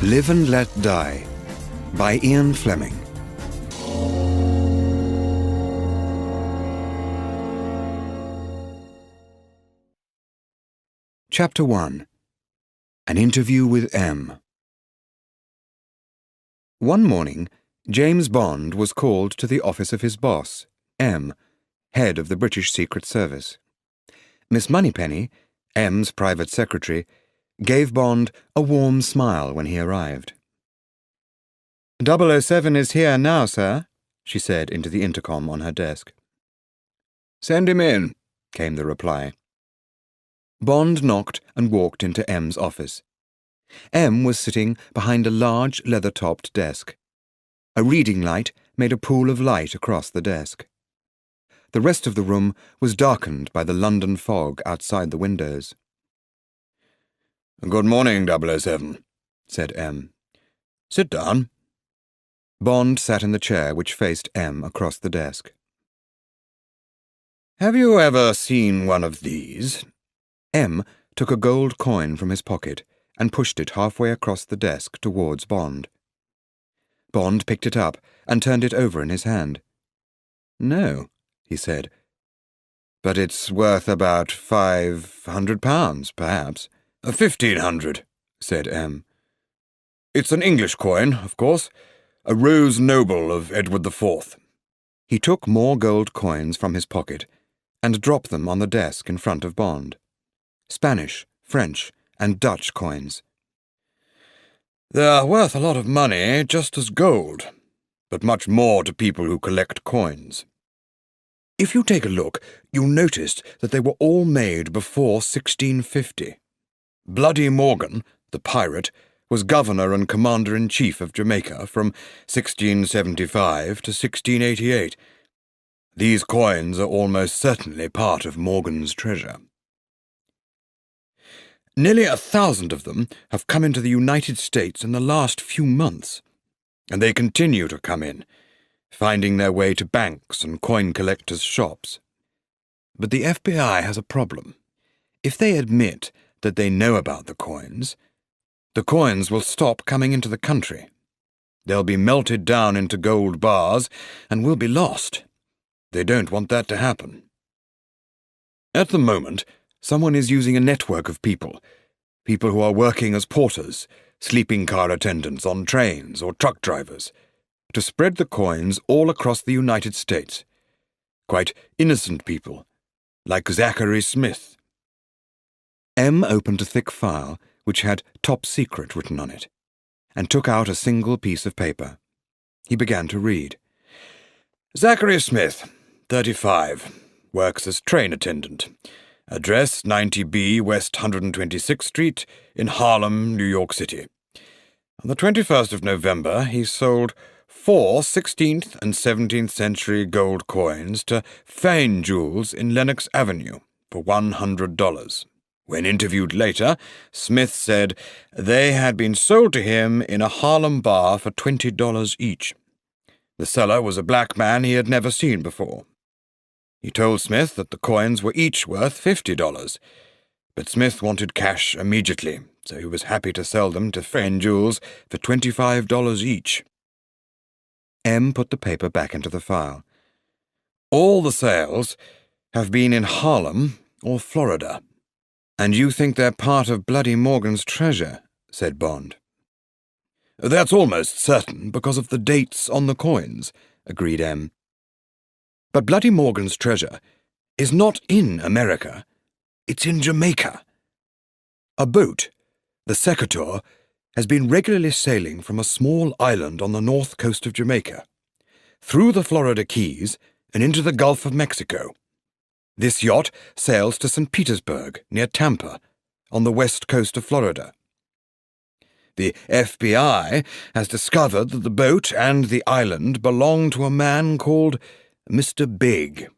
Live and Let Die by Ian Fleming. Chapter 1. An Interview with M. One morning, James Bond was called to the office of his boss, M, head of the British Secret Service. Miss Moneypenny, M's private secretary, gave Bond a warm smile when he arrived. 007 is here now, sir, she said into the intercom on her desk. Send him in, came the reply. Bond knocked and walked into M's office. M was sitting behind a large leather-topped desk. A reading light made a pool of light across the desk. The rest of the room was darkened by the London fog outside the windows. Good morning, 007, said M. Sit down. Bond sat in the chair which faced M across the desk. Have you ever seen one of these? M took a gold coin from his pocket and pushed it halfway across the desk towards Bond. Bond picked it up and turned it over in his hand. No, he said. But it's worth about £500, perhaps. 1,500, said M. It's an English coin, of course, a rose noble of Edward IV. He took more gold coins from his pocket and dropped them on the desk in front of Bond. Spanish, French, and Dutch coins. They're worth a lot of money just as gold, but much more to people who collect coins. If you take a look, you'll notice that they were all made before 1650. Bloody Morgan, the pirate, was governor and commander-in-chief of Jamaica from 1675 to 1688. These coins are almost certainly part of Morgan's treasure. Nearly 1,000 of them have come into the United States in the last few months, and they continue to come in, finding their way to banks and coin collectors' shops. But the FBI has a problem. If they admit that they know about the coins will stop coming into the country. They'll be melted down into gold bars and will be lost. They don't want that to happen. At the moment, someone is using a network of people who are working as porters, sleeping car attendants on trains or truck drivers, to spread the coins all across the United States. Quite innocent people, like Zachary Smith. M opened a thick file which had Top Secret written on it, and took out a single piece of paper. He began to read. Zachary Smith, 35, works as train attendant. Address 90B West 126th Street in Harlem, New York City. On the 21st of November, he sold 4 16th and 17th century gold coins to Fane Jewels in Lenox Avenue for $100. When interviewed later, Smith said they had been sold to him in a Harlem bar for $20 each. The seller was a black man he had never seen before. He told Smith that the coins were each worth $50, but Smith wanted cash immediately, so he was happy to sell them to Fane Jewels for $25 each. M put the paper back into the file. All the sales have been in Harlem or Florida. And you think they're part of Bloody Morgan's treasure, said Bond. That's almost certain because of the dates on the coins, agreed M. But Bloody Morgan's treasure is not in America. It's in Jamaica. A boat, the Secator, has been regularly sailing from a small island on the north coast of Jamaica, through the Florida Keys and into the Gulf of Mexico. This yacht sails to St. Petersburg, near Tampa, on the west coast of Florida. The FBI has discovered that the boat and the island belong to a man called Mr. Big.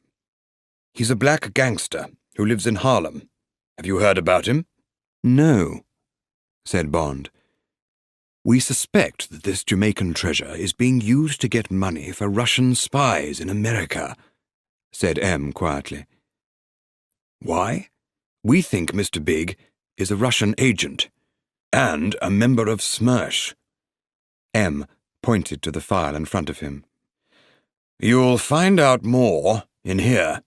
He's a black gangster who lives in Harlem. Have you heard about him? No, said Bond. We suspect that this Jamaican treasure is being used to get money for Russian spies in America, said M quietly. Why? We think Mr. Big is a Russian agent, And a member of SMERSH. M pointed to the file in front of him. You'll find out more in here.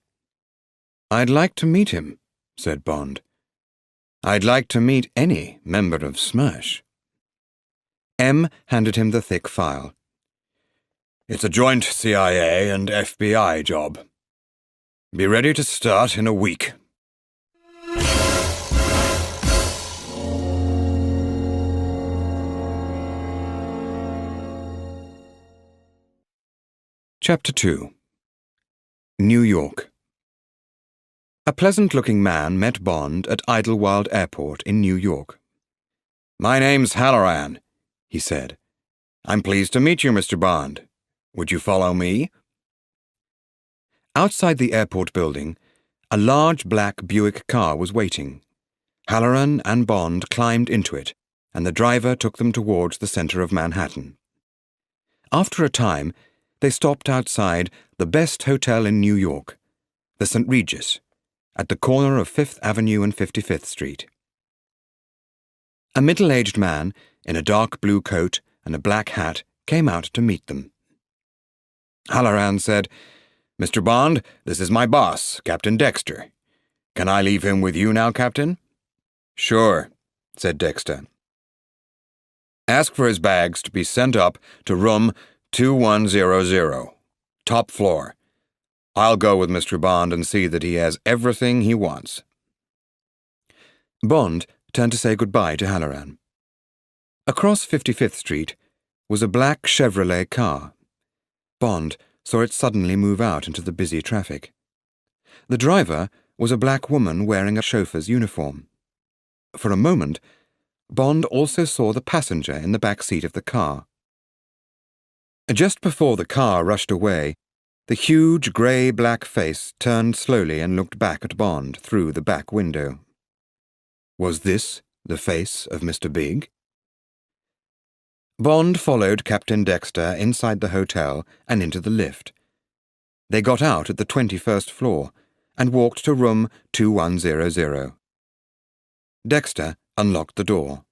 I'd like to meet him, said Bond. I'd like to meet any member of SMERSH. M handed him the thick file. It's a joint CIA and FBI job. Be ready to start in a week. Chapter 2. New York. A pleasant-looking man met Bond at Idlewild Airport in New York. My name's Halloran, he said. I'm pleased to meet you, Mr. Bond. Would you follow me? Outside the airport building, a large black Buick car was waiting. Halloran and Bond climbed into it, and the driver took them towards the center of Manhattan. After a time, they stopped outside the best hotel in New York, the St. Regis, at the corner of 5th Avenue and 55th Street. A middle-aged man in a dark blue coat and a black hat came out to meet them. Halloran said, Mr. Bond, this is my boss, Captain Dexter. Can I leave him with you now, Captain? Sure, said Dexter. Ask for his bags to be sent up to room 2100, top floor. I'll go with Mr. Bond and see that he has everything he wants. Bond turned to say goodbye to Halloran. Across 55th Street was a black Chevrolet car. Bond saw it suddenly move out into the busy traffic. The driver was a black woman wearing a chauffeur's uniform. For a moment, Bond also saw the passenger in the back seat of the car. Just before the car rushed away, the huge grey-black face turned slowly and looked back at Bond through the back window. Was this the face of Mr. Big? Bond followed Captain Dexter inside the hotel and into the lift. They got out at the 21st floor and walked to room 2100. Dexter unlocked the door.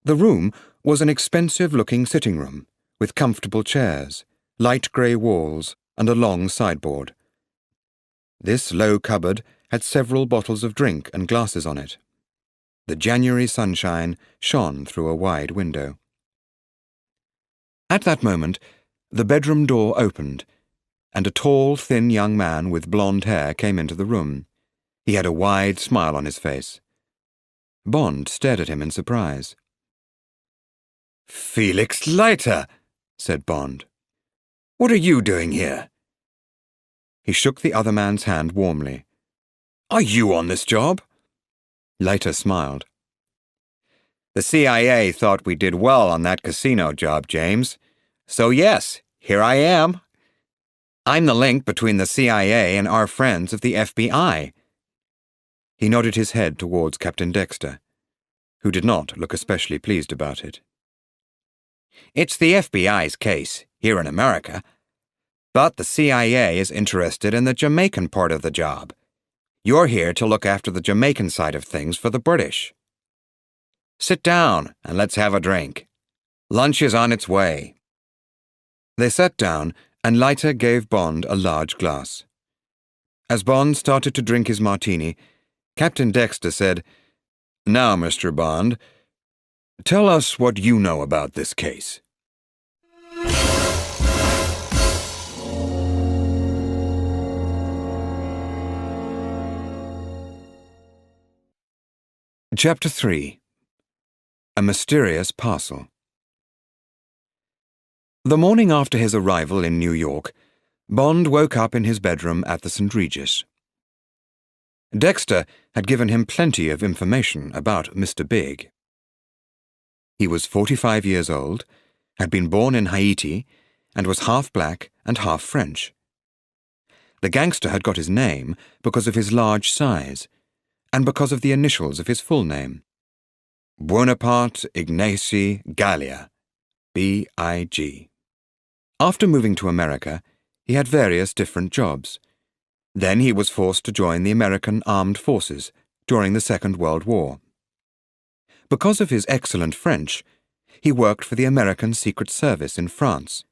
The room was an expensive-looking sitting room with comfortable chairs, light grey walls, and a long sideboard. This low cupboard had several bottles of drink and glasses on it. The January sunshine shone through a wide window. At that moment, the bedroom door opened, and a tall, thin young man with blonde hair came into the room. He had a wide smile on his face. Bond stared at him in surprise. Felix Leiter, said Bond. What are you doing here? He shook the other man's hand warmly. Are you on this job? Leiter smiled. The CIA thought we did well on that casino job, James. So yes, here I am. I'm the link between the CIA and our friends of the FBI. He nodded his head towards Captain Dexter, who did not look especially pleased about it. It's the FBI's case, here in America. But the CIA is interested in the Jamaican part of the job. You're here to look after the Jamaican side of things for the British. Sit down and let's have a drink. Lunch is on its way. They sat down and Leiter gave Bond a large glass. As Bond started to drink his martini, Captain Dexter said, Now, Mr. Bond, tell us what you know about this case. Chapter 3. A Mysterious Parcel. The morning after his arrival in New York, Bond woke up in his bedroom at the St. Regis. Dexter had given him plenty of information about Mr. Big. He was 45 years old, had been born in Haiti, and was half black and half French. The gangster had got his name because of his large size, and because of the initials of his full name. Buonaparte Ignacy Gallia, B.I.G. After moving to America, he had various different jobs. Then he was forced to join the American Armed Forces during the Second World War. Because of his excellent French, he worked for the American Secret Service in France,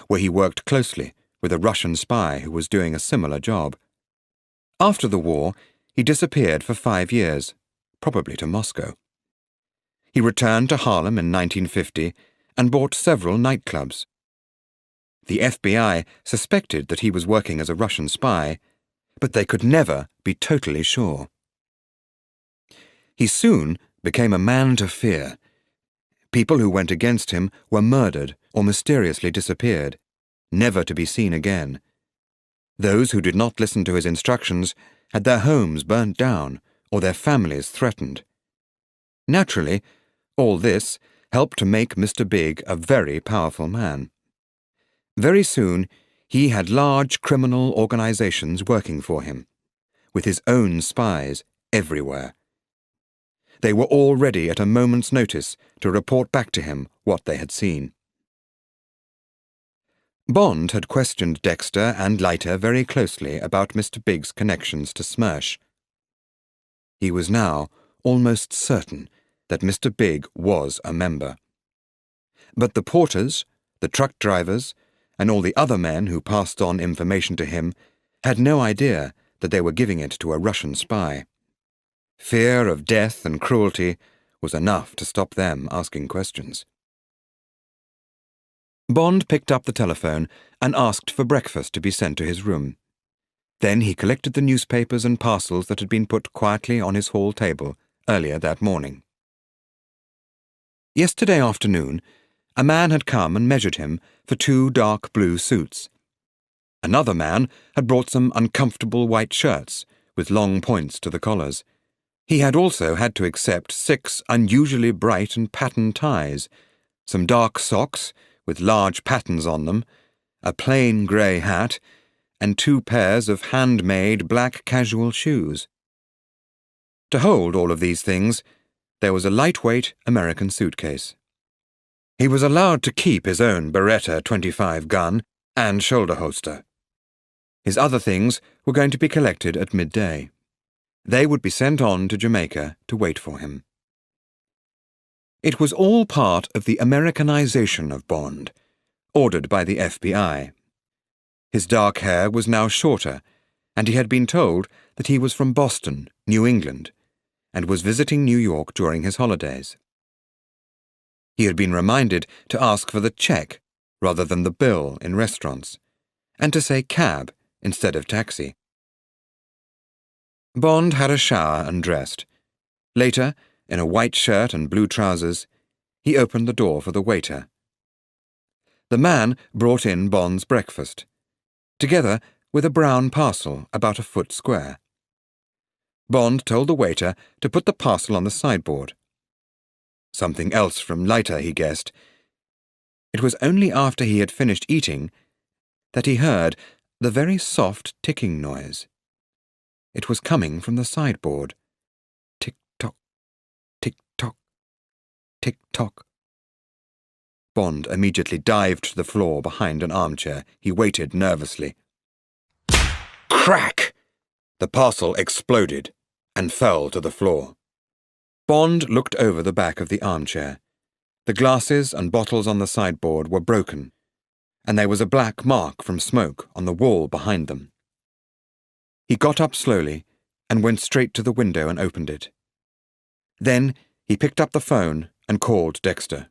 where he worked closely with a Russian spy who was doing a similar job. After the war, he disappeared for 5 years, probably to Moscow. He returned to Harlem in 1950 and bought several nightclubs. The FBI suspected that he was working as a Russian spy, but they could never be totally sure. He soon became a man to fear. People who went against him were murdered or mysteriously disappeared, never to be seen again. Those who did not listen to his instructions had their homes burnt down or their families threatened. Naturally, all this helped to make Mr. Big a very powerful man. Very soon, he had large criminal organizations working for him, with his own spies everywhere. They were all ready at a moment's notice to report back to him what they had seen. Bond had questioned Dexter and Leiter very closely about Mr. Big's connections to Smersh. He was now almost certain that Mr. Big was a member. But the porters, the truck drivers, and all the other men who passed on information to him had no idea that they were giving it to a Russian spy. Fear of death and cruelty was enough to stop them asking questions. Bond picked up the telephone and asked for breakfast to be sent to his room. Then he collected the newspapers and parcels that had been put quietly on his hall table earlier that morning. Yesterday afternoon, a man had come and measured him for 2 dark blue suits. Another man had brought some uncomfortable white shirts with long points to the collars. He had also had to accept 6 unusually bright and patterned ties, some dark socks with large patterns on them, a plain grey hat, and 2 pairs of handmade black casual shoes. To hold all of these things, there was a lightweight American suitcase. He was allowed to keep his own Beretta 25 gun and shoulder holster. His other things were going to be collected at midday. They would be sent on to Jamaica to wait for him. It was all part of the Americanization of Bond, ordered by the FBI. His dark hair was now shorter, and he had been told that he was from Boston, New England, and was visiting New York during his holidays. He had been reminded to ask for the check rather than the bill in restaurants, and to say cab instead of taxi. Bond had a shower and dressed. Later, in a white shirt and blue trousers, he opened the door for the waiter. The man brought in Bond's breakfast, together with a brown parcel about a foot square. Bond told the waiter to put the parcel on the sideboard. Something else from Leiter, he guessed. It was only after he had finished eating that he heard the very soft ticking noise. It was coming from the sideboard. Tick-tock, tick-tock, tick-tock. Bond immediately dived to the floor behind an armchair. He waited nervously. Crack! The parcel exploded and fell to the floor. Bond looked over the back of the armchair. The glasses and bottles on the sideboard were broken, and there was a black mark from smoke on the wall behind them. He got up slowly and went straight to the window and opened it. Then he picked up the phone and called Dexter.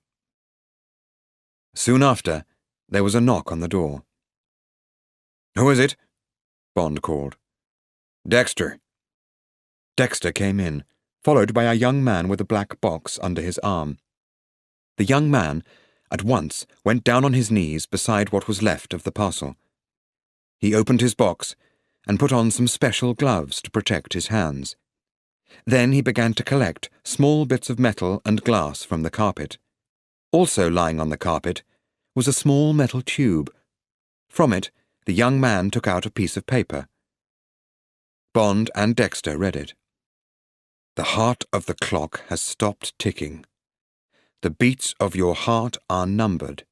Soon after, there was a knock on the door. "Who is it?" Bond called. "Dexter." Dexter came in, followed by a young man with a black box under his arm. The young man at once went down on his knees beside what was left of the parcel. He opened his box and put on some special gloves to protect his hands. Then he began to collect small bits of metal and glass from the carpet. Also lying on the carpet was a small metal tube. From it, the young man took out a piece of paper. Bond and Dexter read it. "The heart of the clock has stopped ticking. The beats of your heart are numbered.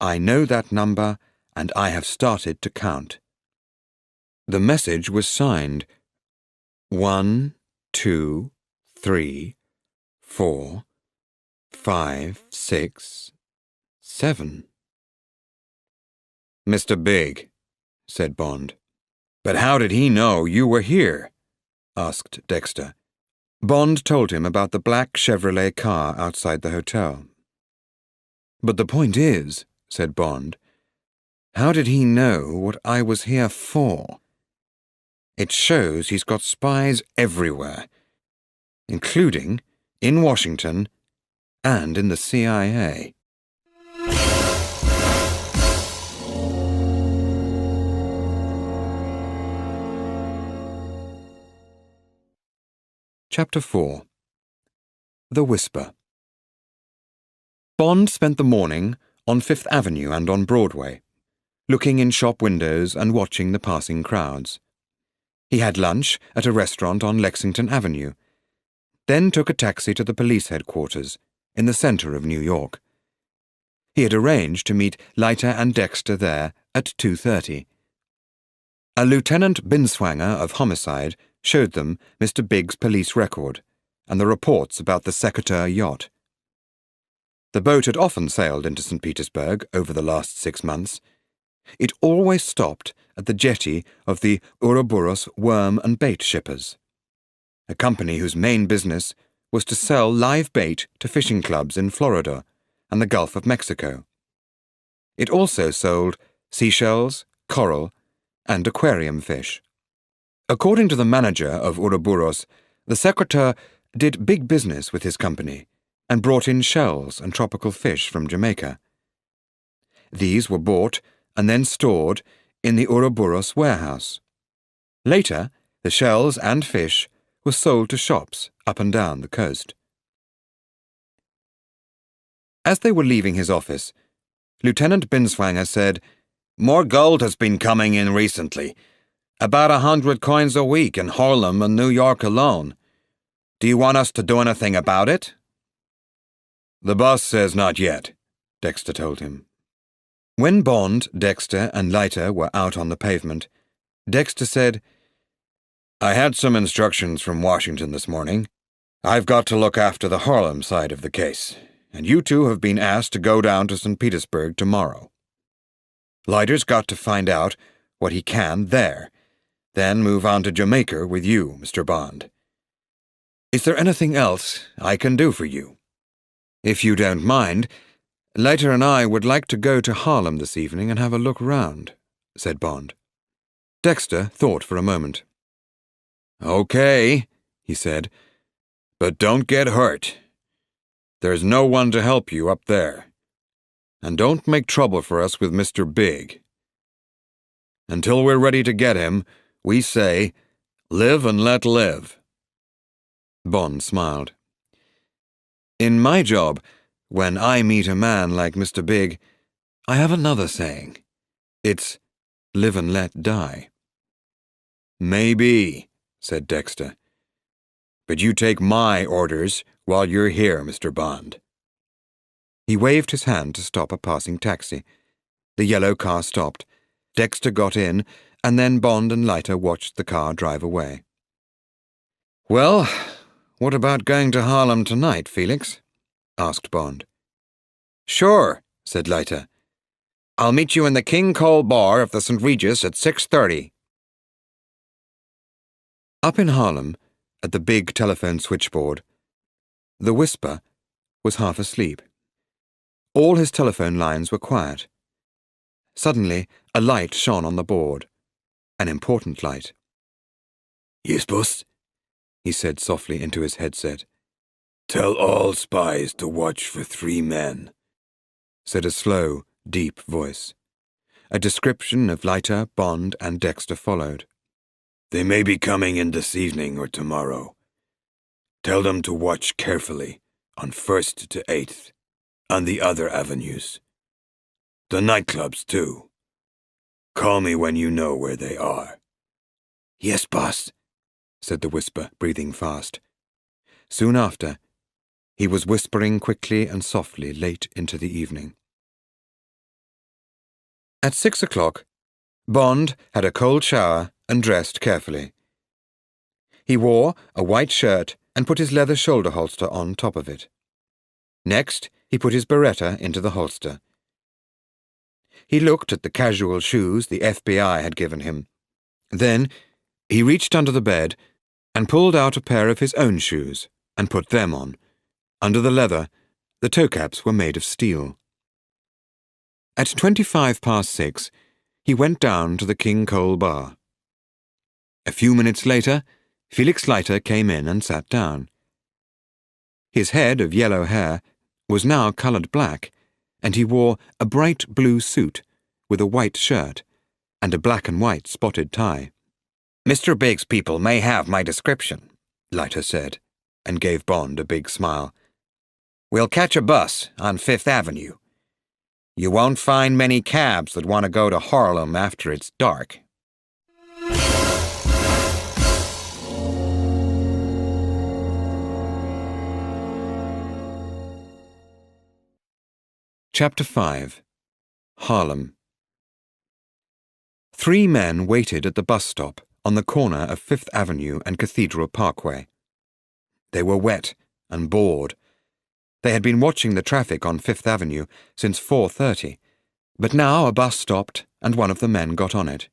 I know that number, and I have started to count." The message was signed 1, 2, 3, 4, 5, 6, 7. Mr. Big, said Bond. But how did he know you were here? Asked Dexter. Bond told him about the black Chevrolet car outside the hotel. But the point is, said Bond, how did he know what I was here for? It shows he's got spies everywhere, including in Washington and in the CIA. Chapter 4. The Whisper. Bond spent the morning on Fifth Avenue and on Broadway, looking in shop windows and watching the passing crowds. He had lunch at a restaurant on Lexington Avenue, then took a taxi to the police headquarters in the center of New York. He had arranged to meet Leiter and Dexter there at 2:30. A Lieutenant Binswanger of Homicide showed them Mr. Big's police record and the reports about the Secateur yacht. The boat had often sailed into St. Petersburg over the last 6 months. It always stopped at the jetty of the Ouroboros worm and bait shippers, a company whose main business was to sell live bait to fishing clubs in Florida and the Gulf of Mexico. It also sold seashells, coral, and aquarium fish. According to the manager of Ouroboros, the Secateur did big business with his company and brought in shells and tropical fish from Jamaica. These were bought and then stored in the Ouroboros warehouse. Later, the shells and fish were sold to shops up and down the coast. As they were leaving his office, Lieutenant Binswanger said, "More gold has been coming in recently. About 100 coins a week in Harlem and New York alone. Do you want us to do anything about it?" "The boss says not yet," Dexter told him. When Bond, Dexter, and Leiter were out on the pavement, Dexter said, "I had some instructions from Washington this morning. I've got to look after the Harlem side of the case, and you two have been asked to go down to St. Petersburg tomorrow. Leiter's got to find out what he can there, then move on to Jamaica with you, Mr. Bond. Is there anything else I can do for you? If you don't mind, Leiter and I would like to go to Harlem this evening and have a look round," said Bond. Dexter thought for a moment. "Okay," he said, "but don't get hurt. There's no one to help you up there. And don't make trouble for us with Mr. Big. Until we're ready to get him, we say, live and let live." Bond smiled. "In my job, when I meet a man like Mr. Big, I have another saying. It's live and let die." "Maybe," said Dexter. "But you take my orders while you're here, Mr. Bond." He waved his hand to stop a passing taxi. The yellow car stopped. Dexter got in, and then Bond and Leiter watched the car drive away. "Well, what about going to Harlem tonight, Felix?" asked Bond. "Sure," said Leiter. "I'll meet you in the King Cole Bar of the St. Regis at 6:30. Up in Harlem, at the big telephone switchboard, the Whisper was half asleep. All his telephone lines were quiet. Suddenly, a light shone on the board, an important light. "Yes, boss," he said softly into his headset. "Tell all spies to watch for 3 men," said a slow, deep voice. A description of Leiter, Bond, and Dexter followed. "They may be coming in this evening or tomorrow. Tell them to watch carefully on 1st to 8th, and the other avenues. The nightclubs, too. Call me when you know where they are." "Yes, boss," said the Whisper, breathing fast. Soon after, he was whispering quickly and softly late into the evening. At 6 o'clock, Bond had a cold shower and dressed carefully. He wore a white shirt and put his leather shoulder holster on top of it. Next, he put his Beretta into the holster. He looked at the casual shoes the FBI had given him. Then, he reached under the bed and pulled out a pair of his own shoes and put them on. Under the leather, the toe caps were made of steel. At 6:25, he went down to the King Cole bar. A few minutes later, Felix Leiter came in and sat down. His head of yellow hair was now coloured black, and he wore a bright blue suit with a white shirt and a black and white spotted tie. "Mr. Big's people may have my description," Leiter said, and gave Bond a big smile. "We'll catch a bus on 5th Avenue. You won't find many cabs that want to go to Harlem after it's dark." Chapter 5. Harlem. 3 men waited at the bus stop on the corner of 5th Avenue and Cathedral Parkway. They were wet and bored. They had been watching the traffic on 5th Avenue since 4:30, but now a bus stopped and one of the men got on it.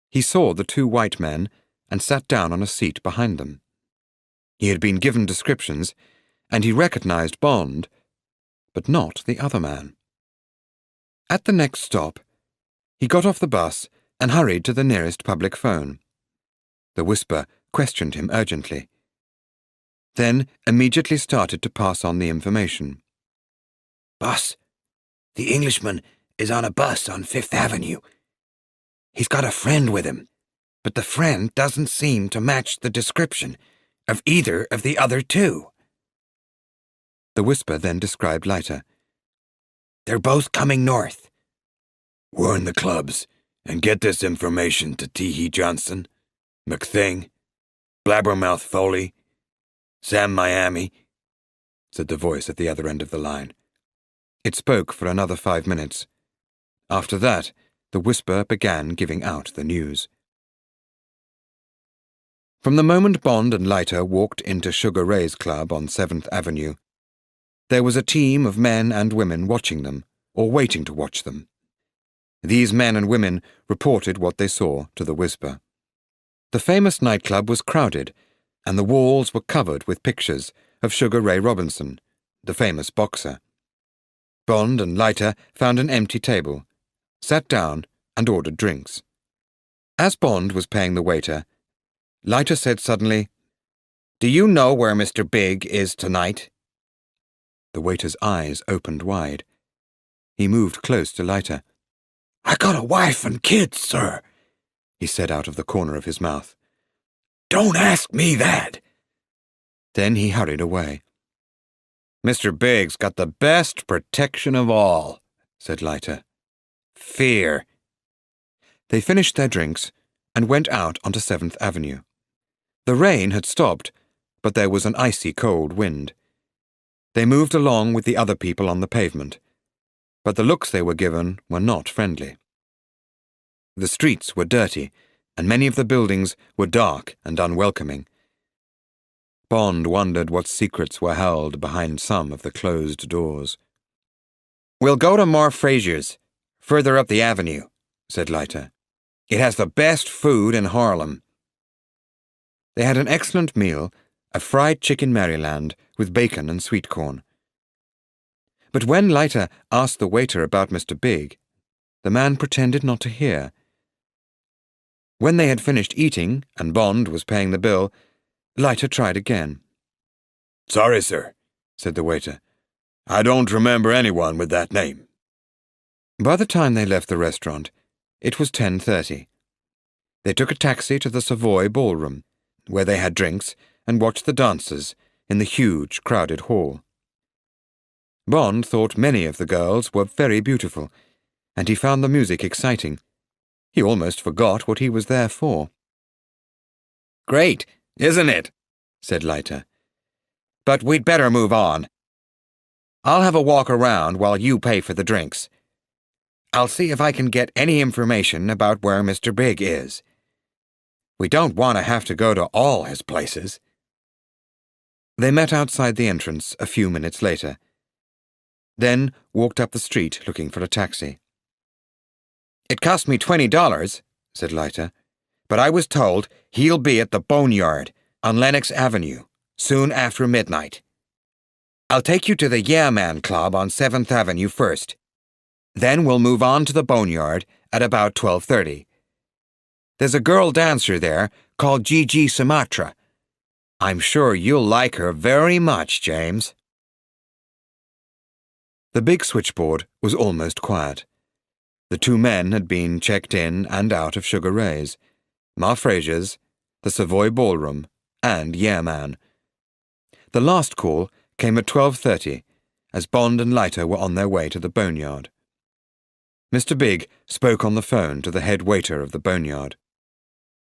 He saw the 2 white men and sat down on a seat behind them. He had been given descriptions, and he recognized Bond, but not the other man. At the next stop, he got off the bus and hurried to the nearest public phone. The whisper questioned him urgently, then immediately started to pass on the information. "Boss, the Englishman is on a bus on 5th Avenue. He's got a friend with him, but the friend doesn't seem to match the description of either of the other 2. The whisper then described Leiter. "They're both coming north. Warn the clubs and get this information to T.H. Johnson, McThing, Blabbermouth Foley, Sam Miami," said the voice at the other end of the line. It spoke for another 5 minutes. After that, the whisper began giving out the news. From the moment Bond and Leiter walked into Sugar Ray's club on 7th Avenue, there was a team of men and women watching them, or waiting to watch them. These men and women reported what they saw to the whisper. The famous nightclub was crowded, and the walls were covered with pictures of Sugar Ray Robinson, the famous boxer. Bond and Leiter found an empty table, sat down, and ordered drinks. As Bond was paying the waiter, Leiter said suddenly, "Do you know where Mr. Big is tonight?" The waiter's eyes opened wide. He moved close to Leiter. "I got a wife and kids, sir," he said out of the corner of his mouth. "Don't ask me that." Then he hurried away. "Mr. Big's got the best protection of all," said Leiter. "Fear." They finished their drinks and went out onto 7th Avenue. The rain had stopped, but there was an icy cold wind. They moved along with the other people on the pavement, but the looks they were given were not friendly. The streets were dirty, and many of the buildings were dark and unwelcoming. Bond wondered what secrets were held behind some of the closed doors. "We'll go to Mar Frazier's, further up the avenue," said Leiter. "It has the best food in Harlem." They had an excellent meal, a fried chicken Maryland with bacon and sweet corn. But when Leiter asked the waiter about Mr. Big, the man pretended not to hear. When they had finished eating and Bond was paying the bill, Leiter tried again. "Sorry, sir," said the waiter. "I don't remember anyone with that name." By the time they left the restaurant, it was 10:30. They took a taxi to the Savoy Ballroom, where they had drinks and watched the dancers in the huge, crowded hall. Bond thought many of the girls were very beautiful, and he found the music exciting. He almost forgot what he was there for. "Great, isn't it?" said Leiter. "But we'd better move on. I'll have a walk around while you pay for the drinks. I'll see if I can get any information about where Mr. Big is. We don't want to have to go to all his places." They met outside the entrance a few minutes later, then walked up the street looking for a taxi. "It cost me $20, said Leiter, "but I was told he'll be at the Boneyard on Lenox Avenue soon after midnight. I'll take you to the Yeah Man Club on 7th Avenue first. Then we'll move on to the Boneyard at about 12:30. There's a girl dancer there called Gigi Sumatra. I'm sure you'll like her very much, James." The big switchboard was almost quiet. The two men had been checked in and out of Sugar Ray's, Ma Fraser's, the Savoy Ballroom, and Yeah Man. The last call came at 12:30, as Bond and Leiter were on their way to the Boneyard. Mr. Big spoke on the phone to the head waiter of the Boneyard.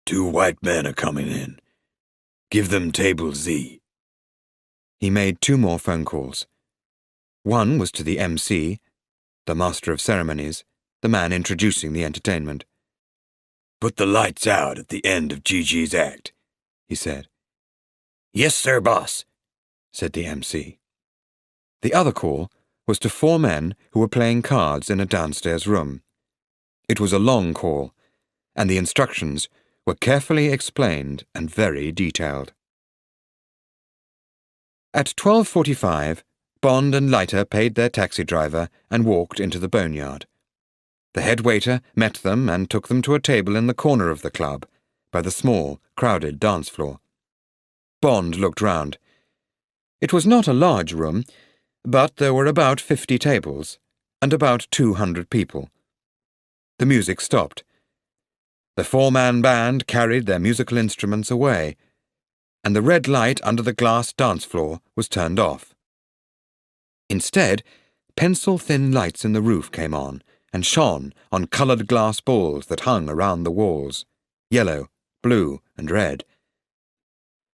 "Two white men are coming in. Give them table Z." He made two more phone calls. One was to the MC, the Master of Ceremonies, the man introducing the entertainment. "Put the lights out at the end of Gigi's act," he said. "Yes, sir, boss," said the MC. The other call was to four men who were playing cards in a downstairs room. It was a long call, and the instructions were carefully explained and very detailed. At 12:45, Bond and Leiter paid their taxi driver and walked into the Boneyard. The head waiter met them and took them to a table in the corner of the club, by the small, crowded dance floor. Bond looked round. It was not a large room, but there were about 50 tables, and about 200 people. The music stopped. The four-man band carried their musical instruments away, and the red light under the glass dance floor was turned off. Instead, pencil-thin lights in the roof came on and shone on coloured glass balls that hung around the walls, yellow, blue, and red.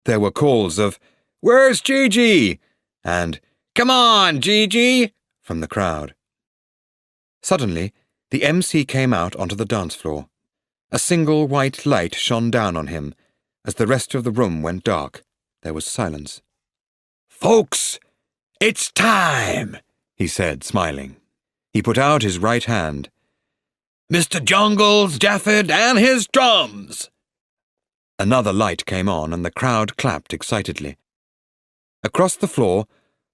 There were calls of, "Where's Gigi?" and "Come on, Gigi!" from the crowd. Suddenly, the MC came out onto the dance floor. A single white light shone down on him. As the rest of the room went dark, there was silence. "Folks, it's time," he said, smiling. He put out his right hand. "Mr. Jungles, Jafford, and his drums." Another light came on, and the crowd clapped excitedly. Across the floor,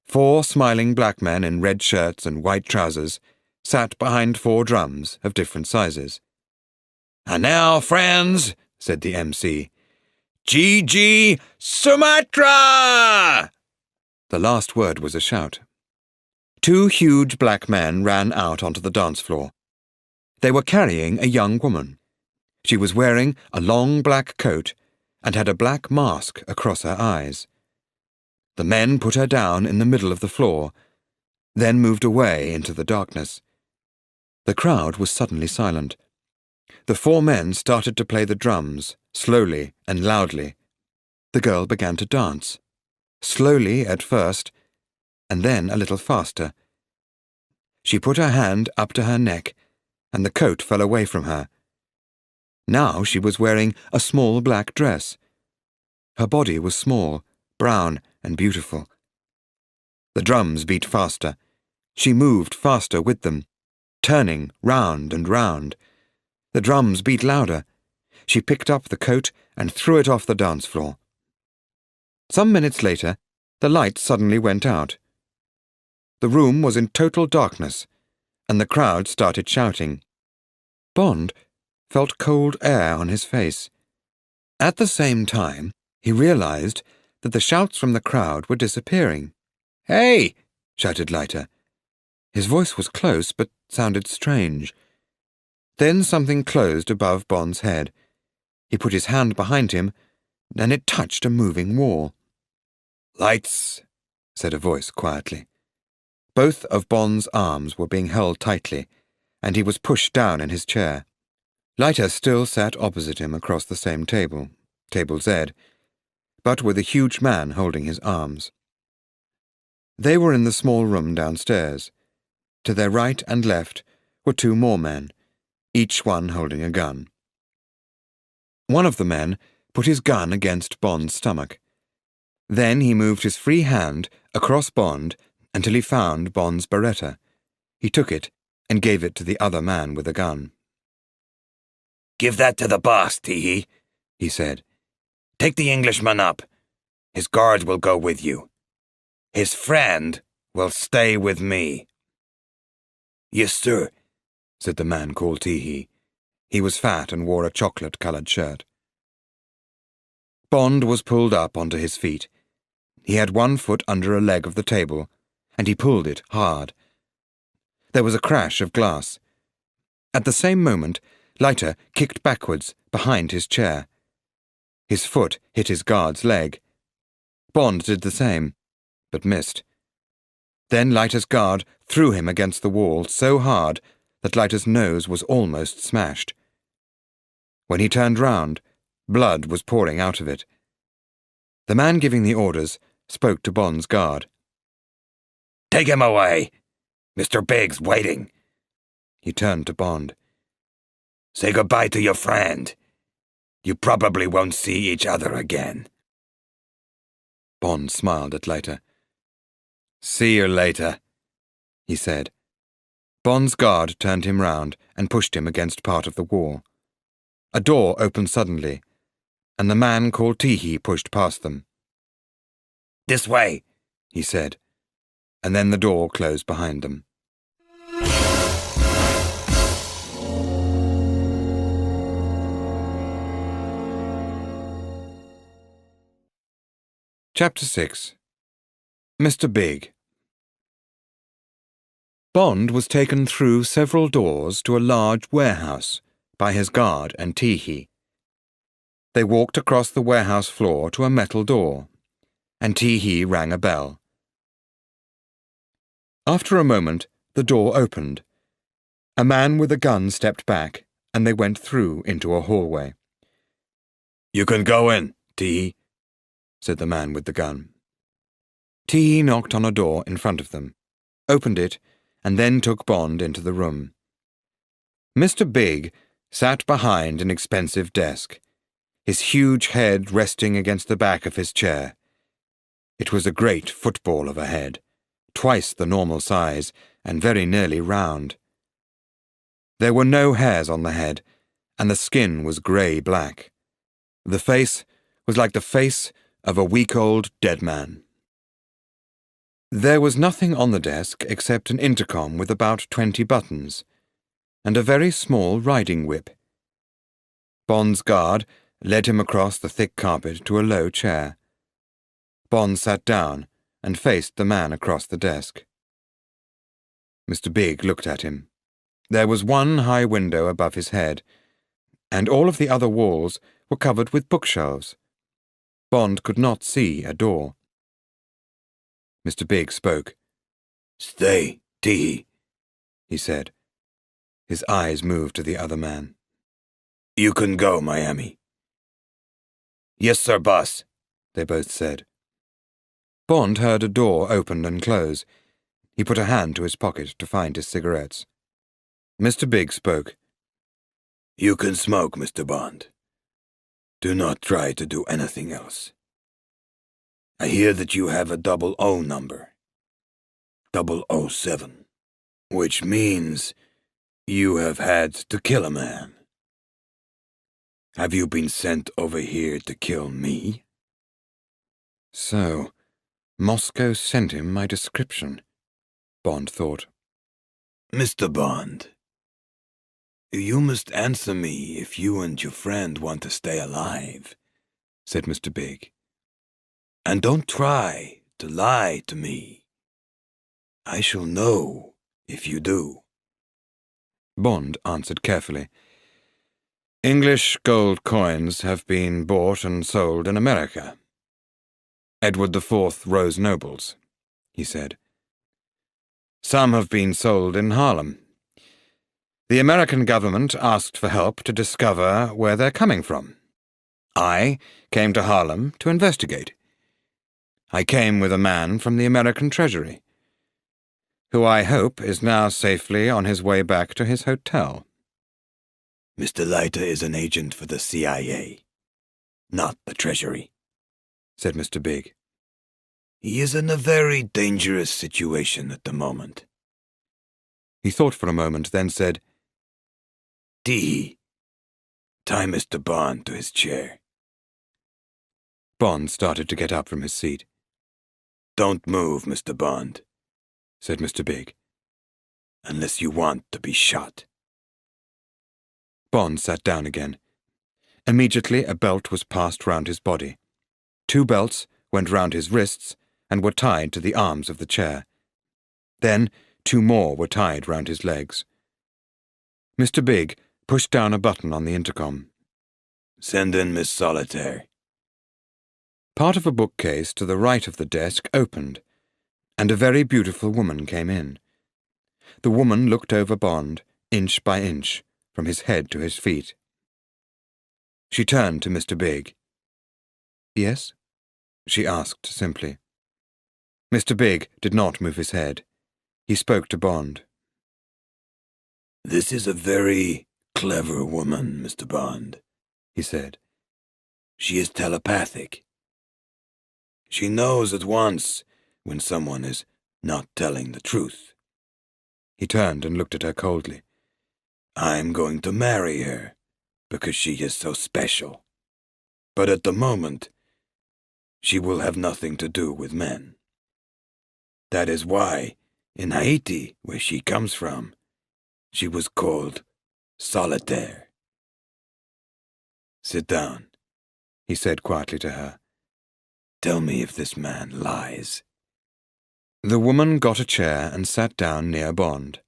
four smiling black men in red shirts and white trousers sat behind four drums of different sizes. "And now, friends," said the MC, "Gigi Sumatra!" The last word was a shout. Two huge black men ran out onto the dance floor. They were carrying a young woman. She was wearing a long black coat and had a black mask across her eyes. The men put her down in the middle of the floor, then moved away into the darkness. The crowd was suddenly silent. The four men started to play the drums, slowly and loudly. The girl began to dance, slowly at first, and then a little faster. She put her hand up to her neck, and the coat fell away from her. Now she was wearing a small black dress. Her body was small, brown, and beautiful. The drums beat faster. She moved faster with them, turning round and round. The drums beat louder. She picked up the coat and threw it off the dance floor. Some minutes later, the light suddenly went out. The room was in total darkness, and the crowd started shouting. Bond felt cold air on his face. At the same time, he realized that the shouts from the crowd were disappearing. "Hey!" shouted Leiter. His voice was close, but sounded strange. Then something closed above Bond's head. He put his hand behind him, and it touched a moving wall. "Lights," said a voice quietly. Both of Bond's arms were being held tightly, and he was pushed down in his chair. Leiter still sat opposite him across the same table, Table Z, but with a huge man holding his arms. They were in the small room downstairs. To their right and left were two more men, each one holding a gun. One of the men put his gun against Bond's stomach. Then he moved his free hand across Bond until he found Bond's Beretta. He took it and gave it to the other man with the gun. "Give that to the boss, Teehee," he said. "Take the Englishman up. His guards will go with you. His friend will stay with me." "Yes, sir," said the man called Teehee. He was fat and wore a chocolate-coloured shirt. Bond was pulled up onto his feet. He had one foot under a leg of the table, and he pulled it hard. There was a crash of glass. At the same moment, Leiter kicked backwards behind his chair. His foot hit his guard's leg. Bond did the same, but missed. Then Leiter's guard threw him against the wall so hard that Leiter's nose was almost smashed. When he turned round, blood was pouring out of it. The man giving the orders spoke to Bond's guard. "Take him away. Mr. Big's waiting." He turned to Bond. "Say goodbye to your friend. You probably won't see each other again." Bond smiled at Leiter. "See you later," he said. Bond's guard turned him round and pushed him against part of the wall. A door opened suddenly, and the man called Teehee pushed past them. "This way," he said, and then the door closed behind them. Chapter 6. Mr. Big. Bond was taken through several doors to a large warehouse by his guard and Teehee. They walked across the warehouse floor to a metal door, and Teehee rang a bell. After a moment, the door opened. A man with a gun stepped back, and they went through into a hallway. "You can go in, Teehee," said the man with the gun. Teehee knocked on a door in front of them, opened it, and then took Bond into the room. Mr. Big sat behind an expensive desk, his huge head resting against the back of his chair. It was a great football of a head, twice the normal size and very nearly round. There were no hairs on the head, and the skin was grey-black. The face was like the face of a week-old dead man. There was nothing on the desk except an intercom with about 20 buttons, and a very small riding whip. Bond's guard led him across the thick carpet to a low chair. Bond sat down and faced the man across the desk. Mr. Big looked at him. There was one high window above his head, and all of the other walls were covered with bookshelves. Bond could not see a door. Mr. Big spoke. "Stay, Teehee," he said. His eyes moved to the other man. "You can go, Miami." "Yes, sir, boss," they both said. Bond heard a door open and close. He put a hand to his pocket to find his cigarettes. Mr. Big spoke. "You can smoke, Mr. Bond. Do not try to do anything else. I hear that you have a 00 number. 007. Which means you have had to kill a man. Have you been sent over here to kill me?" So, Moscow sent him my description, Bond thought. "Mr. Bond, you must answer me if you and your friend want to stay alive," said Mr. Big. "And don't try to lie to me. I shall know if you do." Bond answered carefully. "English gold coins have been bought and sold in America. Edward IV rose nobles," he said. "Some have been sold in Harlem. The American government asked for help to discover where they're coming from. I came to Harlem to investigate. I came with a man from the American Treasury, who I hope is now safely on his way back to his hotel." "Mr. Leiter is an agent for the CIA, not the Treasury," said Mr. Big. He is in a very dangerous situation at the moment. He thought for a moment, then said, Tee, tie Mr. Bond to his chair. Bond started to get up from his seat. Don't move, Mr. Bond, said Mr. Big. Unless you want to be shot. Bond sat down again. Immediately a belt was passed round his body. 2 belts went round his wrists and were tied to the arms of the chair. Then 2 more were tied round his legs. Mr. Big pushed down a button on the intercom. Send in Miss Solitaire. Part of a bookcase to the right of the desk opened, and a very beautiful woman came in. The woman looked over Bond, inch by inch, from his head to his feet. She turned to Mr. Big. "Yes?" she asked simply. Mr. Big did not move his head. He spoke to Bond. This is a very clever woman, Mr. Bond, he said. She is telepathic. She knows at once when someone is not telling the truth. He turned and looked at her coldly. I'm going to marry her because she is so special. But at the moment, she will have nothing to do with men. That is why, in Haiti, where she comes from, she was called Solitaire. Sit down, he said quietly to her. Tell me if this man lies. The woman got a chair and sat down near Bond.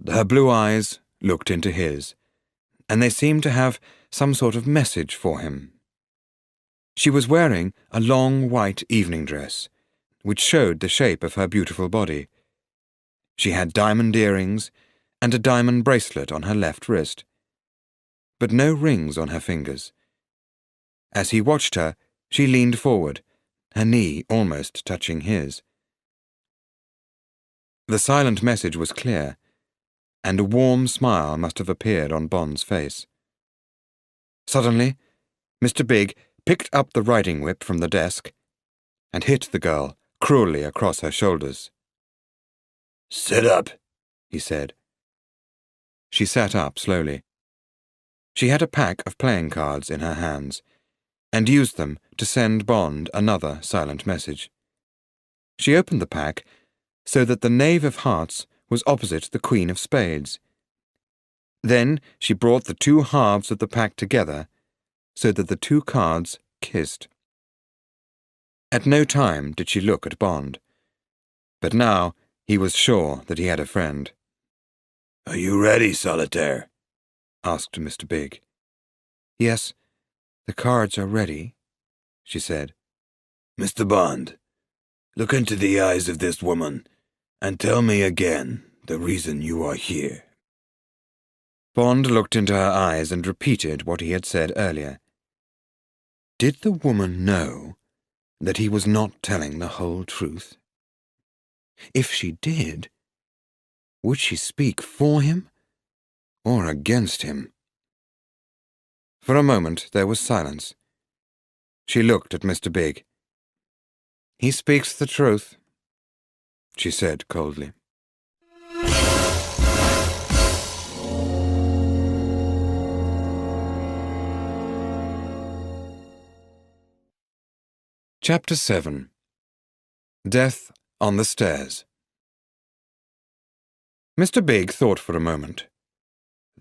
Her blue eyes looked into his, and they seemed to have some sort of message for him. She was wearing a long white evening dress, which showed the shape of her beautiful body. She had diamond earrings and a diamond bracelet on her left wrist, but no rings on her fingers. As he watched her, she leaned forward, her knee almost touching his. The silent message was clear, and a warm smile must have appeared on Bond's face. Suddenly, Mr. Big picked up the riding whip from the desk and hit the girl cruelly across her shoulders. Sit up, he said. She sat up slowly. She had a pack of playing cards in her hands, and used them to send Bond another silent message. She opened the pack so that the Knave of Hearts was opposite the Queen of Spades. Then she brought the 2 halves of the pack together so that the 2 cards kissed. At no time did she look at Bond, but now he was sure that he had a friend. Are you ready, Solitaire? Asked Mr. Big. Yes, the cards are ready, she said. Mr. Bond, look into the eyes of this woman and tell me again the reason you are here. Bond looked into her eyes and repeated what he had said earlier. Did the woman know that he was not telling the whole truth? If she did, would she speak for him or against him? For a moment there was silence. She looked at Mr. Big. He speaks the truth, she said coldly. Chapter 7. Death on the Stairs. Mr. Big thought for a moment,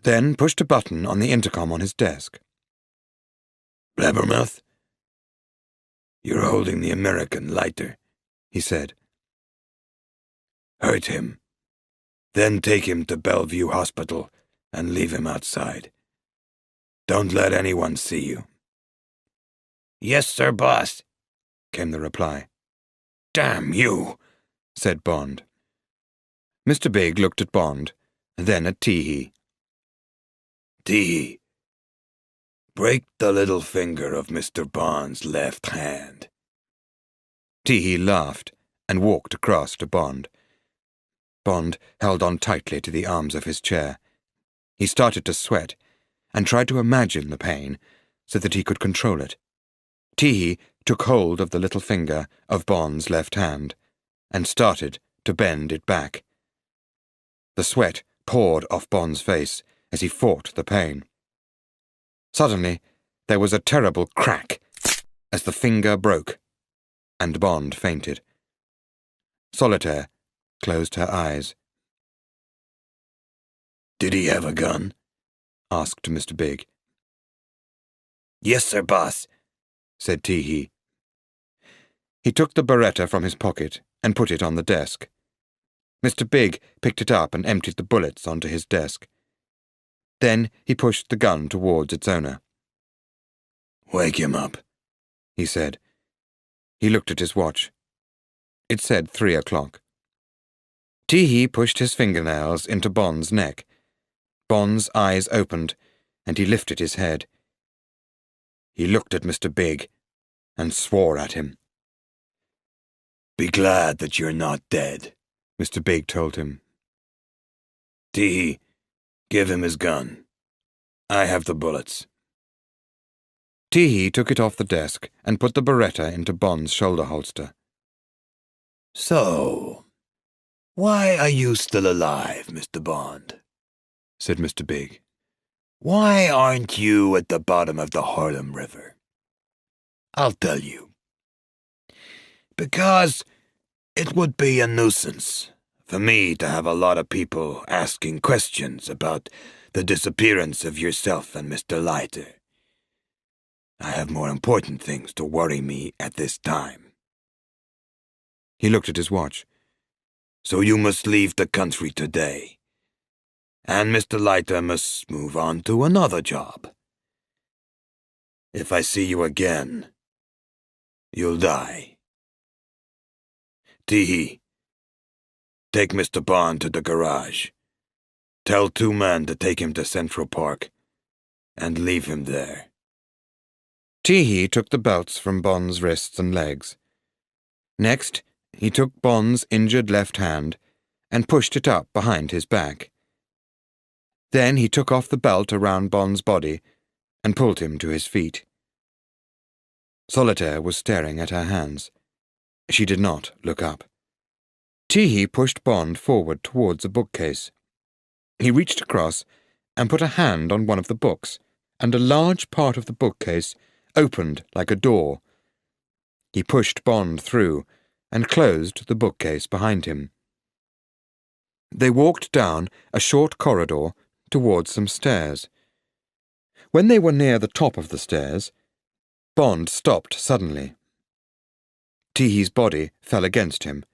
then pushed a button on the intercom on his desk. Blabbermouth, you're holding the American lighter, he said. Hurt him. Then take him to Bellevue Hospital and leave him outside. Don't let anyone see you. Yes, sir, boss, came the reply. Damn you, said Bond. Mr. Big looked at Bond, then at Tee-hee. Tee-hee, break the little finger of Mr. Bond's left hand. Tee-hee laughed and walked across to Bond. Bond held on tightly to the arms of his chair. He started to sweat and tried to imagine the pain so that he could control it. Tee-hee took hold of the little finger of Bond's left hand and started to bend it back. The sweat poured off Bond's face as he fought the pain. Suddenly, there was a terrible crack as the finger broke, and Bond fainted. Solitaire closed her eyes. "Did he have a gun?" asked Mr. Big. "Yes, sir, boss," said Teehee. He took the Beretta from his pocket and put it on the desk. Mr. Big picked it up and emptied the bullets onto his desk. Then he pushed the gun towards its owner. "Wake him up," he said. He looked at his watch. It said 3 o'clock. Teehee pushed his fingernails into Bond's neck. Bond's eyes opened, and he lifted his head. He looked at Mr. Big and swore at him. "Be glad that you're not dead," Mr. Big told him. "Teehee, give him his gun. I have the bullets." Teehee took it off the desk and put the Beretta into Bond's shoulder holster. "So, why are you still alive, Mr. Bond?" said Mr. Big. "Why aren't you at the bottom of the Harlem River? I'll tell you. Because it would be a nuisance for me to have a lot of people asking questions about the disappearance of yourself and Mr. Leiter. I have more important things to worry me at this time." He looked at his watch. "So you must leave the country today, and Mr. Leiter must move on to another job. If I see you again, you'll die. Teehee, take Mr. Bond to the garage. Tell 2 men to take him to Central Park, and leave him there." Teehee took the belts from Bond's wrists and legs. Next, he took Bond's injured left hand and pushed it up behind his back. Then he took off the belt around Bond's body and pulled him to his feet. Solitaire was staring at her hands. She did not look up. Teehee pushed Bond forward towards a bookcase. He reached across and put a hand on one of the books, and a large part of the bookcase opened like a door. He pushed Bond through and closed the bookcase behind him. They walked down a short corridor towards some stairs. When they were near the top of the stairs, Bond stopped suddenly. Teehee's body fell against him,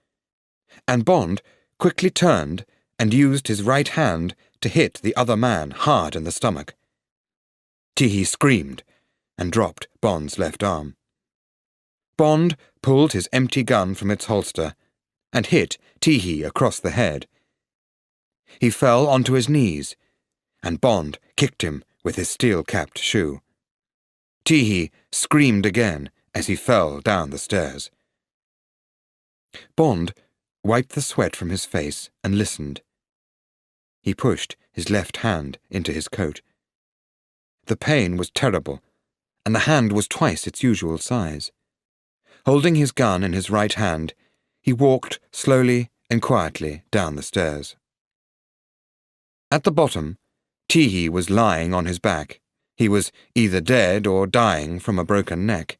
and Bond quickly turned and used his right hand to hit the other man hard in the stomach. Teehee screamed and dropped Bond's left arm. Bond pulled his empty gun from its holster and hit Teehee across the head. He fell onto his knees, and Bond kicked him with his steel-capped shoe. Teehee screamed again as he fell down the stairs. Bond wiped the sweat from his face and listened. He pushed his left hand into his coat. The pain was terrible, and the hand was twice its usual size. Holding his gun in his right hand, he walked slowly and quietly down the stairs. At the bottom, Teehee was lying on his back. He was either dead or dying from a broken neck.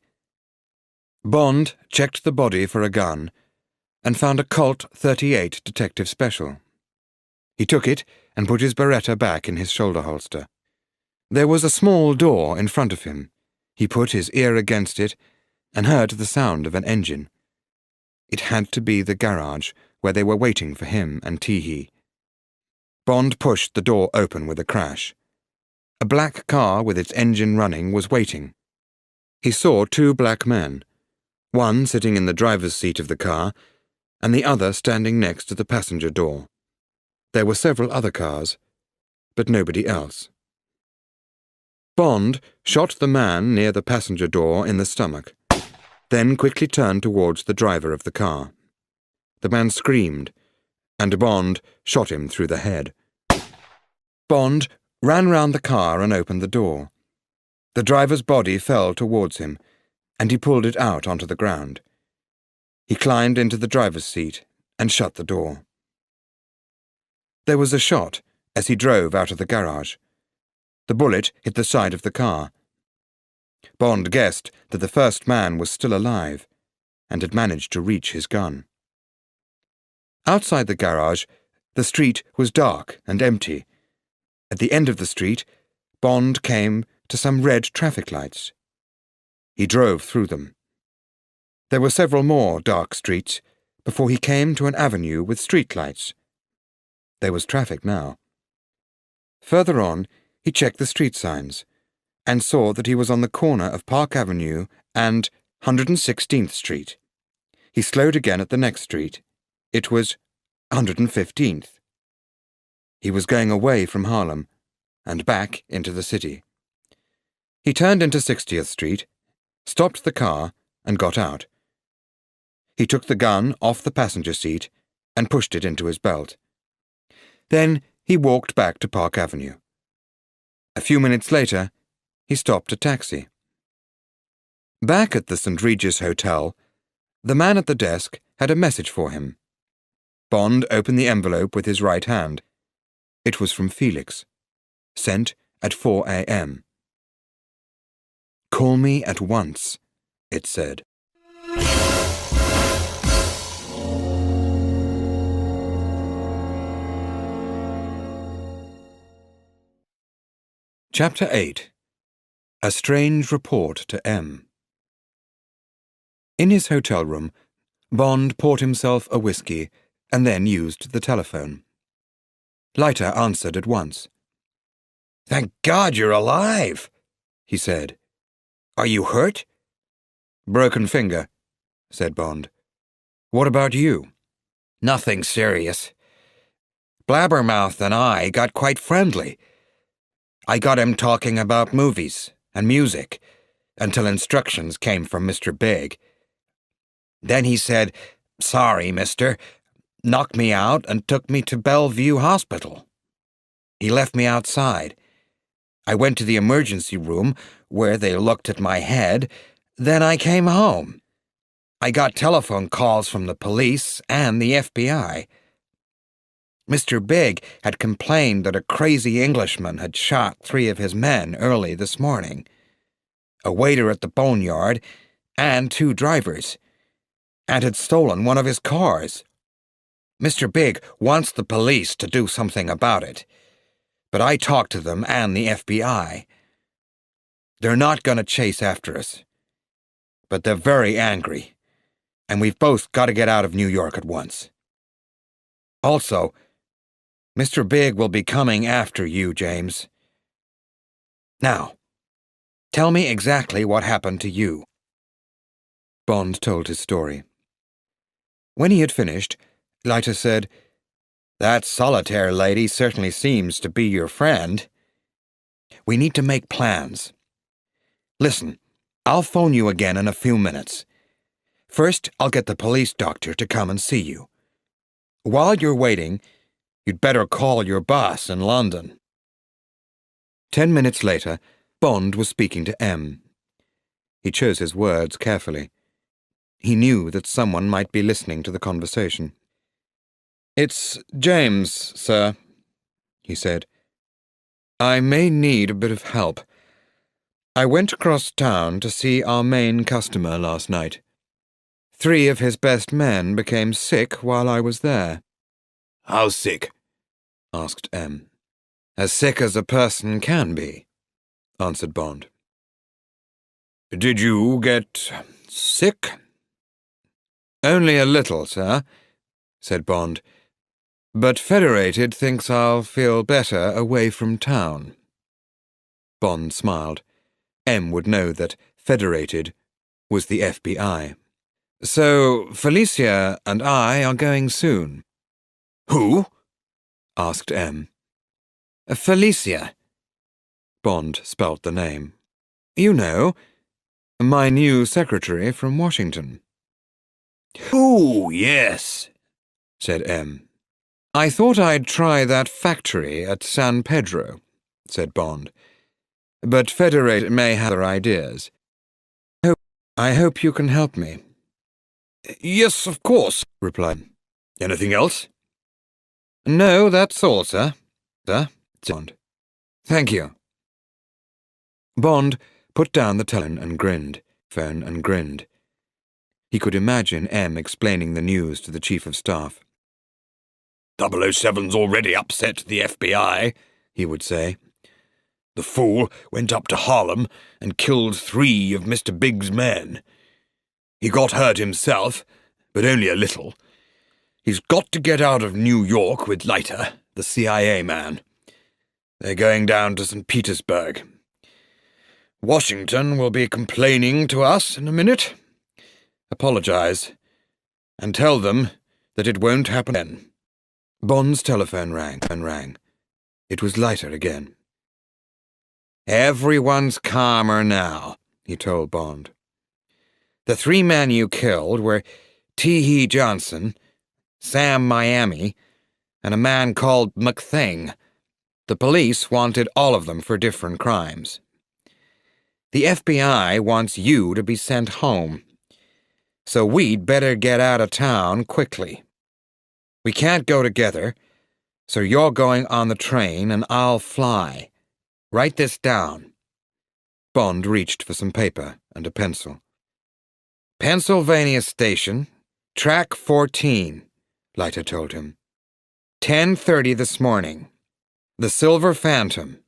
Bond checked the body for a gun and found a Colt .38 Detective Special. He took it and put his Beretta back in his shoulder holster. There was a small door in front of him. He put his ear against it and heard the sound of an engine. It had to be the garage where they were waiting for him and Teehee. Bond pushed the door open with a crash. A black car with its engine running was waiting. He saw 2 black men, one sitting in the driver's seat of the car and the other standing next to the passenger door. There were several other cars, but nobody else. Bond shot the man near the passenger door in the stomach, then quickly turned towards the driver of the car. The man screamed, and Bond shot him through the head. Bond ran round the car and opened the door. The driver's body fell towards him, and he pulled it out onto the ground. He climbed into the driver's seat and shut the door. There was a shot as he drove out of the garage. The bullet hit the side of the car. Bond guessed that the first man was still alive and had managed to reach his gun. Outside the garage, the street was dark and empty. At the end of the street, Bond came to some red traffic lights. He drove through them. There were several more dark streets before he came to an avenue with streetlights. There was traffic now. Further on, he checked the street signs and saw that he was on the corner of Park Avenue and 116th Street. He slowed again at the next street. It was 115th. He was going away from Harlem and back into the city. He turned into 60th Street, stopped the car, and got out. He took the gun off the passenger seat and pushed it into his belt. Then he walked back to Park Avenue. A few minutes later, he stopped a taxi. Back at the St. Regis Hotel, the man at the desk had a message for him. Bond opened the envelope with his right hand. It was from Felix, sent at 4 a.m. "Call me at once," it said. Chapter 8. A Strange Report to M. In his hotel room, Bond poured himself a whiskey and then used the telephone. Leiter answered at once. "Thank God you're alive," he said. "Are you hurt?" "Broken finger," said Bond. "What about you?" "Nothing serious. Blabbermouth and I got quite friendly. I got him talking about movies and music until instructions came from Mr. Big. Then he said, 'Sorry, mister,' knocked me out and took me to Bellevue Hospital. He left me outside. I went to the emergency room where they looked at my head. Then I came home. I got telephone calls from the police and the FBI. Mr. Big had complained that a crazy Englishman had shot 3 of his men early this morning, a waiter at the boneyard and 2 drivers, and had stolen one of his cars. Mr. Big wants the police to do something about it, but I talked to them and the FBI. They're not going to chase after us, but they're very angry, and we've both got to get out of New York at once. Also, Mr. Big will be coming after you, James. Now, tell me exactly what happened to you." Bond told his story. When he had finished, Leiter said, "That solitaire lady certainly seems to be your friend. We need to make plans. Listen, I'll phone you again in a few minutes. First, I'll get the police doctor to come and see you. While you're waiting, you'd better call your boss in London." 10 minutes later, Bond was speaking to M. He chose his words carefully. He knew that someone might be listening to the conversation. "It's James, sir," he said. "I may need a bit of help. I went across town to see our main customer last night. 3 of his best men became sick while I was there." "How sick?" asked M. "As sick as a person can be," answered Bond. "Did you get sick?" "Only a little, sir," said Bond. "But Federated thinks I'll feel better away from town." Bond smiled. M would know that Federated was the FBI. "So Felicia and I are going soon." "Who?" asked M. "Felicia." Bond spelt the name. "You know, my new secretary from Washington." "Oh, yes," said M. "I thought I'd try that factory at San Pedro," said Bond. "But Federated may have other ideas. I hope you can help me. Yes, of course, replied. Anything else? No, that's all, sir. Sir, Bond. Thank you. Bond put down the telephone and grinned. He could imagine M explaining the news to the Chief of Staff. 007's already upset the FBI, he would say. The fool went up to Harlem and killed 3 of Mr. Big's men. He got hurt himself, but only a little. He's got to get out of New York with Leiter, the CIA man. They're going down to St. Petersburg. Washington will be complaining to us in a minute. Apologize, and tell them that it won't happen again. Bond's telephone rang. It was Leiter again. Everyone's calmer now, he told Bond. The 3 men you killed were T.E. Johnson, Sam Miami, and a man called McThing. The police wanted all of them for different crimes. The FBI wants you to be sent home, so we'd better get out of town quickly. We can't go together, so you're going on the train and I'll fly. Write this down. Bond reached for some paper and a pencil. Pennsylvania Station, track 14, Leiter told him. 10:30 this morning. The Silver Phantom.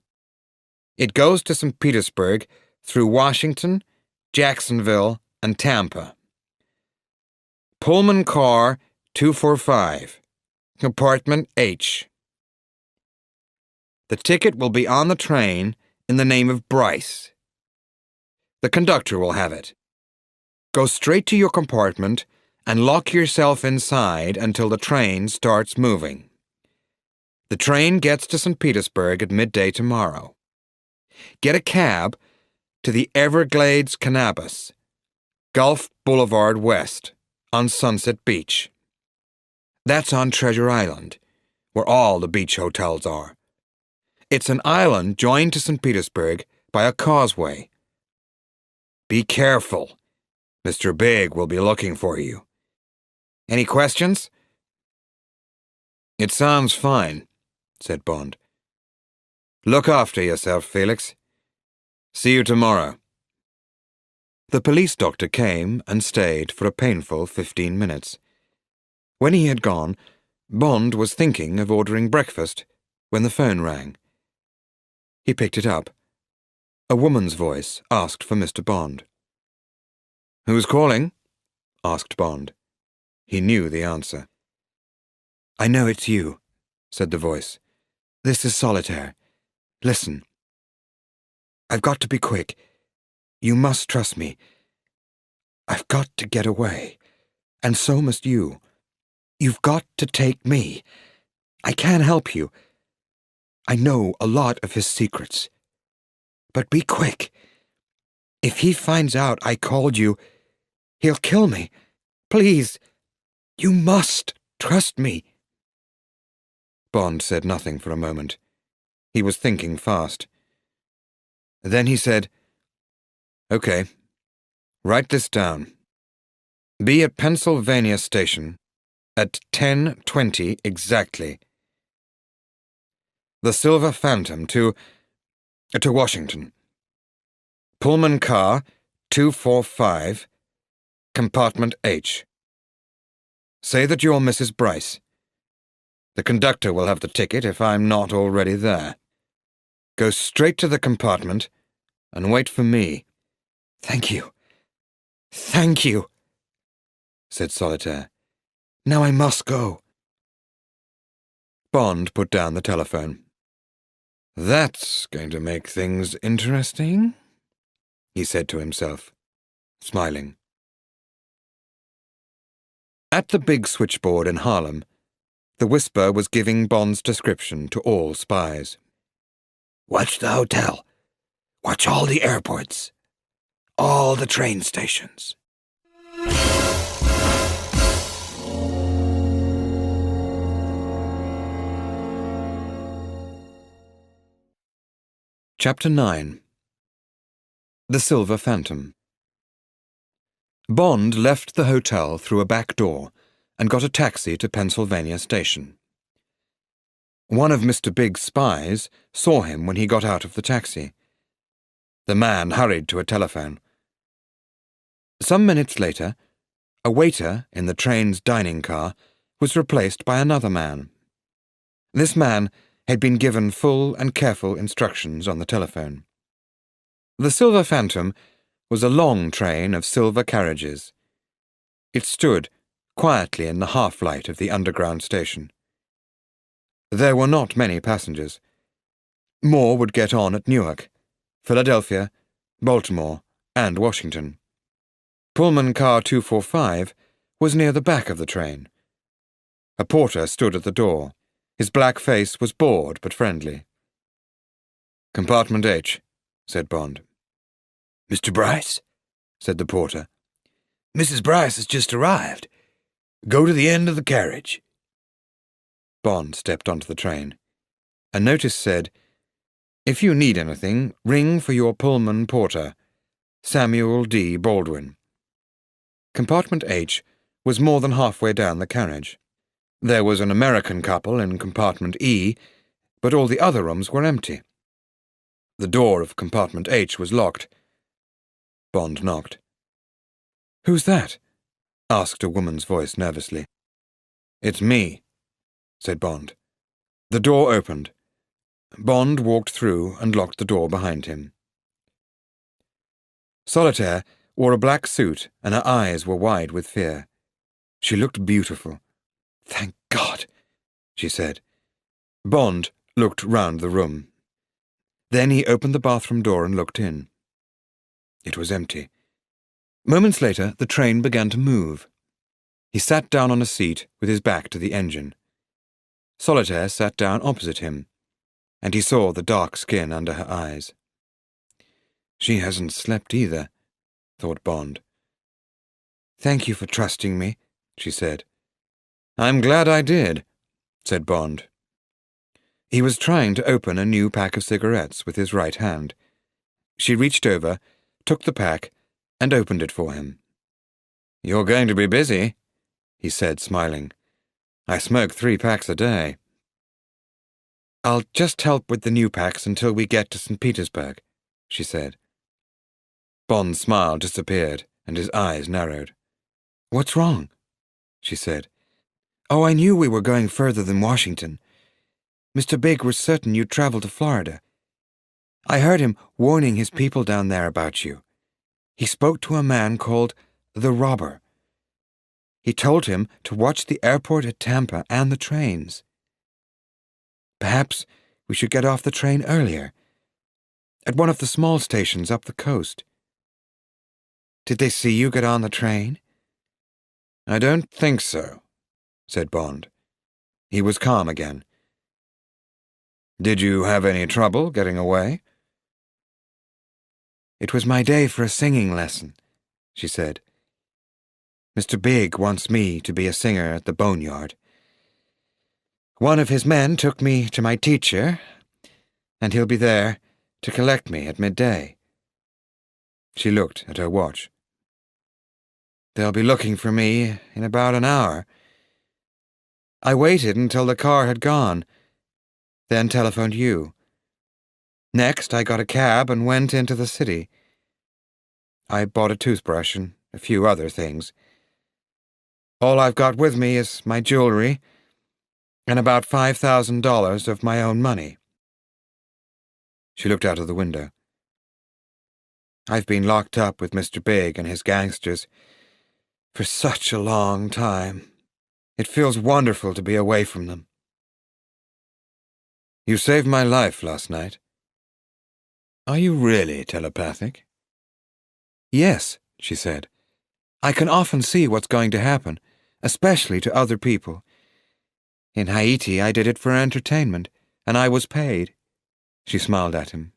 It goes to St. Petersburg through Washington, Jacksonville, and Tampa. Pullman car 245, compartment H. The ticket will be on the train in the name of Bryce. The conductor will have it. Go straight to your compartment and lock yourself inside until the train starts moving. The train gets to St. Petersburg at midday tomorrow. Get a cab to the Everglades Cannabis, Gulf Boulevard West, on Sunset Beach. That's on Treasure Island, where all the beach hotels are. It's an island joined to St. Petersburg by a causeway. Be careful. Mr. Big will be looking for you. Any questions? It sounds fine, said Bond. Look after yourself, Felix. See you tomorrow. The police doctor came and stayed for a painful 15 minutes. When he had gone, Bond was thinking of ordering breakfast when the phone rang. He picked it up. A woman's voice asked for Mr. Bond. Who's calling? Asked Bond. He knew the answer. I know it's you, said the voice. This is Solitaire. Listen. I've got to be quick. You must trust me. I've got to get away, and so must you. You've got to take me. I can help you. I know a lot of his secrets. But be quick. If he finds out I called you, he'll kill me. Please, you must trust me. Bond said nothing for a moment. He was thinking fast. Then he said, Okay, write this down. Be at Pennsylvania Station at 10:20 exactly. The Silver Phantom to Washington. Pullman car 245, compartment H. Say that you're Mrs. Bryce. The conductor will have the ticket if I'm not already there. Go straight to the compartment and wait for me. Thank you. Thank you, said Solitaire. Now I must go. Bond put down the telephone. That's going to make things interesting, he said to himself, smiling. At the big switchboard in Harlem, the Whisper was giving Bond's description to all spies. Watch the hotel. Watch all the airports. All the train stations. Chapter 9. The Silver Phantom. Bond left the hotel through a back door and got a taxi to Pennsylvania Station. One of Mr. Big's spies saw him when he got out of the taxi. The man hurried to a telephone. Some minutes later, a waiter in the train's dining car was replaced by another man. This man had been given full and careful instructions on the telephone. The Silver Phantom was a long train of silver carriages. It stood quietly in the half-light of the underground station. There were not many passengers. More would get on at Newark, Philadelphia, Baltimore, and Washington. Pullman car 245 was near the back of the train. A porter stood at the door. His black face was bored but friendly. "Compartment H," said Bond. "Mr. Bryce?" said the porter. "Mrs. Bryce has just arrived. Go to the end of the carriage." Bond stepped onto the train. A notice said, "If you need anything, ring for your Pullman porter, Samuel D. Baldwin." Compartment H was more than halfway down the carriage. There was an American couple in Compartment E, but all the other rooms were empty. The door of Compartment H was locked. Bond knocked. "Who's that?" asked a woman's voice nervously. "It's me," said Bond. The door opened. Bond walked through and locked the door behind him. Solitaire wore a black suit and her eyes were wide with fear. She looked beautiful. "Thank God," she said. Bond looked round the room. Then he opened the bathroom door and looked in. It was empty. Moments later, the train began to move. He sat down on a seat with his back to the engine. Solitaire sat down opposite him, and he saw the dark skin under her eyes. "She hasn't slept either," thought Bond. "Thank you for trusting me," she said. "I'm glad I did," said Bond. He was trying to open a new pack of cigarettes with his right hand. She reached over, took the pack, and opened it for him. "You're going to be busy," he said, smiling. "I smoke 3 packs a day." "I'll just help with the new packs until we get to St. Petersburg," she said. Bond's smile disappeared, and his eyes narrowed. "What's wrong?" she said. "Oh, I knew we were going further than Washington. Mr. Big was certain you'd travel to Florida. I heard him warning his people down there about you. He spoke to a man called the Robber. He told him to watch the airport at Tampa and the trains. Perhaps we should get off the train earlier, at one of the small stations up the coast. Did they see you get on the train?" "I don't think so," said Bond. He was calm again. "Did you have any trouble getting away?" "It was my day for a singing lesson," she said. "Mr. Big wants me to be a singer at the boneyard. One of his men took me to my teacher, and he'll be there to collect me at midday." She looked at her watch. "They'll be looking for me in about an hour. I waited until the car had gone, then telephoned you. Next, I got a cab and went into the city. I bought a toothbrush and a few other things. All I've got with me is my jewelry and about $5,000 of my own money." She looked out of the window. "I've been locked up with Mr. Big and his gangsters for such a long time. It feels wonderful to be away from them." "You saved my life last night. Are you really telepathic?" "Yes," she said. "I can often see what's going to happen, especially to other people. In Haiti, I did it for entertainment, and I was paid." She smiled at him.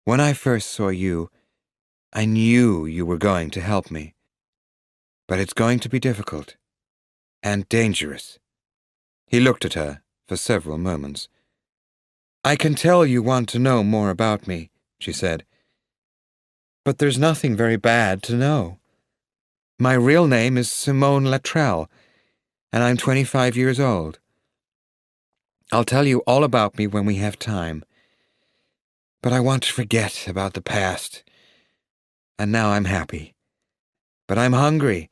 "When I first saw you, I knew you were going to help me. But it's going to be difficult and dangerous." He looked at her for several moments. "I can tell you want to know more about me," she said. "But there's nothing very bad to know. My real name is Simone Luttrell, and I'm 25 years old. I'll tell you all about me when we have time. But I want to forget about the past. And now I'm happy. But I'm hungry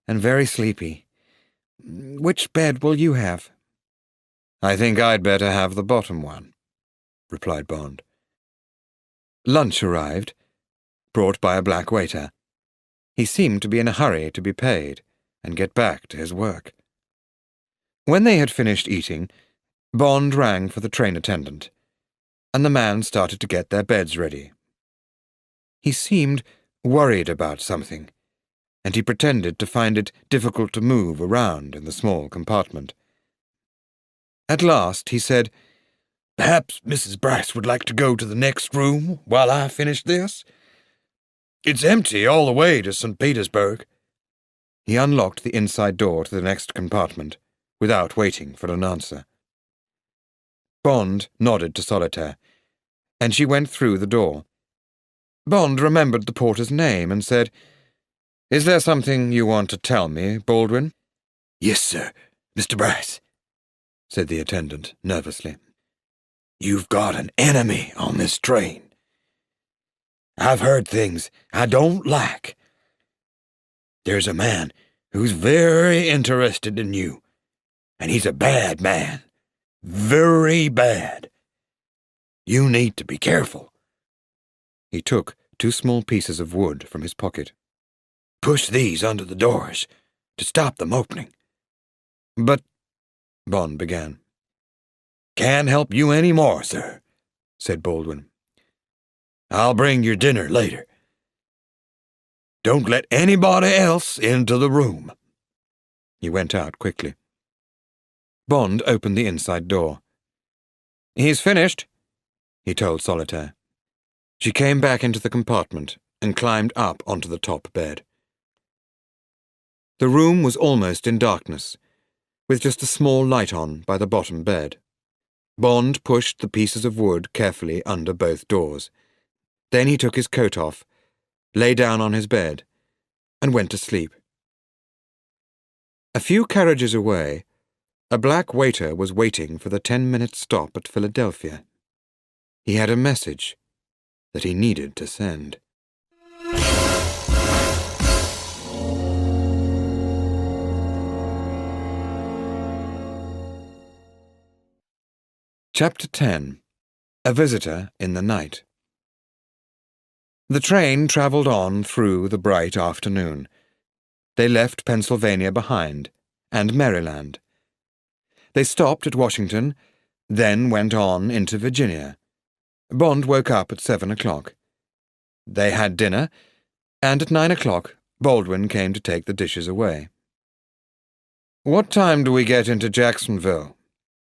and very sleepy. Which bed will you have?" "I think I'd better have the bottom one," replied Bond. Lunch arrived, brought by a black waiter. He seemed to be in a hurry to be paid and get back to his work. When they had finished eating, Bond rang for the train attendant, and the man started to get their beds ready. He seemed worried about something, and he pretended to find it difficult to move around in the small compartment. At last he said, "Perhaps Mrs. Bryce would like to go to the next room while I finish this? It's empty all the way to St. Petersburg." He unlocked the inside door to the next compartment, without waiting for an answer. Bond nodded to Solitaire, and she went through the door. Bond remembered the porter's name and said, "Is there something you want to tell me, Baldwin?" "Yes, sir, Mr. Bryce," said the attendant nervously. "You've got an enemy on this train. I've heard things I don't like. There's a man who's very interested in you, and he's a bad man. Very bad. You need to be careful." He took 2 small pieces of wood from his pocket. "Push these under the doors to stop them opening." "But—" Bond began. "Can't help you any more, sir," said Baldwin. "I'll bring your dinner later. Don't let anybody else into the room." He went out quickly. Bond opened the inside door. "He's finished," he told Solitaire. She came back into the compartment and climbed up onto the top bed. The room was almost in darkness, with just a small light on by the bottom bed. Bond pushed the pieces of wood carefully under both doors. Then he took his coat off, lay down on his bed, and went to sleep. A few carriages away, a black waiter was waiting for the 10-minute stop at Philadelphia. He had a message that he needed to send. Chapter 10. A Visitor in the Night. The train travelled on through the bright afternoon. They left Pennsylvania behind, and Maryland. They stopped at Washington, then went on into Virginia. Bond woke up at 7 o'clock. They had dinner, and at 9 o'clock Baldwin came to take the dishes away. "What time do we get into Jacksonville?"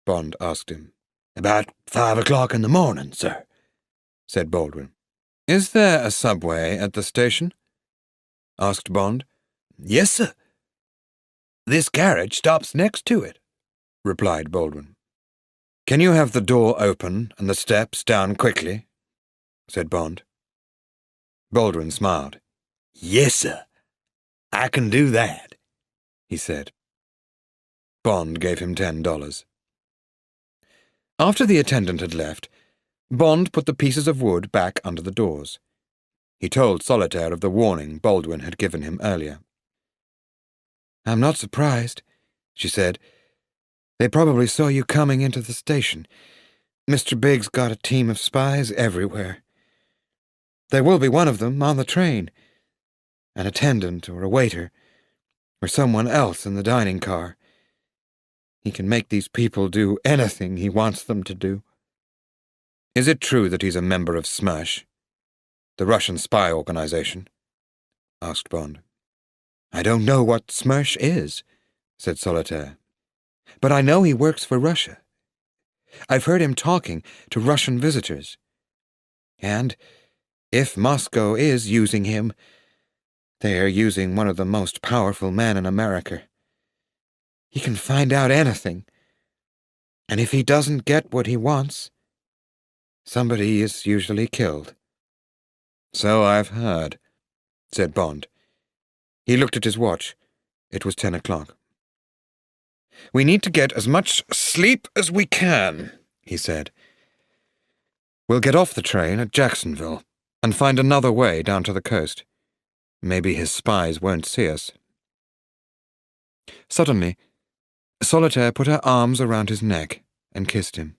Bond asked him. "About 5 o'clock in the morning, sir," said Baldwin. "Is there a subway at the station?" asked Bond. "Yes, sir. This carriage stops next to it," replied Baldwin. "Can you have the door open and the steps down quickly?" said Bond. Baldwin smiled. "Yes, sir. I can do that," he said. Bond gave him $10. After the attendant had left, Bond put the pieces of wood back under the doors. He told Solitaire of the warning Baldwin had given him earlier. "I'm not surprised," she said. "They probably saw you coming into the station. Mr. Big's got a team of spies everywhere. There will be one of them on the train, an attendant or a waiter, or someone else in the dining car. He can make these people do anything he wants them to do." "Is it true that he's a member of SMERSH, the Russian spy organization?" asked Bond. "I don't know what SMERSH is," said Solitaire. "But I know he works for Russia. I've heard him talking to Russian visitors. And if Moscow is using him, they are using one of the most powerful men in America. He can find out anything, and if he doesn't get what he wants, somebody is usually killed." "So I've heard," said Bond. He looked at his watch. It was 10 o'clock. "We need to get as much sleep as we can," he said. "We'll get off the train at Jacksonville and find another way down to the coast. Maybe his spies won't see us." Suddenly, Solitaire put her arms around his neck and kissed him.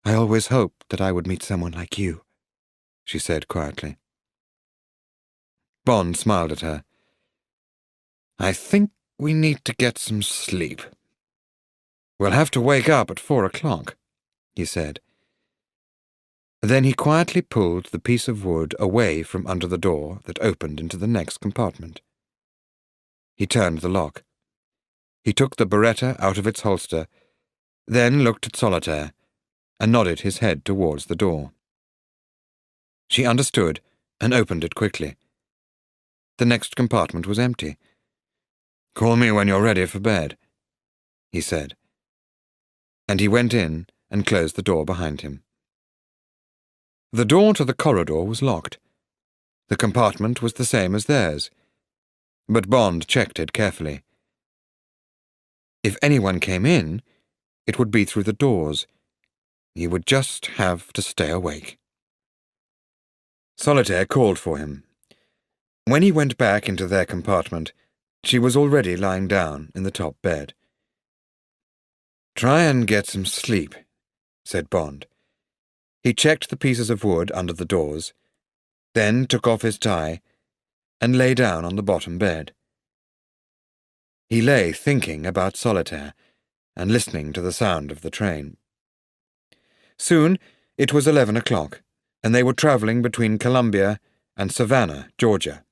"I always hoped that I would meet someone like you," she said quietly. Bond smiled at her. "I think we need to get some sleep. We'll have to wake up at 4 o'clock, he said. Then he quietly pulled the piece of wood away from under the door that opened into the next compartment. He turned the lock. He took the Beretta out of its holster, then looked at Solitaire, and nodded his head towards the door. She understood and opened it quickly. The next compartment was empty. "Call me when you're ready for bed," he said. And he went in and closed the door behind him. The door to the corridor was locked. The compartment was the same as theirs, but Bond checked it carefully. If anyone came in, it would be through the doors. He would just have to stay awake. Solitaire called for him. When he went back into their compartment, she was already lying down in the top bed. "Try and get some sleep," said Bond. He checked the pieces of wood under the doors, then took off his tie and lay down on the bottom bed. He lay thinking about Solitaire and listening to the sound of the train. Soon it was 11 o'clock, and they were travelling between Columbia and Savannah, Georgia.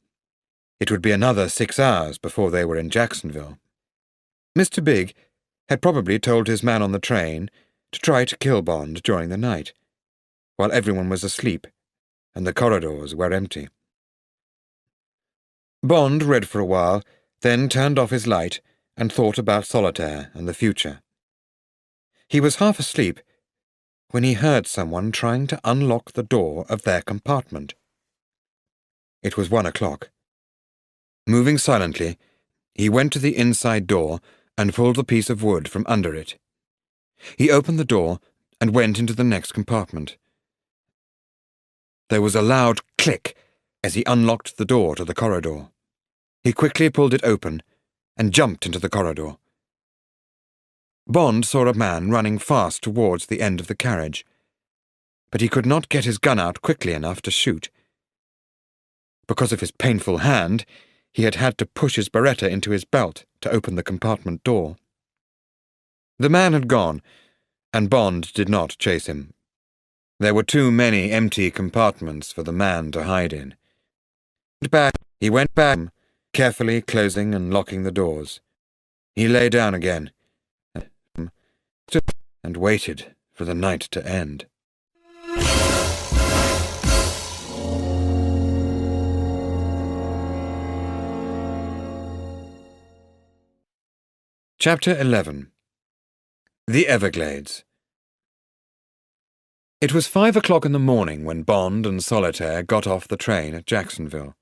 It would be another 6 hours before they were in Jacksonville. Mr. Big had probably told his man on the train to try to kill Bond during the night, while everyone was asleep and the corridors were empty. Bond read for a while, then turned off his light and thought about Solitaire and the future. He was half asleep when he heard someone trying to unlock the door of their compartment. It was 1 o'clock. Moving silently, he went to the inside door and pulled the piece of wood from under it. He opened the door and went into the next compartment. There was a loud click as he unlocked the door to the corridor. He quickly pulled it open and jumped into the corridor. Bond saw a man running fast towards the end of the carriage, but he could not get his gun out quickly enough to shoot. Because of his painful hand, he had had to push his Beretta into his belt to open the compartment door. The man had gone, and Bond did not chase him. There were too many empty compartments for the man to hide in. He went back, carefully closing and locking the doors. He lay down again and waited for the night to end. Chapter 11. The Everglades. It was 5 o'clock in the morning when Bond and Solitaire got off the train at Jacksonville.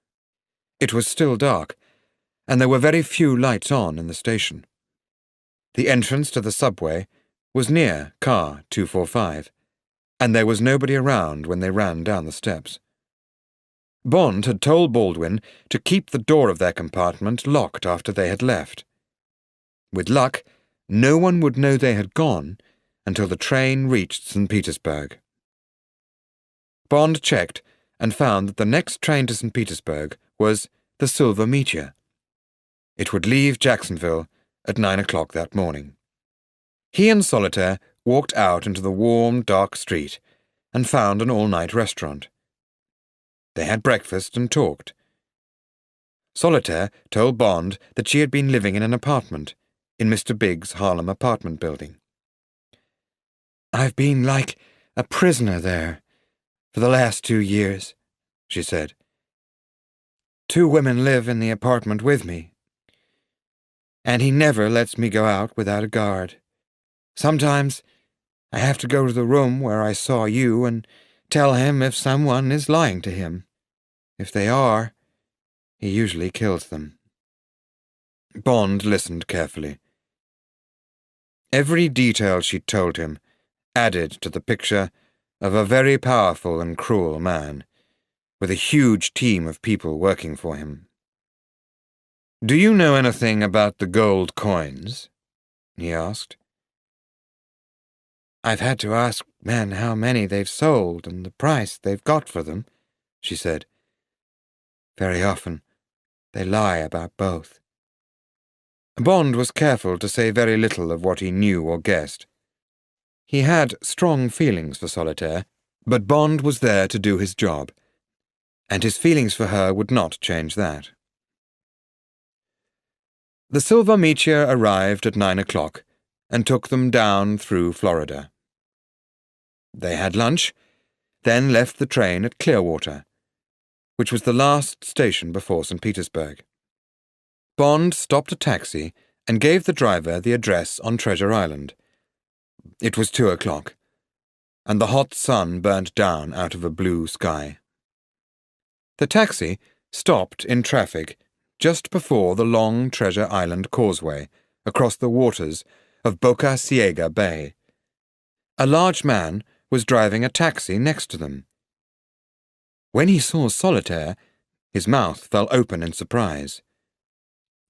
It was still dark, and there were very few lights on in the station. The entrance to the subway was near car 245, and there was nobody around when they ran down the steps. Bond had told Baldwin to keep the door of their compartment locked after they had left. With luck, no one would know they had gone until the train reached St. Petersburg. Bond checked and found that the next train to St. Petersburg was the Silver Meteor. It would leave Jacksonville at 9 o'clock that morning. He and Solitaire walked out into the warm, dark street and found an all-night restaurant. They had breakfast and talked. Solitaire told Bond that she had been living in an apartment in Mr. Big's Harlem apartment building. "I've been like a prisoner there for the last 2 years, she said. 2 women live in the apartment with me, and he never lets me go out without a guard. Sometimes I have to go to the room where I saw you and tell him if someone is lying to him. If they are, he usually kills them." Bond listened carefully. Every detail she told him added to the picture of a very powerful and cruel man, with a huge team of people working for him. "Do you know anything about the gold coins?" he asked. "I've had to ask men how many they've sold and the price they've got for them," she said. "Very often they lie about both." Bond was careful to say very little of what he knew or guessed. He had strong feelings for Solitaire, but Bond was there to do his job, and his feelings for her would not change that. The Silver Meteor arrived at 9 o'clock and took them down through Florida. They had lunch, then left the train at Clearwater, which was the last station before St. Petersburg. Bond stopped a taxi and gave the driver the address on Treasure Island. It was 2 o'clock, and the hot sun burnt down out of a blue sky. The taxi stopped in traffic just before the long Treasure Island causeway across the waters of Boca Ciega Bay. A large man was driving a taxi next to them. When he saw Solitaire, his mouth fell open in surprise.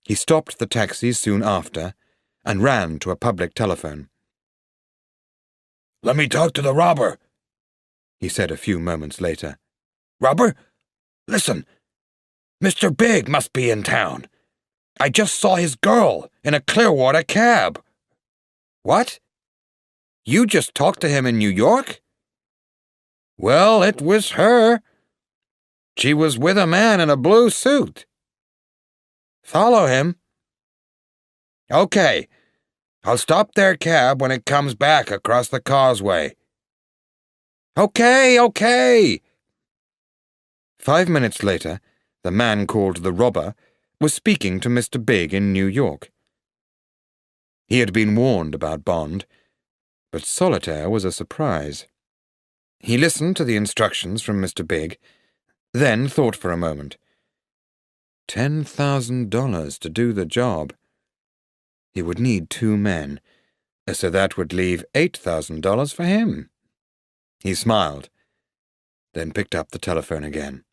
He stopped the taxi soon after and ran to a public telephone. "Let me talk to the robber," he said a few moments later. "Robber? Listen, Mr. Big must be in town. I just saw his girl in a Clearwater cab." "What? You just talked to him in New York?" "Well, it was her. She was with a man in a blue suit." "Follow him." "Okay. I'll stop their cab when it comes back across the causeway." Okay. 5 minutes later, the man called the robber was speaking to Mr. Big in New York. He had been warned about Bond, but Solitaire was a surprise. He listened to the instructions from Mr. Big, then thought for a moment. $10,000 to do the job. He would need 2 men, so that would leave $8,000 for him. He smiled, then picked up the telephone again.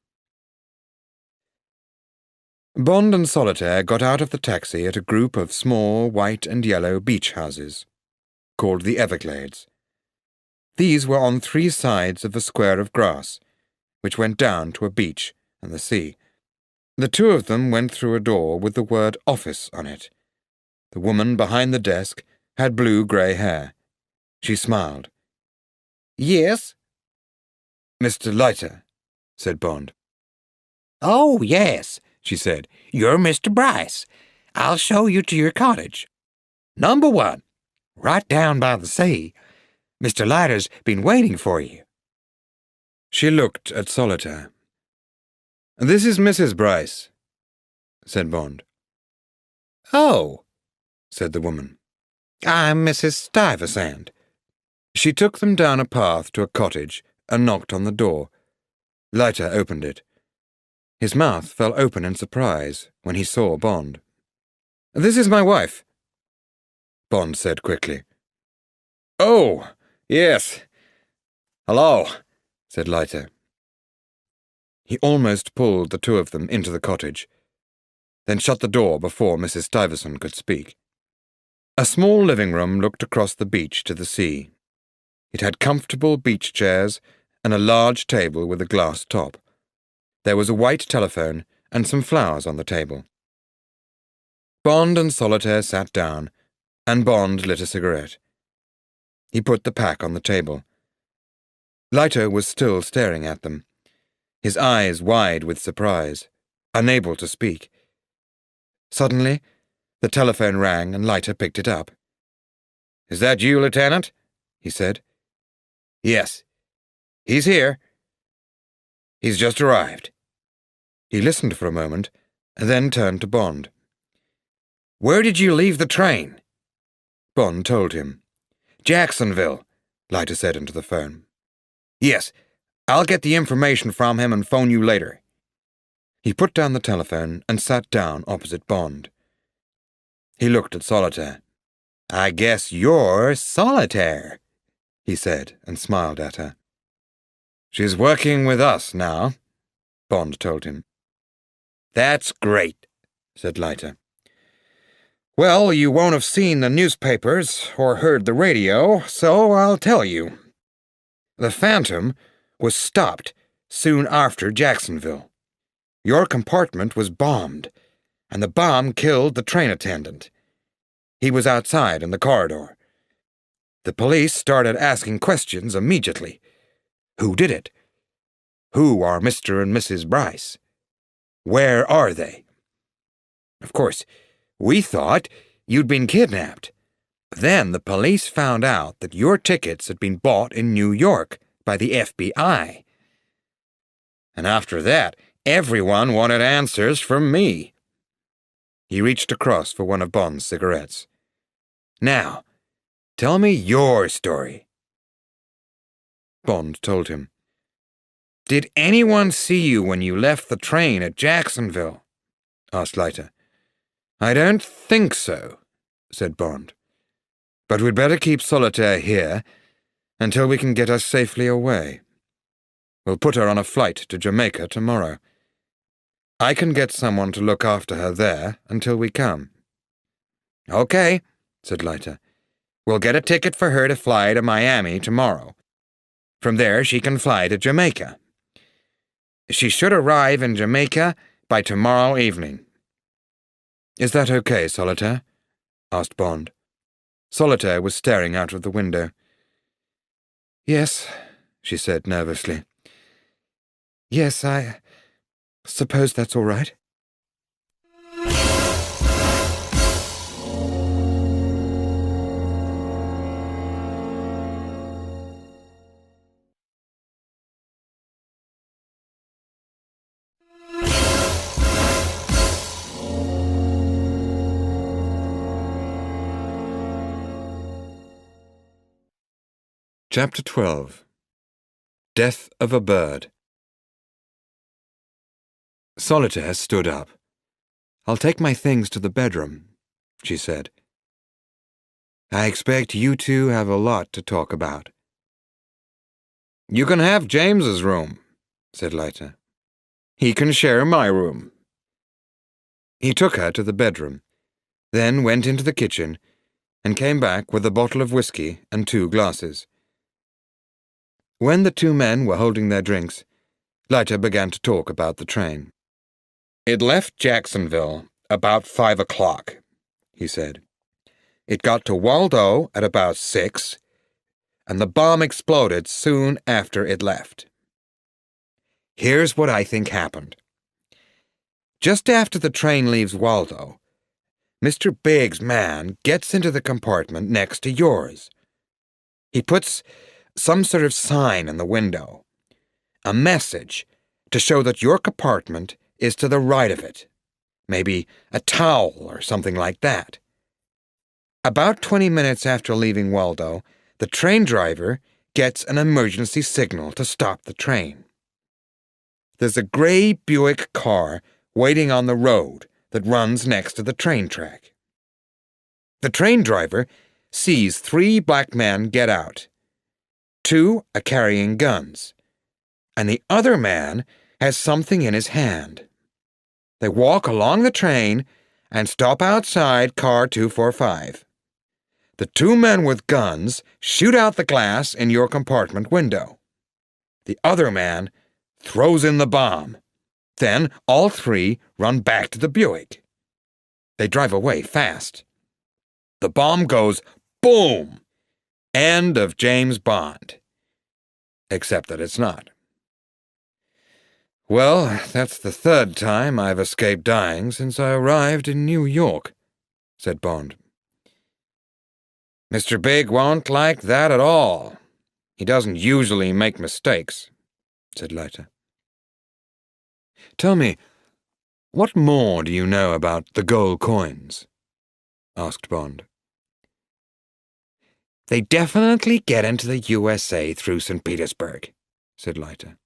Bond and Solitaire got out of the taxi at a group of small white and yellow beach houses, called the Everglades. These were on 3 sides of a square of grass, which went down to a beach and the sea. The 2 of them went through a door with the word office on it. The woman behind the desk had blue-grey hair. She smiled. "Yes?" "Mr. Leiter," said Bond. "Oh, yes," she said. "You're Mr. Bryce. I'll show you to your cottage. Number 1, right down by the sea. Mr. Leiter's been waiting for you." She looked at Solitaire. "This is Mrs. Bryce," said Bond. "Oh," said the woman. "I'm Mrs. Stuyvesant." She took them down a path to a cottage and knocked on the door. Leiter opened it. His mouth fell open in surprise when he saw Bond. "This is my wife," Bond said quickly. "Oh, yes. Hello," said Leiter. He almost pulled the 2 of them into the cottage, then shut the door before Mrs. Stuyvesant could speak. A small living room looked across the beach to the sea. It had comfortable beach chairs and a large table with a glass top. There was a white telephone and some flowers on the table. Bond and Solitaire sat down, and Bond lit a cigarette. He put the pack on the table. Leiter was still staring at them, his eyes wide with surprise, unable to speak. Suddenly, the telephone rang and Leiter picked it up. "Is that you, Lieutenant?" he said. "Yes. He's here. He's just arrived." He listened for a moment, and then turned to Bond. "Where did you leave the train?" Bond told him. "Jacksonville," Leiter said into the phone. "Yes. I'll get the information from him and phone you later." He put down the telephone and sat down opposite Bond. He looked at Solitaire. "I guess you're Solitaire," he said, and smiled at her. "She's working with us now," Bond told him. "That's great," said Leiter. "Well, you won't have seen the newspapers or heard the radio, so I'll tell you. The Phantom was stopped soon after Jacksonville. Your compartment was bombed, and the bomb killed the train attendant. He was outside in the corridor. The police started asking questions immediately. Who did it? Who are Mr. and Mrs. Bryce? Where are they? Of course, we thought you'd been kidnapped. Then the police found out that your tickets had been bought in New York by the FBI. And after that, everyone wanted answers from me." He reached across for one of Bond's cigarettes. "Now, tell me your story." Bond told him. "Did anyone see you when you left the train at Jacksonville?" asked Leiter. "I don't think so," said Bond. "But we'd better keep Solitaire here until we can get her safely away. We'll put her on a flight to Jamaica tomorrow. I can get someone to look after her there until we come." "Okay," said Leiter. "We'll get a ticket for her to fly to Miami tomorrow. From there she can fly to Jamaica. She should arrive in Jamaica by tomorrow evening." "Is that okay, Solitaire?" asked Bond. Solitaire was staring out of the window. "Yes," she said nervously. "Yes, I suppose that's all right." Chapter 12. Death of a Bird. Solitaire stood up. "I'll take my things to the bedroom," she said. "I expect you two have a lot to talk about." "You can have James's room," said Leiter. "He can share my room." He took her to the bedroom, then went into the kitchen and came back with a bottle of whiskey and 2 glasses. When the 2 men were holding their drinks, Leiter began to talk about the train. "It left Jacksonville about 5 o'clock, he said. "It got to Waldo at about 6, and the bomb exploded soon after it left. Here's what I think happened. Just after the train leaves Waldo, Mr. Big's man gets into the compartment next to yours. He puts some sort of sign in the window, a message to show that your compartment is to the right of it, maybe a towel or something like that. About 20 minutes after leaving Waldo, the train driver gets an emergency signal to stop the train. There's a gray Buick car waiting on the road that runs next to the train track. The train driver sees 3 black men get out. 2 are carrying guns, and the other man has something in his hand. They walk along the train and stop outside car 245. The 2 men with guns shoot out the glass in your compartment window. The other man throws in the bomb. Then all 3 run back to the Buick. They drive away fast. The bomb goes boom! End of James Bond. Except that it's not. Well, that's the 3rd time I've escaped dying since I arrived in New York," said Bond. "Mr. Big won't like that at all. He doesn't usually make mistakes," said Leiter. "Tell me, what more do you know about the gold coins?" asked Bond. "They definitely get into the USA through St. Petersburg," said Leiter.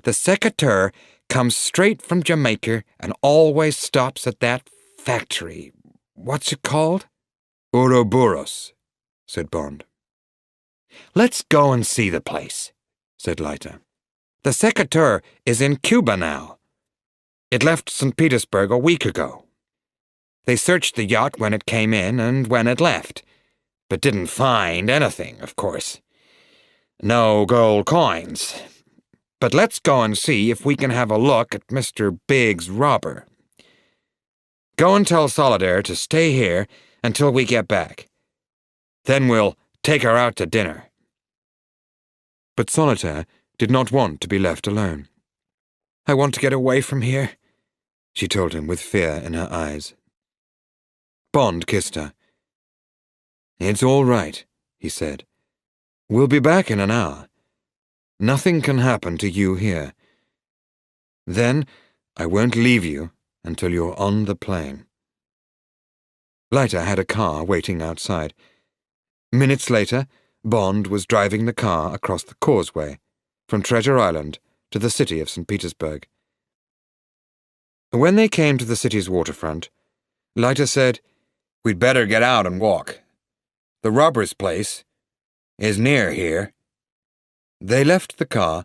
"The secretary comes straight from Jamaica and always stops at that factory, What's it called? Ouroboros, said Bond. Let's go and see the place, said Leiter. The Secateur is in Cuba now. It left St. Petersburg a week ago. They searched the yacht when it came in and when it left, but didn't find anything, of course. No gold coins. But let's go and see if we can have a look at Mr. Big's robber. Go and tell Solidaire to stay here until we get back. Then we'll take her out to dinner. But Solitaire did not want to be left alone. I want to get away from here, she told him with fear in her eyes. Bond kissed her. It's all right, he said. We'll be back in an hour. Nothing can happen to you here. Then I won't leave you until you're on the plane. Leiter had a car waiting outside. Minutes later, Bond was driving the car across the causeway from Treasure Island to the city of St. Petersburg. When they came to the city's waterfront, Leiter said, We'd better get out and walk. The robber's place is near here. They left the car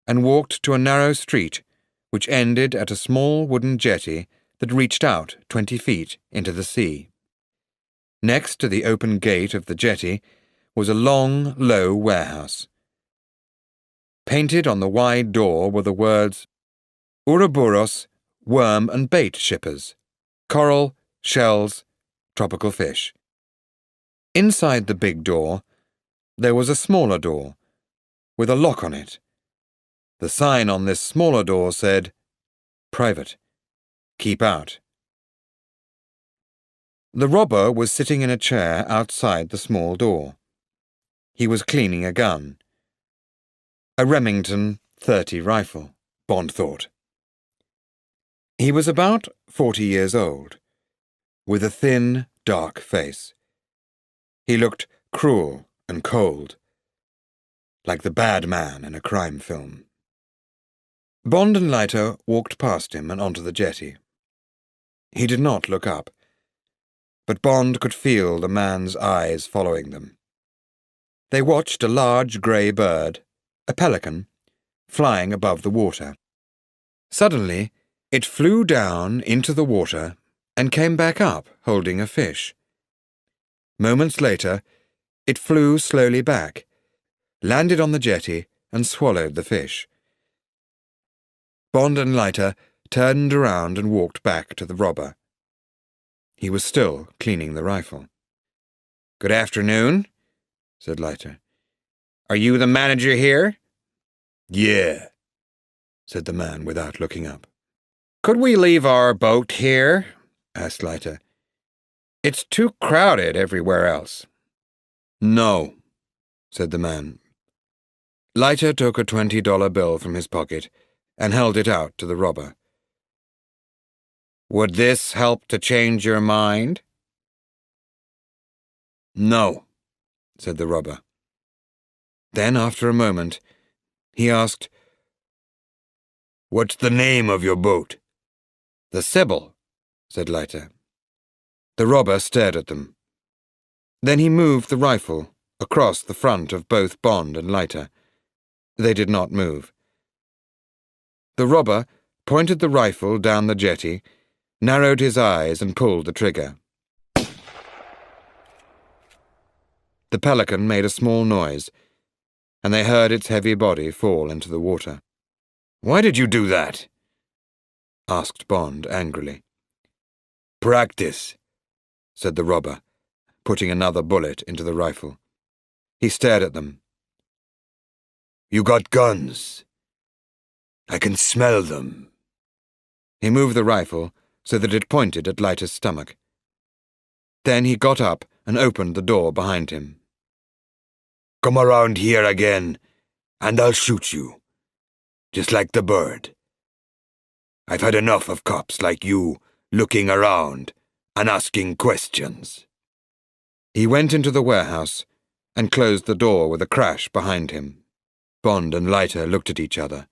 and walked to a narrow street which ended at a small wooden jetty that reached out 20 feet into the sea. Next to the open gate of the jetty was a long, low warehouse. Painted on the wide door were the words, Ouroboros, worm and bait shippers, coral, shells, tropical fish. Inside the big door, there was a smaller door, with a lock on it. The sign on this smaller door said, Private. Keep out. The robber was sitting in a chair outside the small door. He was cleaning a gun. A Remington .30 rifle, Bond thought. He was about 40 years old, with a thin, dark face. He looked cruel and cold, like the bad man in a crime film. Bond and Leiter walked past him and onto the jetty. He did not look up, but Bond could feel the man's eyes following them. They watched a large grey bird, a pelican, flying above the water. Suddenly, it flew down into the water and came back up holding a fish. Moments later, it flew slowly back, landed on the jetty and swallowed the fish. Bond and Leiter turned around and walked back to the robber. He was still cleaning the rifle. Good afternoon, said Leiter. Are you the manager here? Yeah, said the man without looking up. Could we leave our boat here? Asked Leiter. It's too crowded everywhere else. No, said the man. Leiter took a $20 bill from his pocket and held it out to the robber. Would this help to change your mind? No, said the robber. Then, after a moment, he asked, What's the name of your boat? The Sybil, said Leiter. The robber stared at them. Then he moved the rifle across the front of both Bond and Leiter. They did not move. The robber pointed the rifle down the jetty, narrowed his eyes and pulled the trigger. The pelican made a small noise, and they heard its heavy body fall into the water. Why did you do that? Asked Bond angrily. Practice, said the robber, putting another bullet into the rifle. He stared at them. You got guns. I can smell them. He moved the rifle so that it pointed at Leiter's stomach. Then he got up and opened the door behind him. Come around here again, and I'll shoot you. Just like the bird. I've had enough of cops like you looking around and asking questions. He went into the warehouse and closed the door with a crash behind him. Bond and Leiter looked at each other.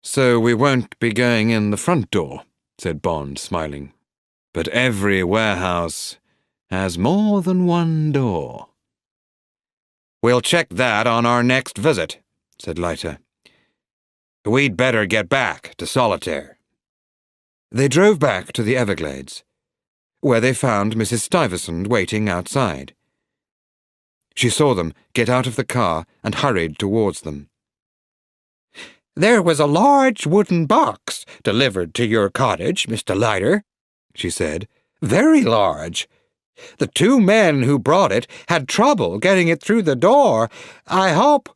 So we won't be going in the front door, said Bond, smiling. But every warehouse has more than one door. We'll check that on our next visit, said Leiter. We'd better get back to Solitaire. They drove back to the Everglades, where they found Mrs. Stuyvesant waiting outside. She saw them get out of the car and hurried towards them. "There was a large wooden box delivered to your cottage, Mr. Leiter," she said. "Very large. The two men who brought it had trouble getting it through the door. I hope—"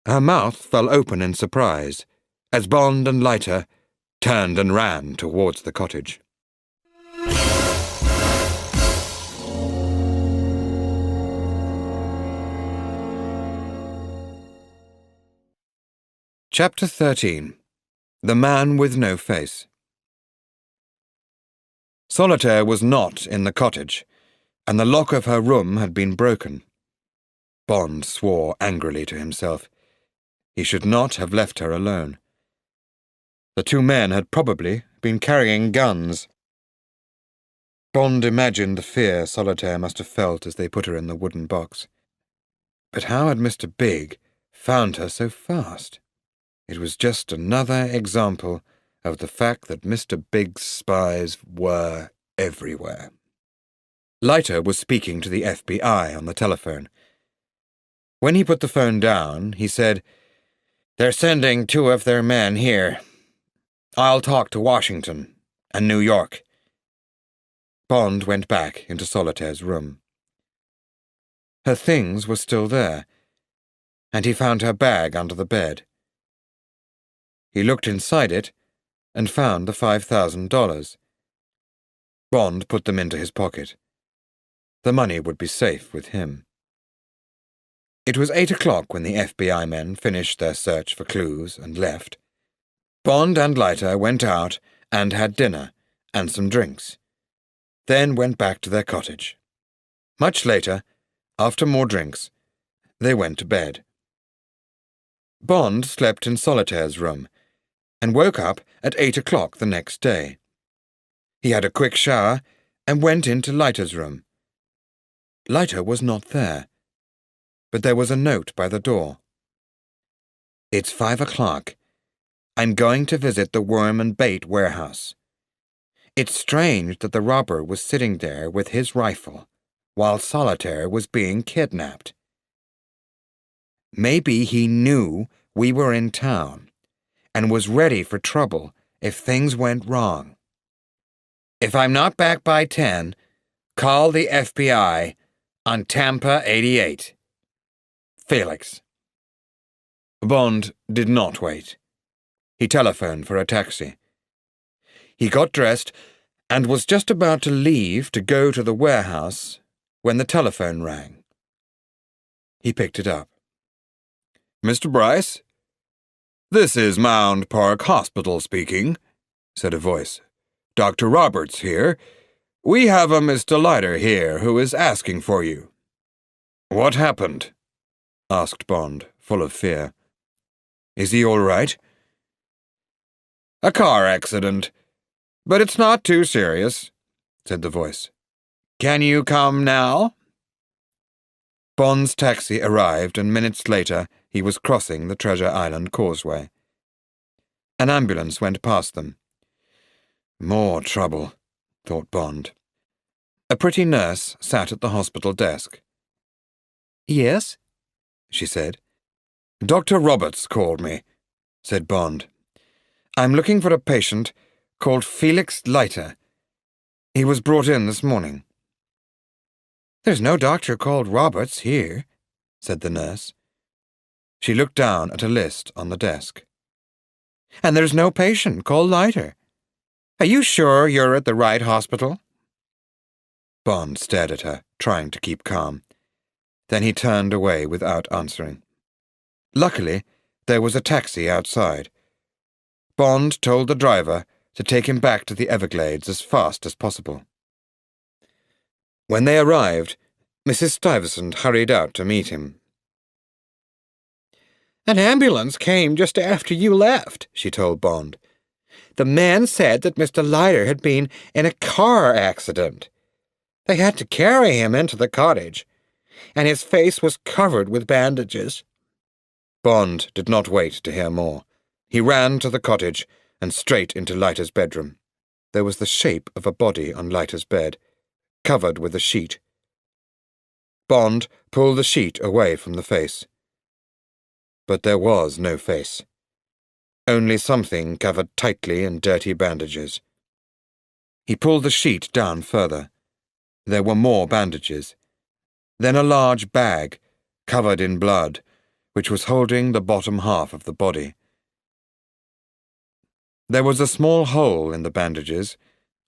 Her mouth fell open in surprise as Bond and Leiter turned and ran towards the cottage. Chapter 13. The Man with No Face. Solitaire was not in the cottage, and the lock of her room had been broken. Bond swore angrily to himself. He should not have left her alone. The two men had probably been carrying guns. Bond imagined the fear Solitaire must have felt as they put her in the wooden box. But how had Mr. Big found her so fast? It was just another example of the fact that Mr. Big's spies were everywhere. Leiter was speaking to the FBI on the telephone. When he put the phone down, he said, "They're sending 2 of their men here. I'll talk to Washington and New York." Bond went back into Solitaire's room. Her things were still there, and he found her bag under the bed. He looked inside it and found the $5,000. Bond put them into his pocket. The money would be safe with him. It was 8 o'clock when the FBI men finished their search for clues and left. Bond and Leiter went out and had dinner and some drinks, then went back to their cottage. Much later, after more drinks, they went to bed. Bond slept in Solitaire's room and woke up at 8 o'clock the next day. He had a quick shower and went into Leiter's room. Leiter was not there, but there was a note by the door. "It's 5 o'clock. I'm going to visit the worm and bait warehouse. It's strange that the robber was sitting there with his rifle while Solitaire was being kidnapped. Maybe he knew we were in town and was ready for trouble if things went wrong. If I'm not back by 10, call the FBI on Tampa 88. Felix." Bond did not wait. He telephoned for a taxi. He got dressed and was just about to leave to go to the warehouse when the telephone rang. He picked it up. "Mr. Bryce? This is Mound Park Hospital speaking," said a voice. "Dr. Roberts here. We have a Mr. Leiter here who is asking for you." "What happened?" asked Bond, full of fear. "Is he all right?" "A car accident, but it's not too serious," said the voice. "Can you come now?" Bond's taxi arrived, and minutes later he was crossing the Treasure Island Causeway. An ambulance went past them. More trouble, thought Bond. A pretty nurse sat at the hospital desk. "Yes?" she said. "Dr. Roberts called me," said Bond. "I'm looking for a patient called Felix Leiter. He was brought in this morning." "There's no doctor called Roberts here," said the nurse. She looked down at a list on the desk. "And there's no patient called Leiter. Are you sure you're at the right hospital?" Bond stared at her, trying to keep calm. Then he turned away without answering. Luckily, there was a taxi outside. Bond told the driver to take him back to the Everglades as fast as possible. When they arrived, Mrs. Stuyvesant hurried out to meet him. "An ambulance came just after you left," she told Bond. The men said that Mr. Leiter had been in a car accident. They had to carry him into the cottage, and his face was covered with bandages." Bond did not wait to hear more. He ran to the cottage and straight into Leiter's bedroom. There was the shape of a body on Leiter's bed, covered with a sheet. Bond pulled the sheet away from the face. But there was no face. Only something covered tightly in dirty bandages. He pulled the sheet down further. There were more bandages. Then a large bag, covered in blood, which was holding the bottom half of the body. There was a small hole in the bandages,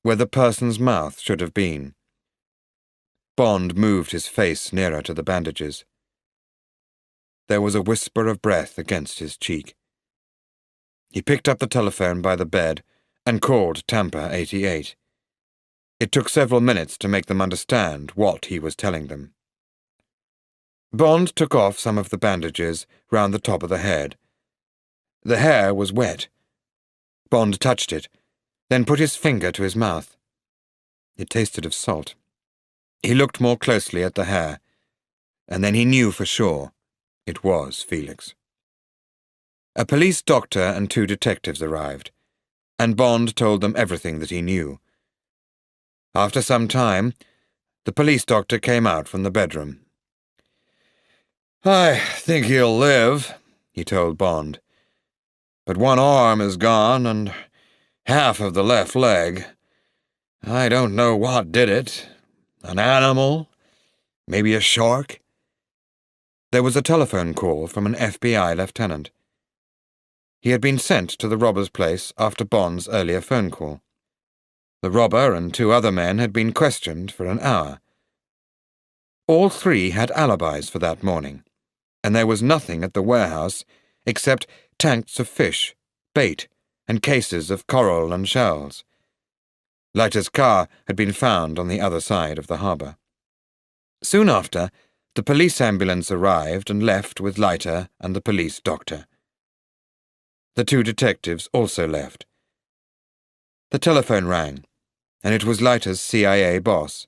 where the person's mouth should have been. Bond moved his face nearer to the bandages. There was a whisper of breath against his cheek. He picked up the telephone by the bed and called Tampa 88. It took several minutes to make them understand what he was telling them. Bond took off some of the bandages round the top of the head. The hair was wet. Bond touched it, then put his finger to his mouth. It tasted of salt. He looked more closely at the hair, and then he knew for sure it was Felix. A police doctor and 2 detectives arrived, and Bond told them everything that he knew. After some time, the police doctor came out from the bedroom. "I think he'll live," he told Bond. "But one arm is gone and half of the left leg. I don't know what did it. An animal? Maybe a shark?" There was a telephone call from an FBI lieutenant. He had been sent to the robber's place after Bond's earlier phone call. The robber and 2 other men had been questioned for an hour. All 3 had alibis for that morning, and there was nothing at the warehouse except tanks of fish, bait, and cases of coral and shells. Leiter's car had been found on the other side of the harbour. Soon after, the police ambulance arrived and left with Leiter and the police doctor. The 2 detectives also left. The telephone rang, and it was Leiter's CIA boss.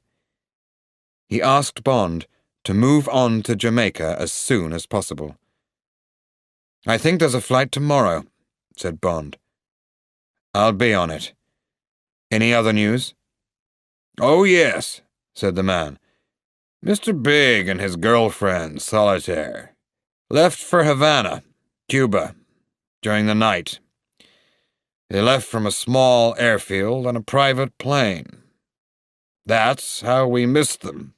He asked Bond to move on to Jamaica as soon as possible. "I think there's a flight tomorrow," said Bond. "I'll be on it. Any other news?" "Oh, yes," said the man. "Mr. Big and his girlfriend, Solitaire, left for Havana, Cuba, during the night. They left from a small airfield on a private plane. That's how we missed them.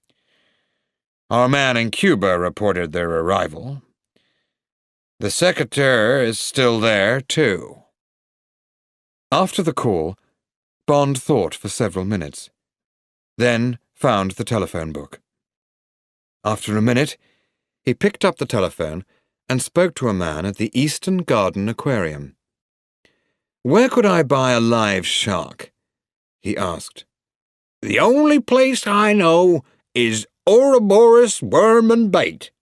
Our man in Cuba reported their arrival. The secretary is still there, too." After the call, Bond thought for several minutes, then found the telephone book. After a minute, he picked up the telephone and spoke to a man at the Eastern Garden Aquarium. "Where could I buy a live shark?" he asked. "The only place I know is Ouroboros Worm and Bait,"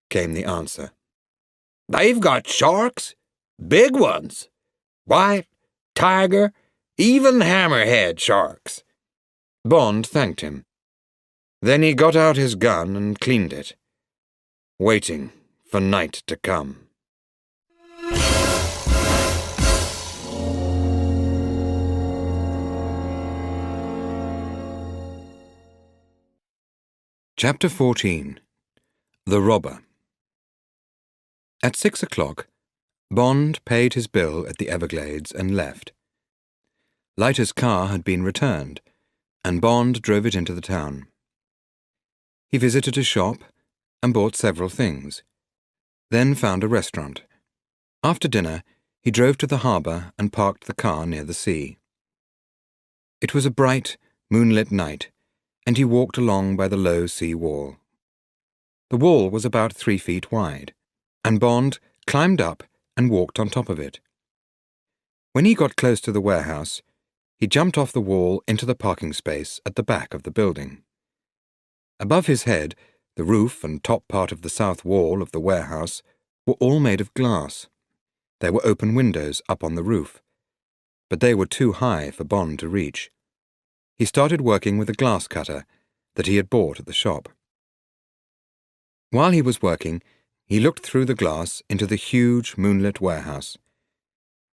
came the answer. "They've got sharks, big ones, white, tiger, even hammerhead sharks." Bond thanked him. Then he got out his gun and cleaned it, waiting for night to come. Chapter 14. The Robber. At 6 o'clock, Bond paid his bill at the Everglades and left. Leiter's car had been returned, and Bond drove it into the town. He visited a shop and bought several things, then found a restaurant. After dinner, he drove to the harbour and parked the car near the sea. It was a bright, moonlit night, and he walked along by the low sea wall. The wall was about 3 feet wide, and Bond climbed up and walked on top of it. When he got close to the warehouse, he jumped off the wall into the parking space at the back of the building. Above his head, the roof and top part of the south wall of the warehouse were all made of glass. There were open windows up on the roof. but they were too high for Bond to reach. He started working with a glass cutter that he had bought at the shop. While he was working, he looked through the glass into the huge moonlit warehouse.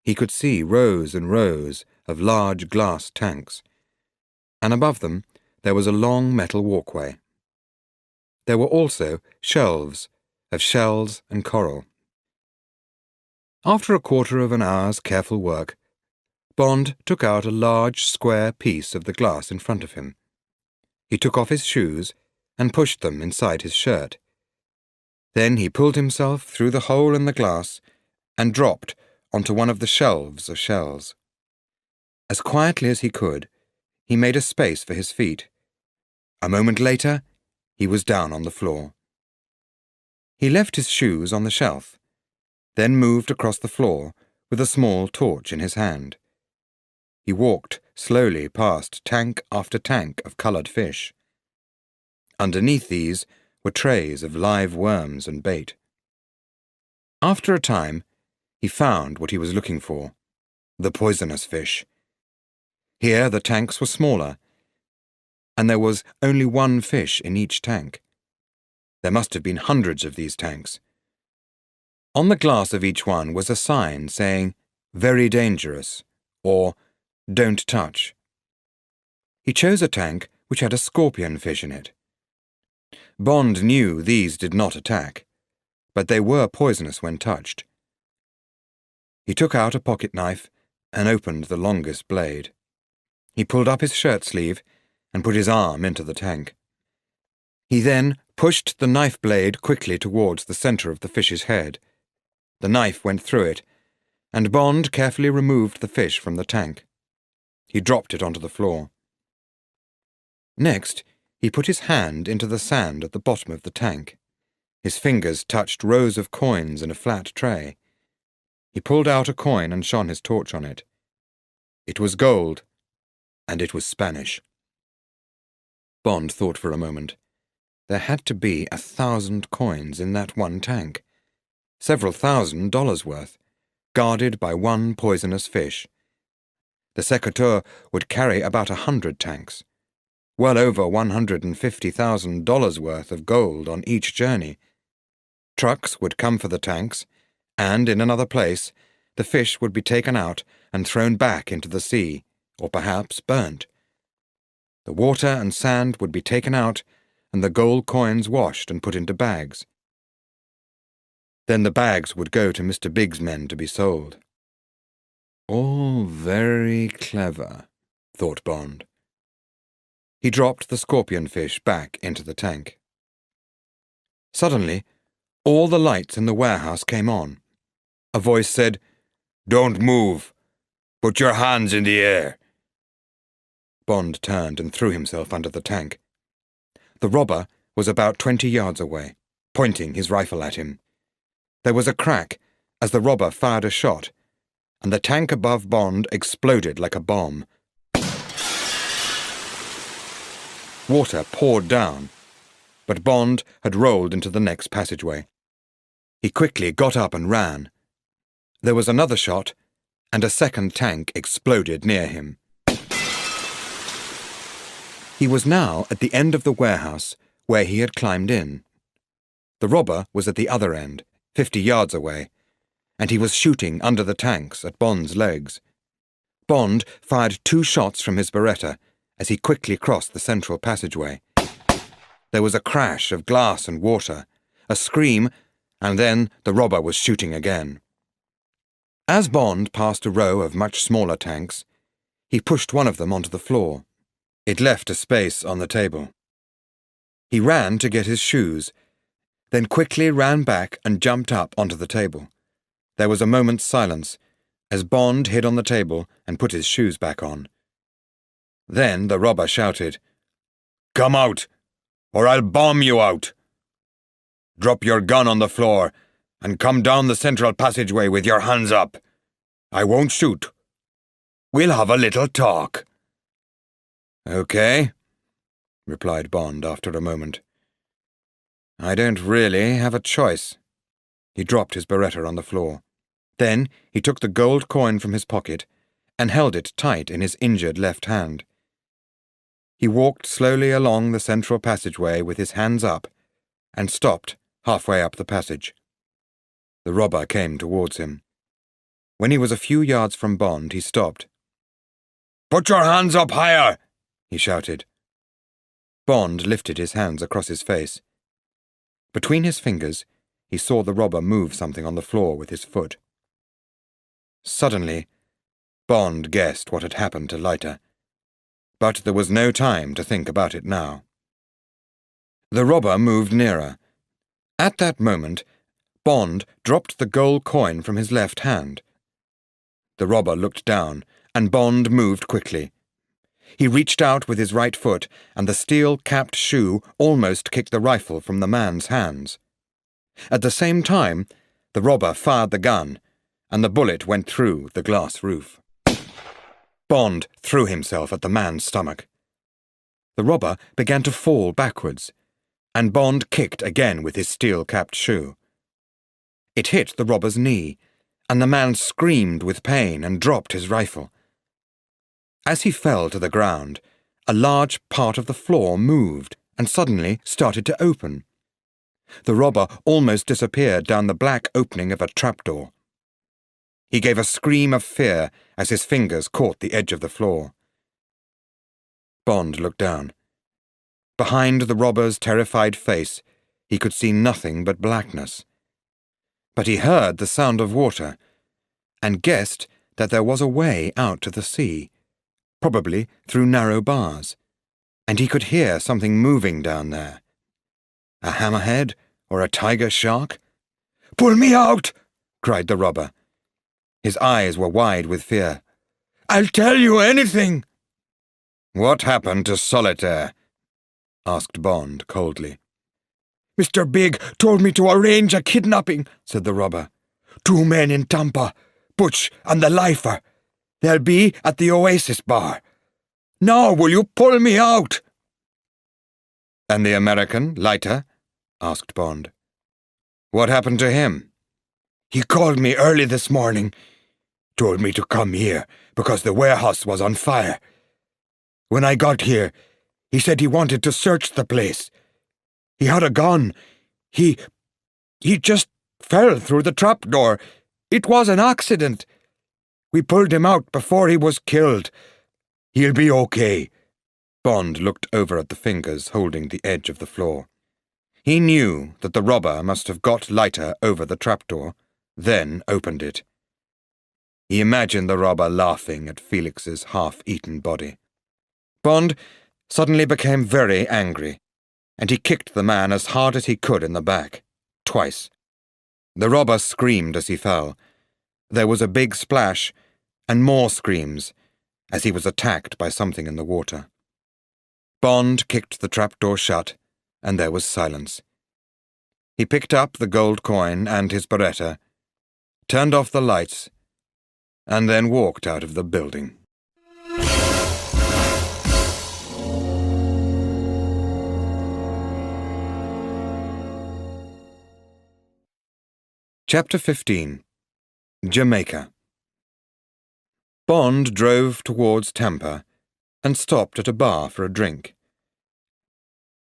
He could see rows and rows of large glass tanks, and above them there was a long metal walkway. There were also shelves of shells and coral. After a quarter of an hour's careful work, Bond took out a large square piece of the glass in front of him. He took off his shoes and pushed them inside his shirt. Then he pulled himself through the hole in the glass and dropped onto one of the shelves of shells. As quietly as he could, he made a space for his feet. A moment later, he was down on the floor. He left his shoes on the shelf, then moved across the floor with a small torch in his hand. He walked slowly past tank after tank of coloured fish. Underneath these were trays of live worms and bait. After a time, he found what he was looking for, the poisonous fish. Here the tanks were smaller, and there was only one fish in each tank. There must have been hundreds of these tanks. On the glass of each one was a sign saying, "Very dangerous," or "Don't touch." He chose a tank which had a scorpion fish in it. Bond knew these did not attack, but they were poisonous when touched. He took out a pocket knife and opened the longest blade. He pulled up his shirt sleeve and put his arm into the tank. He then pushed the knife blade quickly towards the centre of the fish's head. The knife went through it, and Bond carefully removed the fish from the tank. He dropped it onto the floor. Next, he put his hand into the sand at the bottom of the tank. His fingers touched rows of coins in a flat tray. He pulled out a coin and shone his torch on it. It was gold, and it was Spanish. Bond thought for a moment. There had to be 1,000 coins in that one tank, several $1,000s worth, guarded by one poisonous fish. The Secateur would carry about 100 tanks, well over $150,000 worth of gold on each journey. Trucks would come for the tanks, and in another place, the fish would be taken out and thrown back into the sea, or perhaps burnt. The water and sand would be taken out, and the gold coins washed and put into bags. Then the bags would go to Mr. Big's men to be sold. All very clever, thought Bond. He dropped the scorpion fish back into the tank. Suddenly, all the lights in the warehouse came on. A voice said, "Don't move. Put your hands in the air." Bond turned and threw himself under the tank. The robber was about 20 yards away, pointing his rifle at him. There was a crack as the robber fired a shot, and the tank above Bond exploded like a bomb. Water poured down, but Bond had rolled into the next passageway. He quickly got up and ran. There was another shot, and a second tank exploded near him. He was now at the end of the warehouse where he had climbed in. The robber was at the other end, 50 yards away, and he was shooting under the tanks at Bond's legs. Bond fired 2 shots from his Beretta as he quickly crossed the central passageway. There was a crash of glass and water, a scream, and then the robber was shooting again. As Bond passed a row of much smaller tanks, he pushed one of them onto the floor. It left a space on the table. He ran to get his shoes, then quickly ran back and jumped up onto the table. There was a moment's silence as Bond hid on the table and put his shoes back on. Then the robber shouted, "Come out, or I'll bomb you out! Drop your gun on the floor and come down the central passageway with your hands up. I won't shoot. We'll have a little talk." "Okay," replied Bond after a moment. "I don't really have a choice." He dropped his Beretta on the floor. Then he took the gold coin from his pocket and held it tight in his injured left hand. He walked slowly along the central passageway with his hands up, and stopped halfway up the passage. The robber came towards him. When he was a few yards from Bond, he stopped. "Put your hands up higher!" he shouted. Bond lifted his hands across his face. Between his fingers, he saw the robber move something on the floor with his foot. Suddenly, Bond guessed what had happened to Leiter. But there was no time to think about it now. The robber moved nearer. At that moment, Bond dropped the gold coin from his left hand. The robber looked down, and Bond moved quickly. He reached out with his right foot, and the steel-capped shoe almost kicked the rifle from the man's hands. At the same time, the robber fired the gun, and the bullet went through the glass roof. Bond threw himself at the man's stomach. The robber began to fall backwards, and Bond kicked again with his steel-capped shoe. It hit the robber's knee, and the man screamed with pain and dropped his rifle. As he fell to the ground, a large part of the floor moved and suddenly started to open. The robber almost disappeared down the black opening of a trapdoor. He gave a scream of fear as his fingers caught the edge of the floor. Bond looked down. Behind the robber's terrified face, he could see nothing but blackness. But he heard the sound of water, and guessed that there was a way out to the sea, probably through narrow bars, and he could hear something moving down there. A hammerhead or a tiger shark? "Pull me out!" cried the robber. His eyes were wide with fear. "I'll tell you anything!" "What happened to Solitaire?" asked Bond coldly. "Mr. Big told me to arrange a kidnapping," said the robber. "2 men in Tampa, Butch and the lifer. They'll be at the Oasis bar. Now will you pull me out?" "And the American, Leiter?" asked Bond. "What happened to him?" "He called me early this morning. Told me to come here because the warehouse was on fire. When I got here, he said he wanted to search the place. He had a gun. He just fell through the trapdoor. It was an accident. We pulled him out before he was killed. He'll be okay." Bond looked over at the fingers holding the edge of the floor. He knew that the robber must have got Leiter over the trapdoor, then opened it. He imagined the robber laughing at Felix's half-eaten body. Bond suddenly became very angry, and he kicked the man as hard as he could in the back, twice. The robber screamed as he fell. There was a big splash, and more screams, as he was attacked by something in the water. Bond kicked the trapdoor shut, and there was silence. He picked up the gold coin and his Beretta, turned off the lights, and then walked out of the building. Chapter 15. Jamaica. Bond drove towards Tampa and stopped at a bar for a drink.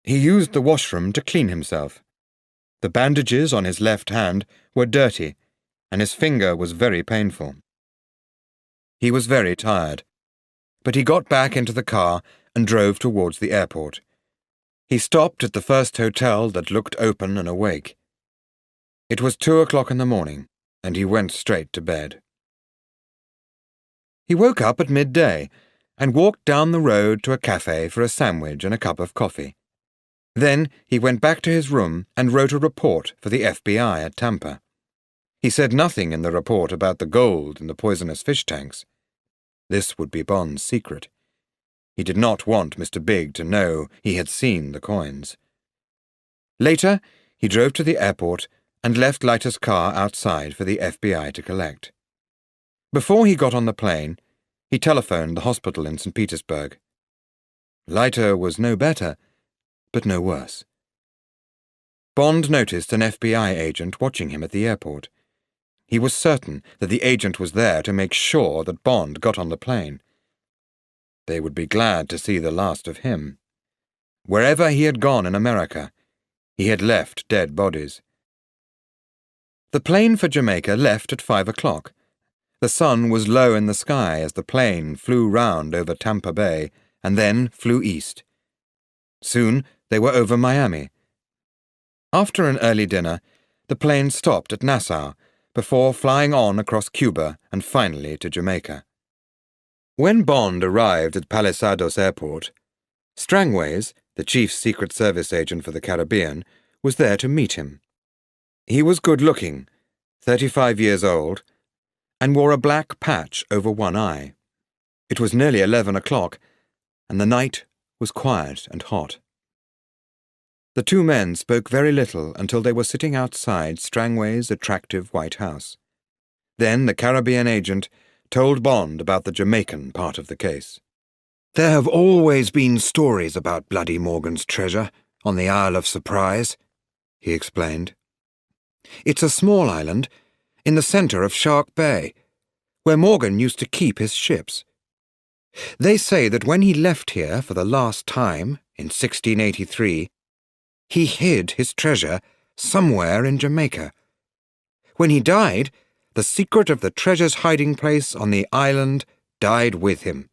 He used the washroom to clean himself. The bandages on his left hand were dirty, and his finger was very painful. He was very tired, but he got back into the car and drove towards the airport. He stopped at the first hotel that looked open and awake. It was 2 o'clock in the morning, and he went straight to bed. He woke up at midday and walked down the road to a cafe for a sandwich and a cup of coffee. Then he went back to his room and wrote a report for the FBI at Tampa. He said nothing in the report about the gold in the poisonous fish tanks. This would be Bond's secret. He did not want Mr. Big to know he had seen the coins. Later, he drove to the airport and left Leiter's car outside for the FBI to collect. Before he got on the plane, he telephoned the hospital in St. Petersburg. Leiter was no better, but no worse. Bond noticed an FBI agent watching him at the airport. He was certain that the agent was there to make sure that Bond got on the plane. They would be glad to see the last of him. Wherever he had gone in America, he had left dead bodies. The plane for Jamaica left at 5 o'clock. The sun was low in the sky as the plane flew round over Tampa Bay and then flew east. Soon they were over Miami. After an early dinner, the plane stopped at Nassau before flying on across Cuba and finally to Jamaica. When Bond arrived at Palisados Airport, Strangways, the chief Secret Service agent for the Caribbean, was there to meet him. He was good-looking, 35 years old, and wore a black patch over one eye. It was nearly 11 o'clock, and the night was quiet and hot. The two men spoke very little until they were sitting outside Strangway's attractive white house. Then the Caribbean agent told Bond about the Jamaican part of the case. "There have always been stories about Bloody Morgan's treasure on the Isle of Surprise," he explained. "It's a small island in the centre of Shark Bay, where Morgan used to keep his ships. They say that when he left here for the last time, in 1683, he hid his treasure somewhere in Jamaica. When he died, the secret of the treasure's hiding place on the island died with him.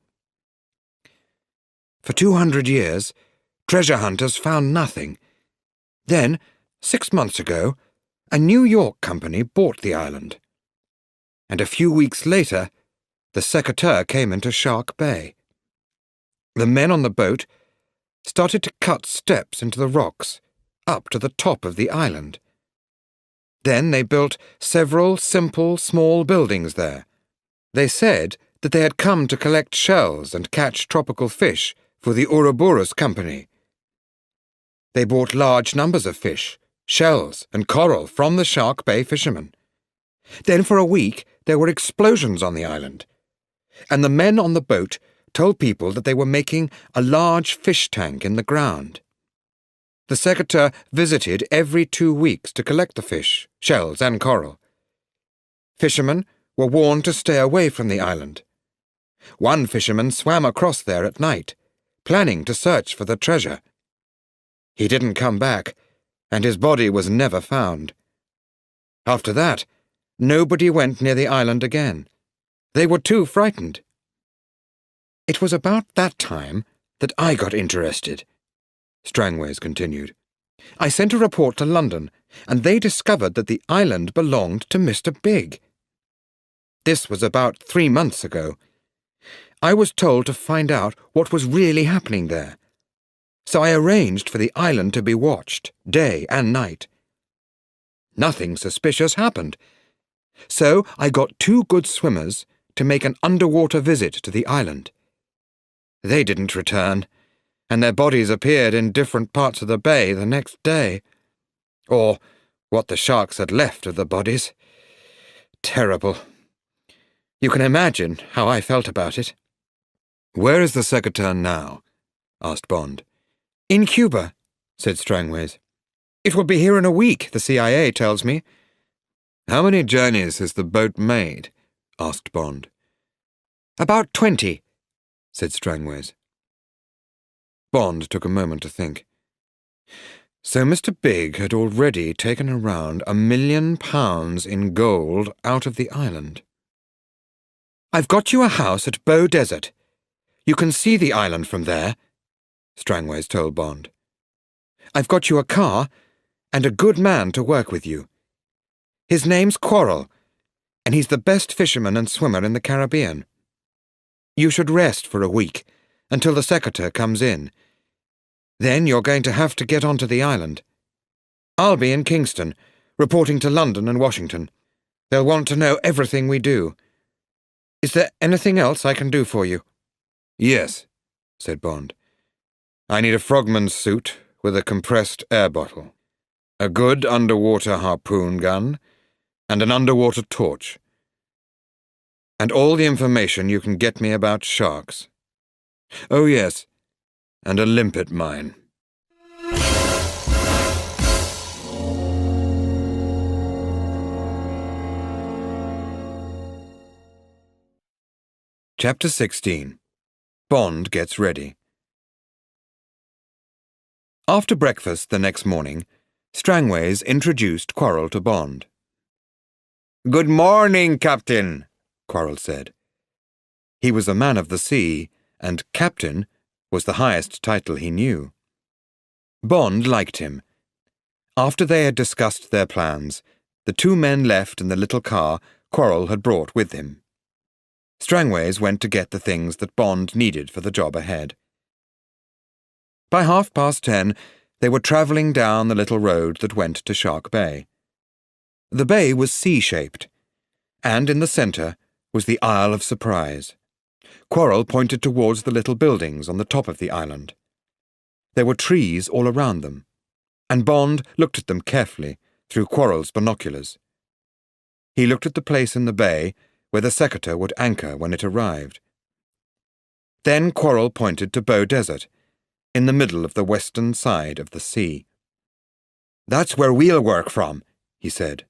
For 200 years, treasure hunters found nothing. Then, 6 months ago, a New York company bought the island. And a few weeks later, the Secateur came into Shark Bay. The men on the boat started to cut steps into the rocks up to the top of the island. Then they built several simple, small buildings there. They said that they had come to collect shells and catch tropical fish for the Ouroboros Company. They bought large numbers of fish, shells, and coral from the Shark Bay fishermen. Then for a week there were explosions on the island, and the men on the boat told people that they were making a large fish tank in the ground. The Secateur visited every 2 weeks to collect the fish, shells, and coral. Fishermen were warned to stay away from the island. One fisherman swam across there at night, planning to search for the treasure. He didn't come back, and his body was never found. After that, nobody went near the island again. They were too frightened. It was about that time that I got interested," Strangways continued. "I sent a report to London, and they discovered that the island belonged to Mr. Big. This was about 3 months ago. I was told to find out what was really happening there. So I arranged for the island to be watched, day and night. Nothing suspicious happened. So I got 2 good swimmers to make an underwater visit to the island. They didn't return, and their bodies appeared in different parts of the bay the next day. Or what the sharks had left of the bodies. Terrible. You can imagine how I felt about it." "Where is the Secateur now?" asked Bond. "In Cuba," said Strangways. "It will be here in a week, the CIA tells me." "How many journeys has the boat made?" asked Bond. "About 20, said Strangways. Bond took a moment to think. So Mr. Big had already taken around £1 million in gold out of the island. "I've got you a house at Bow Desert. You can see the island from there," Strangways told Bond. "I've got you a car and a good man to work with you. His name's Quarrel, and he's the best fisherman and swimmer in the Caribbean. You should rest for a week until the Secateur comes in. Then you're going to have to get onto the island. I'll be in Kingston, reporting to London and Washington. They'll want to know everything we do. Is there anything else I can do for you?" "Yes," said Bond. "I need a frogman's suit with a compressed air bottle, a good underwater harpoon gun, and an underwater torch. And all the information you can get me about sharks. Oh, yes, and a limpet mine." Chapter 16. Bond Gets Ready. After breakfast the next morning, Strangways introduced Quarrel to Bond. "Good morning, Captain," Quarrel said. He was a man of the sea, and Captain was the highest title he knew. Bond liked him. After they had discussed their plans, the two men left in the little car Quarrel had brought with him. Strangways went to get the things that Bond needed for the job ahead. By 10:30, they were travelling down the little road that went to Shark Bay. The bay was C-shaped, and in the centre was the Isle of Surprise. Quarrel pointed towards the little buildings on the top of the island. There were trees all around them, and Bond looked at them carefully through Quarrel's binoculars. He looked at the place in the bay where the Secator would anchor when it arrived. Then Quarrel pointed to Bow Desert, in the middle of the western side of the sea. "That's where we'll work from," he said.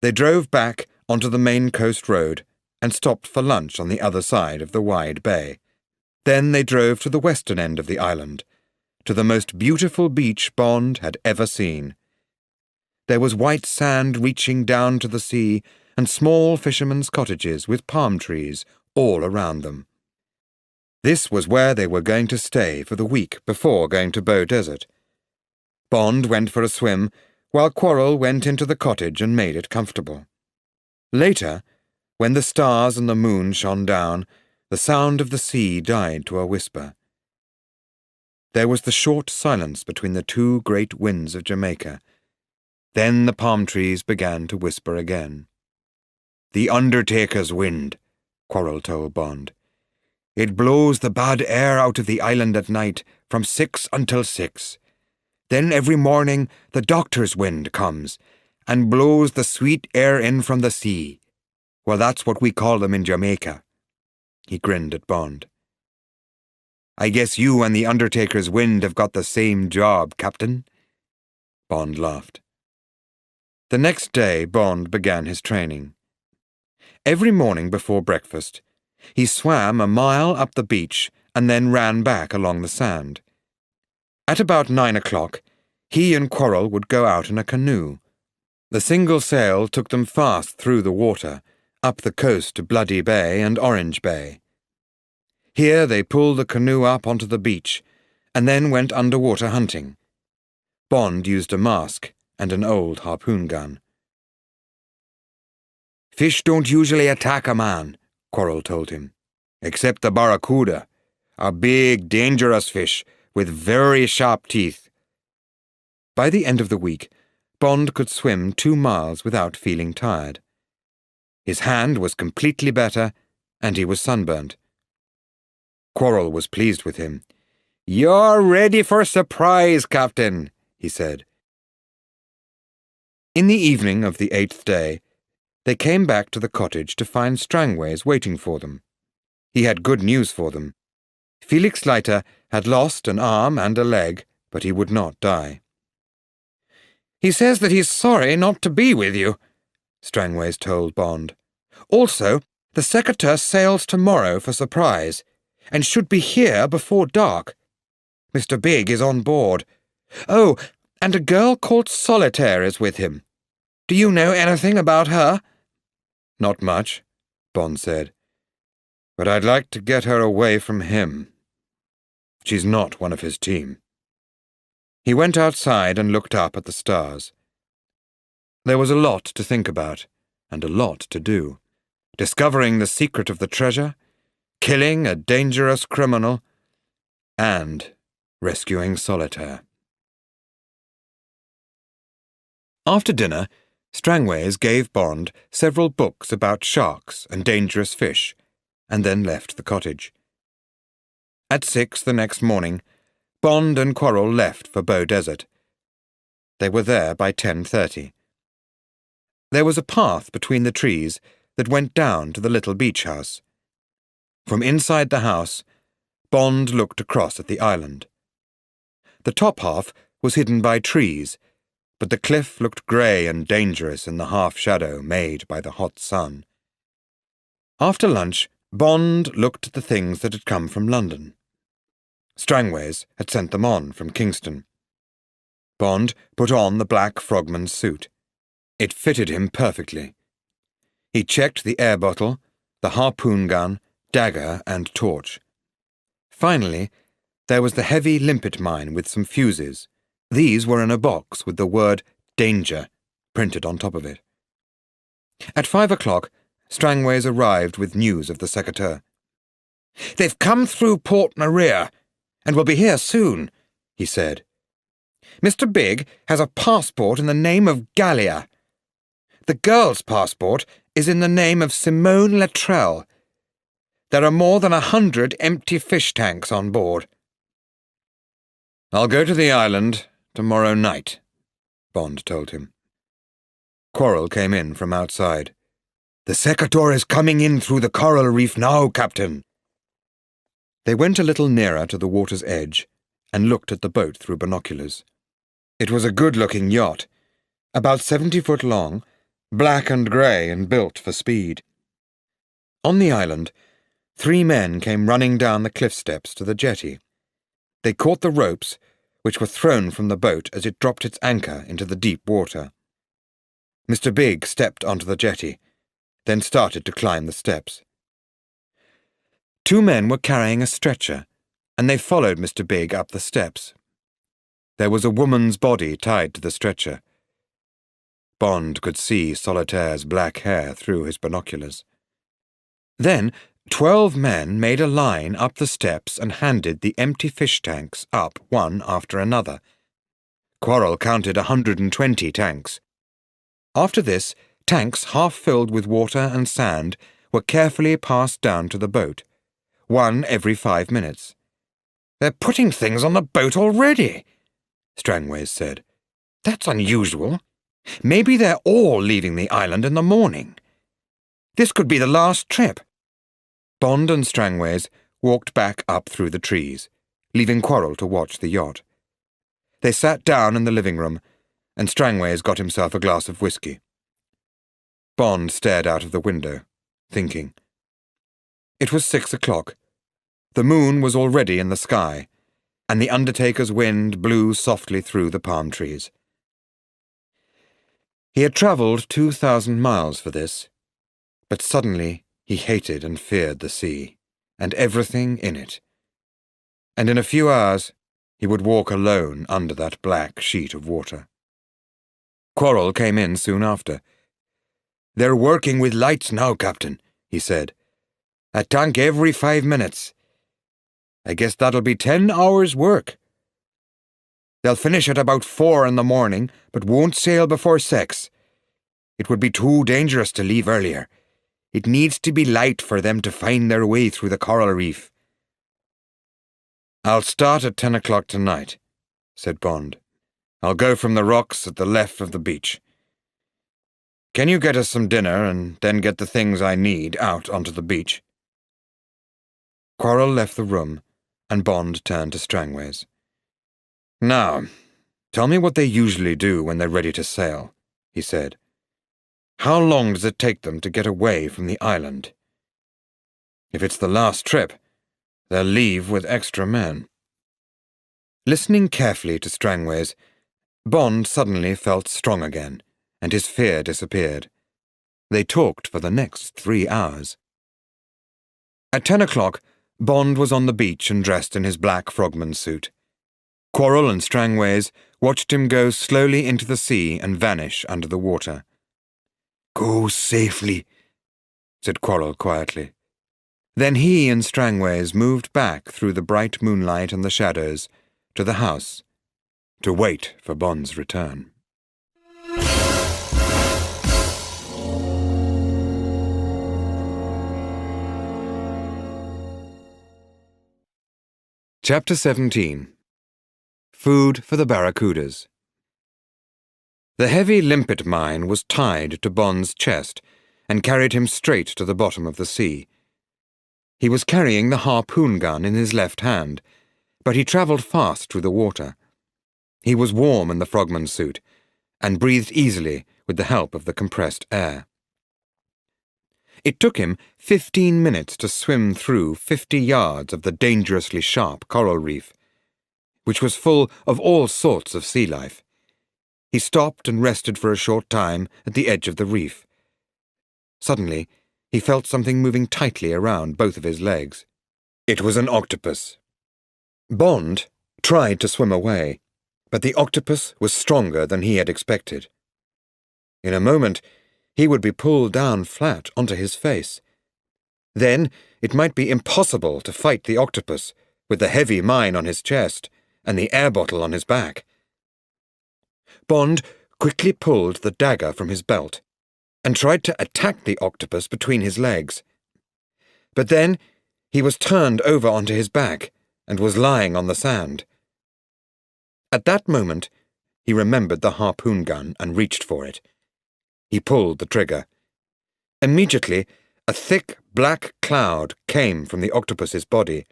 They drove back onto the main coast road and stopped for lunch on the other side of the wide bay. Then they drove to the western end of the island, to the most beautiful beach Bond had ever seen. There was white sand reaching down to the sea and small fishermen's cottages with palm trees all around them. This was where they were going to stay for the week before going to Bow Desert. Bond went for a swim, while Quarrel went into the cottage and made it comfortable. Later, when the stars and the moon shone down, the sound of the sea died to a whisper. There was the short silence between the two great winds of Jamaica. Then the palm trees began to whisper again. "The Undertaker's wind," Quarrel told Bond. "It blows the bad air out of the island at night from 6 until 6. Then every morning the doctor's wind comes and blows the sweet air in from the sea. Well, that's what we call them in Jamaica." He grinned at Bond. "I guess you and the Undertaker's wind have got the same job, Captain." Bond laughed. The next day Bond began his training. Every morning before breakfast, he swam a mile up the beach and then ran back along the sand. At about 9 o'clock, he and Quarrel would go out in a canoe. The single sail took them fast through the water, up the coast to Bloody Bay and Orange Bay. Here they pulled the canoe up onto the beach and then went underwater hunting. Bond used a mask and an old harpoon gun. "Fish don't usually attack a man," Quarrel told him, "except the barracuda, a big, dangerous fish with very sharp teeth." By the end of the week, Bond could swim 2 miles without feeling tired. His hand was completely better, and he was sunburnt. Quarrel was pleased with him. "You're ready for surprise, Captain," he said. In the evening of the 8th day, they came back to the cottage to find Strangways waiting for them. He had good news for them. Felix Leiter had lost an arm and a leg, but he would not die. "He says that he's sorry not to be with you," Strangways told Bond. "Also, the Secator sails tomorrow for Surprise, and should be here before dark. Mr. Big is on board. Oh, and a girl called Solitaire is with him. Do you know anything about her?" "Not much," Bond said. "But I'd like to get her away from him. She's not one of his team." He went outside and looked up at the stars. There was a lot to think about, and a lot to do. Discovering the secret of the treasure, killing a dangerous criminal, and rescuing Solitaire. After dinner, Strangways gave Bond several books about sharks and dangerous fish, and then left the cottage. At 6 the next morning, Bond and Quarrel left for Bow Desert. They were there by 10:30. There was a path between the trees that went down to the little beach house. From inside the house, Bond looked across at the island. The top half was hidden by trees, but the cliff looked grey and dangerous in the half-shadow made by the hot sun. After lunch, Bond looked at the things that had come from London. Strangways had sent them on from Kingston. Bond put on the black frogman's suit. It fitted him perfectly. He checked the air bottle, the harpoon gun, dagger and torch. Finally, there was the heavy limpet mine with some fuses. These were in a box with the word "Danger" printed on top of it. At 5 o'clock, Strangways arrived with news of the Secretary. "They've come through Port Maria, and will be here soon," he said. "Mr. Big has a passport in the name of Gallia. The girl's passport is in the name of Simone Luttrell. There are more than 100 empty fish tanks on board." "I'll go to the island tomorrow night," Bond told him. Quarrel came in from outside. "The Secretary is coming in through the coral reef now, Captain." They went a little nearer to the water's edge and looked at the boat through binoculars. It was a good-looking yacht, about 70 foot long, black and grey and built for speed. On the island, 3 men came running down the cliff steps to the jetty. They caught the ropes, which were thrown from the boat as it dropped its anchor into the deep water. Mr. Big stepped onto the jetty, then started to climb the steps. 2 men were carrying a stretcher, and they followed Mr. Big up the steps. There was a woman's body tied to the stretcher. Bond could see Solitaire's black hair through his binoculars. Then 12 men made a line up the steps and handed the empty fish tanks up one after another. Quarrel counted 120 tanks. After this, tanks half filled with water and sand were carefully passed down to the boat, one every 5 minutes. "They're putting things on the boat already," Strangways said. "That's unusual. Maybe they're all leaving the island in the morning. This could be the last trip." Bond and Strangways walked back up through the trees, leaving Quarrel to watch the yacht. They sat down in the living room, and Strangways got himself a glass of whisky. Bond stared out of the window, thinking. It was 6 o'clock. The moon was already in the sky, and the undertaker's wind blew softly through the palm trees. He had travelled 2,000 miles for this, but suddenly he hated and feared the sea, and everything in it. And in a few hours he would walk alone under that black sheet of water. Quarrel came in soon after. "They're working with lights now, Captain," he said. "A tank every 5 minutes. I guess that'll be 10 hours' work. They'll finish at about 4 in the morning, but won't sail before 6. It would be too dangerous to leave earlier. It needs to be light for them to find their way through the coral reef." "I'll start at 10 o'clock tonight," said Bond. "I'll go from the rocks at the left of the beach. Can you get us some dinner and then get the things I need out onto the beach?" Quarrel left the room, and Bond turned to Strangways. "Now, tell me what they usually do when they're ready to sail," he said. "How long does it take them to get away from the island? If it's the last trip, they'll leave with extra men." Listening carefully to Strangways, Bond suddenly felt strong again, and his fear disappeared. They talked for the next 3 hours. At 10 o'clock, Bond was on the beach and dressed in his black frogman's suit. Quarrel and Strangways watched him go slowly into the sea and vanish under the water. "Go safely," said Quarrel quietly. Then he and Strangways moved back through the bright moonlight and the shadows to the house to wait for Bond's return. Chapter 17. Food for the Barracudas. The heavy limpet mine was tied to Bond's chest and carried him straight to the bottom of the sea. He was carrying the harpoon gun in his left hand, but he travelled fast through the water. He was warm in the frogman's suit, and breathed easily with the help of the compressed air. It took him 15 minutes to swim through 50 yards of the dangerously sharp coral reef, which was full of all sorts of sea life. He stopped and rested for a short time at the edge of the reef. Suddenly, he felt something moving tightly around both of his legs. It was an octopus. Bond tried to swim away, but the octopus was stronger than he had expected. In a moment, he would be pulled down flat onto his face. Then it might be impossible to fight the octopus with the heavy mine on his chest and the air bottle on his back. Bond quickly pulled the dagger from his belt and tried to attack the octopus between his legs. But then he was turned over onto his back and was lying on the sand. At that moment, he remembered the harpoon gun and reached for it. He pulled the trigger. Immediately, a thick black cloud came from the octopus's body.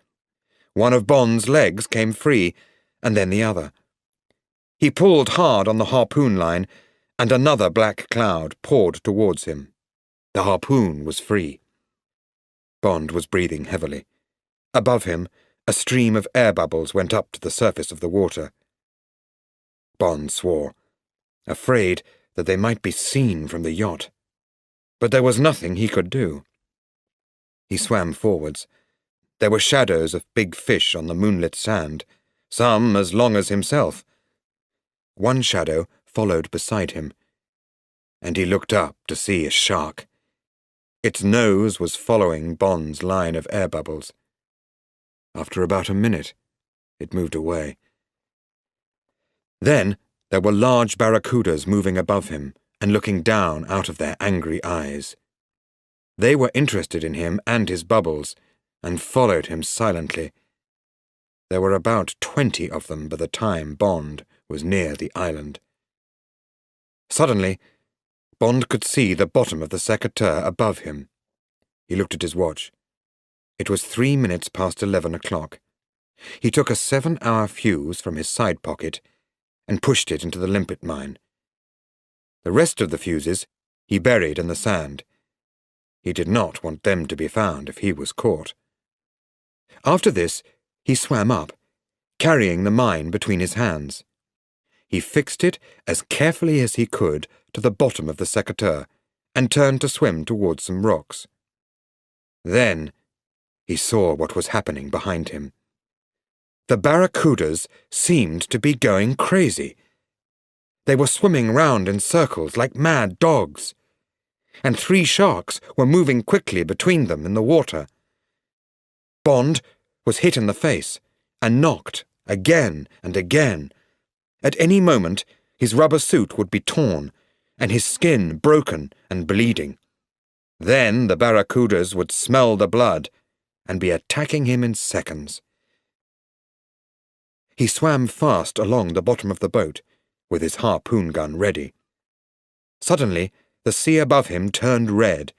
One of Bond's legs came free, and then the other. He pulled hard on the harpoon line, and another black cloud poured towards him. The harpoon was free. Bond was breathing heavily. Above him, a stream of air bubbles went up to the surface of the water. Bond swore, afraid that they might be seen from the yacht. But there was nothing he could do. He swam forwards. There were shadows of big fish on the moonlit sand, some as long as himself. One shadow followed beside him, and he looked up to see a shark. Its nose was following Bond's line of air bubbles. After about a minute, it moved away. Then there were large barracudas moving above him and looking down out of their angry eyes. They were interested in him and his bubbles, and followed him silently. There were about 20 of them by the time Bond was near the island. Suddenly, Bond could see the bottom of the secateurs above him. He looked at his watch. It was 3 minutes past 11 o'clock. He took a 7-hour fuse from his side pocket and pushed it into the limpet mine. The rest of the fuses he buried in the sand. He did not want them to be found if he was caught. After this, he swam up, carrying the mine between his hands. He fixed it as carefully as he could to the bottom of the secateur and turned to swim towards some rocks. Then he saw what was happening behind him. The barracudas seemed to be going crazy. They were swimming round in circles like mad dogs, and 3 sharks were moving quickly between them in the water. Bond was hit in the face and knocked again and again. At any moment, his rubber suit would be torn and his skin broken and bleeding. Then the barracudas would smell the blood and be attacking him in seconds. He swam fast along the bottom of the boat, with his harpoon gun ready. Suddenly, the sea above him turned red.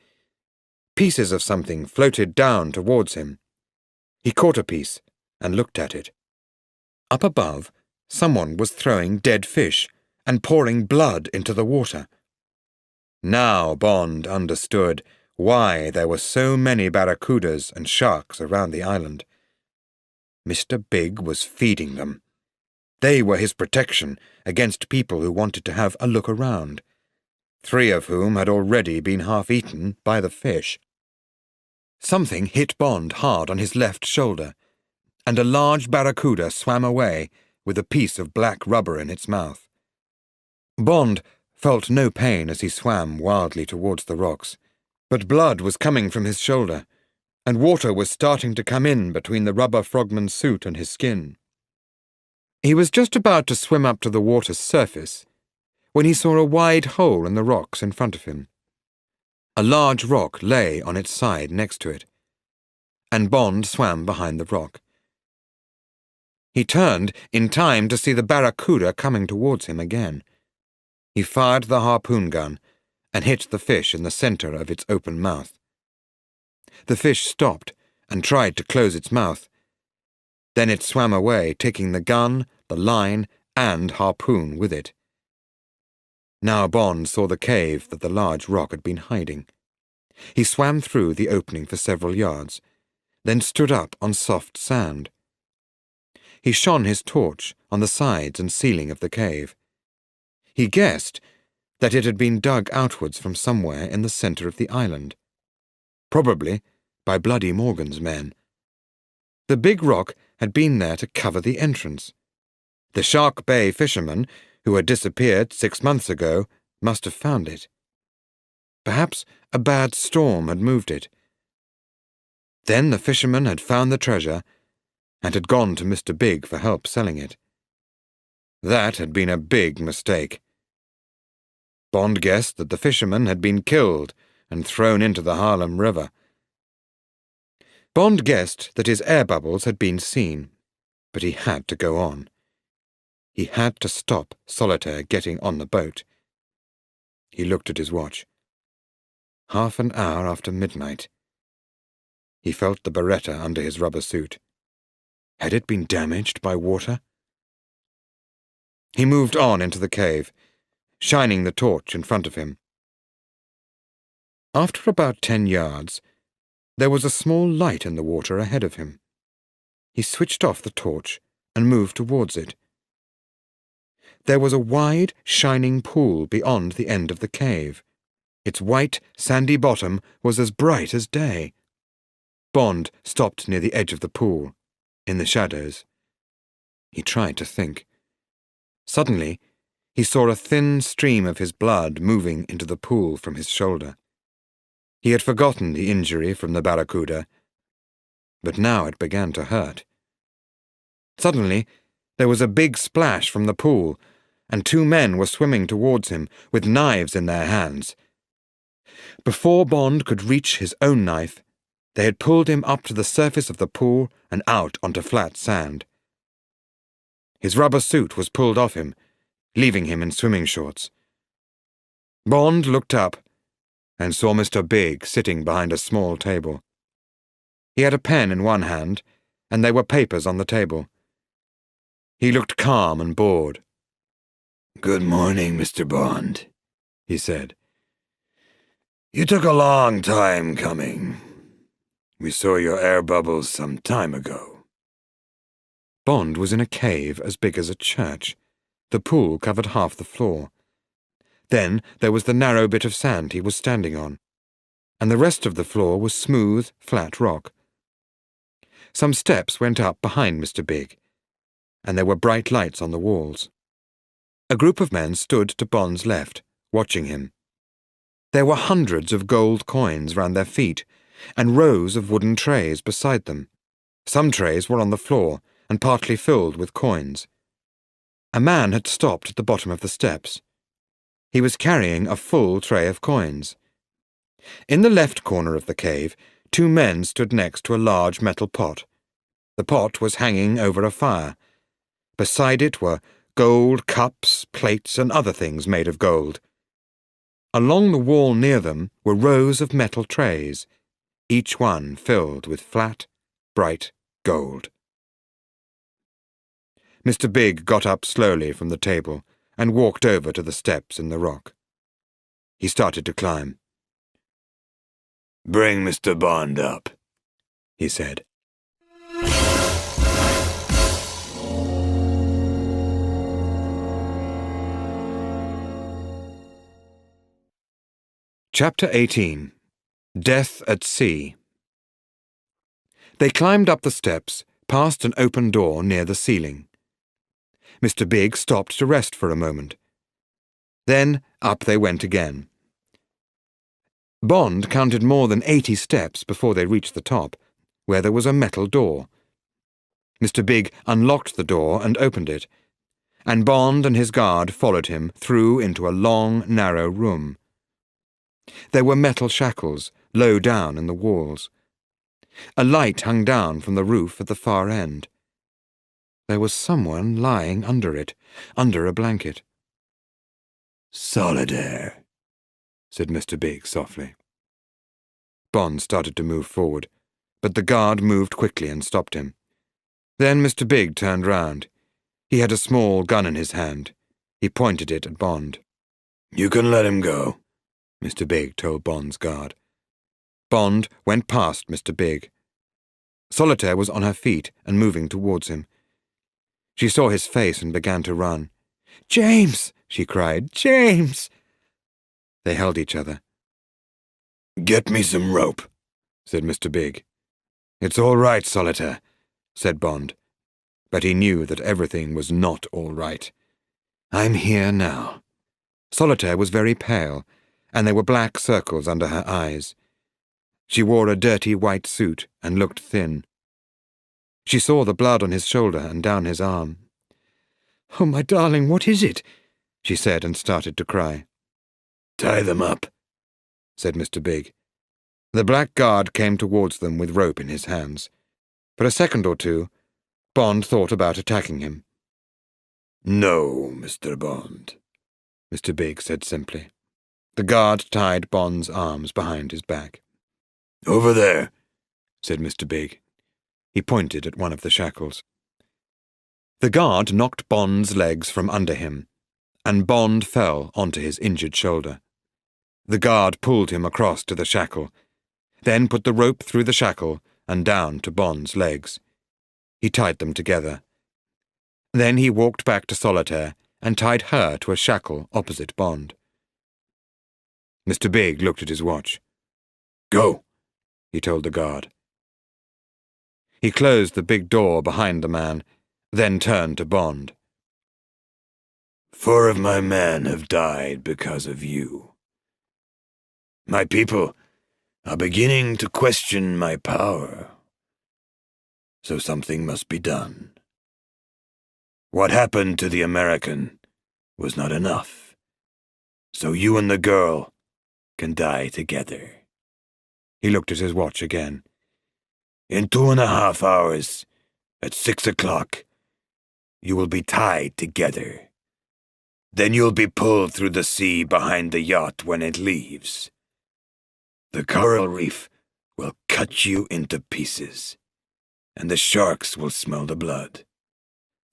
Pieces of something floated down towards him. He caught a piece and looked at it. Up above, someone was throwing dead fish and pouring blood into the water. Now Bond understood why there were so many barracudas and sharks around the island. Mr. Big was feeding them. They were his protection against people who wanted to have a look around, 3 of whom had already been half-eaten by the fish. Something hit Bond hard on his left shoulder, and a large barracuda swam away with a piece of black rubber in its mouth. Bond felt no pain as he swam wildly towards the rocks, but blood was coming from his shoulder, and water was starting to come in between the rubber frogman's suit and his skin. He was just about to swim up to the water's surface when he saw a wide hole in the rocks in front of him. A large rock lay on its side next to it, and Bond swam behind the rock. He turned in time to see the barracuda coming towards him again. He fired the harpoon gun and hit the fish in the center of its open mouth. The fish stopped and tried to close its mouth. Then it swam away, taking the gun, the line, and harpoon with it. Now Bond saw the cave that the large rock had been hiding. He swam through the opening for several yards, then stood up on soft sand. He shone his torch on the sides and ceiling of the cave. He guessed that it had been dug outwards from somewhere in the centre of the island, probably by Bloody Morgan's men. The big rock had been there to cover the entrance. The Shark Bay fishermen, who had disappeared 6 months ago, must have found it. Perhaps a bad storm had moved it. Then the fishermen had found the treasure and had gone to Mr. Big for help selling it. That had been a big mistake. Bond guessed that the fishermen had been killed and thrown into the Harlem River. Bond guessed that his air bubbles had been seen, but he had to go on. He had to stop Solitaire getting on the boat. He looked at his watch. 1/2 an hour after midnight. He felt the Beretta under his rubber suit. Had it been damaged by water? He moved on into the cave, shining the torch in front of him. After about 10 yards, there was a small light in the water ahead of him. He switched off the torch and moved towards it. There was a wide, shining pool beyond the end of the cave. Its white, sandy bottom was as bright as day. Bond stopped near the edge of the pool, in the shadows. He tried to think. Suddenly, he saw a thin stream of his blood moving into the pool from his shoulder. He had forgotten the injury from the barracuda, but now it began to hurt. Suddenly, there was a big splash from the pool, and 2 men were swimming towards him with knives in their hands. Before Bond could reach his own knife, they had pulled him up to the surface of the pool and out onto flat sand. His rubber suit was pulled off him, leaving him in swimming shorts. Bond looked up and saw Mr. Big sitting behind a small table. He had a pen in one hand, and there were papers on the table. He looked calm and bored. "Good morning, Mr. Bond," he said. "You took a long time coming. We saw your air bubbles some time ago." Bond was in a cave as big as a church. The pool covered half the floor. Then there was the narrow bit of sand he was standing on, and the rest of the floor was smooth, flat rock. Some steps went up behind Mr. Big, and there were bright lights on the walls. A group of men stood to Bond's left, watching him. There were hundreds of gold coins round their feet, and rows of wooden trays beside them. Some trays were on the floor and partly filled with coins. A man had stopped at the bottom of the steps. He was carrying a full tray of coins. In the left corner of the cave, 2 men stood next to a large metal pot. The pot was hanging over a fire. Beside it were gold cups, plates, and other things made of gold. Along the wall near them were rows of metal trays, each one filled with flat, bright gold. Mr. Big got up slowly from the table and walked over to the steps in the rock. He started to climb. "Bring Mr. Bond up," he said. Chapter 18. Death at Sea. They climbed up the steps, past an open door near the ceiling. Mr. Big stopped to rest for a moment. Then up they went again. Bond counted more than 80 steps before they reached the top, where there was a metal door. Mr. Big unlocked the door and opened it, and Bond and his guard followed him through into a long, narrow room. There were metal shackles low down in the walls. A light hung down from the roof at the far end. There was someone lying under it, under a blanket. "Solitaire," said Mr. Big softly. Bond started to move forward, but the guard moved quickly and stopped him. Then Mr. Big turned round. He had a small gun in his hand. He pointed it at Bond. "You can let him go," Mr. Big told Bond's guard. Bond went past Mr. Big. Solitaire was on her feet and moving towards him. She saw his face and began to run. "James!" she cried. "James!" They held each other. "Get me some rope," said Mr. Big. "It's all right, Solitaire," said Bond. But he knew that everything was not all right. "I'm here now." Solitaire was very pale, and there were black circles under her eyes. She wore a dirty white suit and looked thin. She saw the blood on his shoulder and down his arm. "Oh, my darling, what is it?" she said and started to cry. "Tie them up," said Mr. Big. The black guard came towards them with rope in his hands. For a second or two, Bond thought about attacking him. "No, Mr. Bond," Mr. Big said simply. The guard tied Bond's arms behind his back. "Over there," said Mr. Big. He pointed at one of the shackles. The guard knocked Bond's legs from under him, and Bond fell onto his injured shoulder. The guard pulled him across to the shackle, then put the rope through the shackle and down to Bond's legs. He tied them together. Then he walked back to Solitaire and tied her to a shackle opposite Bond. Mr. Big looked at his watch. "Go," he told the guard. He closed the big door behind the man, then turned to Bond. "4 of my men have died because of you. My people are beginning to question my power, so something must be done. What happened to the American was not enough, so you and the girl can die together." He looked at his watch again. "In 2.5 hours, at 6 o'clock, you will be tied together. Then you'll be pulled through the sea behind the yacht when it leaves. The coral reef will cut you into pieces, and the sharks will smell the blood.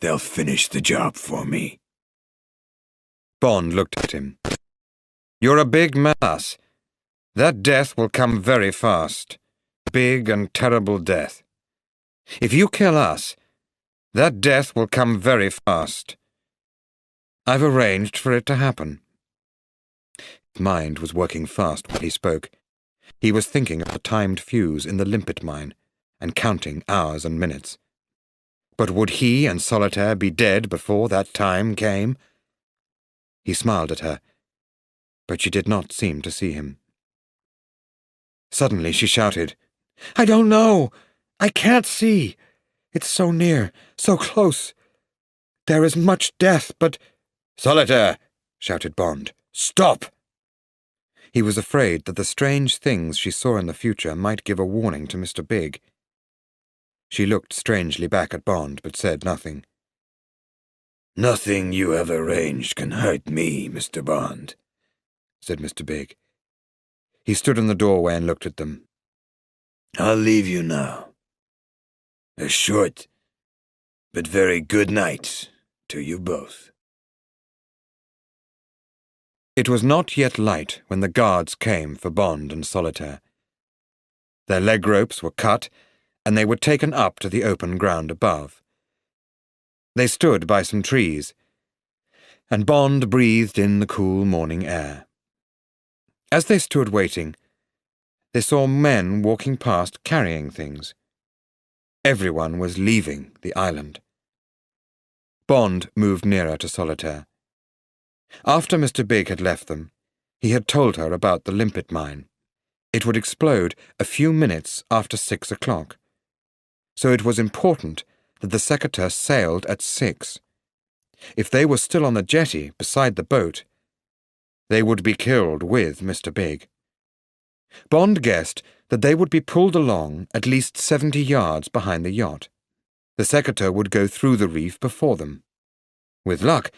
They'll finish the job for me." Bond looked at him. "You're a big mass. That death will come very fast. Big and terrible death. If you kill us, that death will come very fast. I've arranged for it to happen." His mind was working fast while he spoke. He was thinking of the timed fuse in the limpet mine and counting hours and minutes. But would he and Solitaire be dead before that time came? He smiled at her, but she did not seem to see him. Suddenly she shouted, "I don't know! I can't see! It's so near, so close! There is much death, but—" "Solitaire!" shouted Bond. "Stop!" He was afraid that the strange things she saw in the future might give a warning to Mr. Big. She looked strangely back at Bond, but said nothing. "Nothing you have arranged can hurt me, Mr. Bond," said Mr. Big. He stood in the doorway and looked at them. "I'll leave you now. A short but very good night to you both." It was not yet light when the guards came for Bond and Solitaire. Their leg ropes were cut, and they were taken up to the open ground above. They stood by some trees, and Bond breathed in the cool morning air. As they stood waiting, they saw men walking past carrying things. Everyone was leaving the island. Bond moved nearer to Solitaire. After Mr. Big had left them, he had told her about the limpet mine. It would explode a few minutes after 6 o'clock. So it was important that the Secretary sailed at 6. If they were still on the jetty beside the boat, they would be killed with Mr. Big. Bond guessed that they would be pulled along at least 70 yards behind the yacht. The Secretary would go through the reef before them. With luck,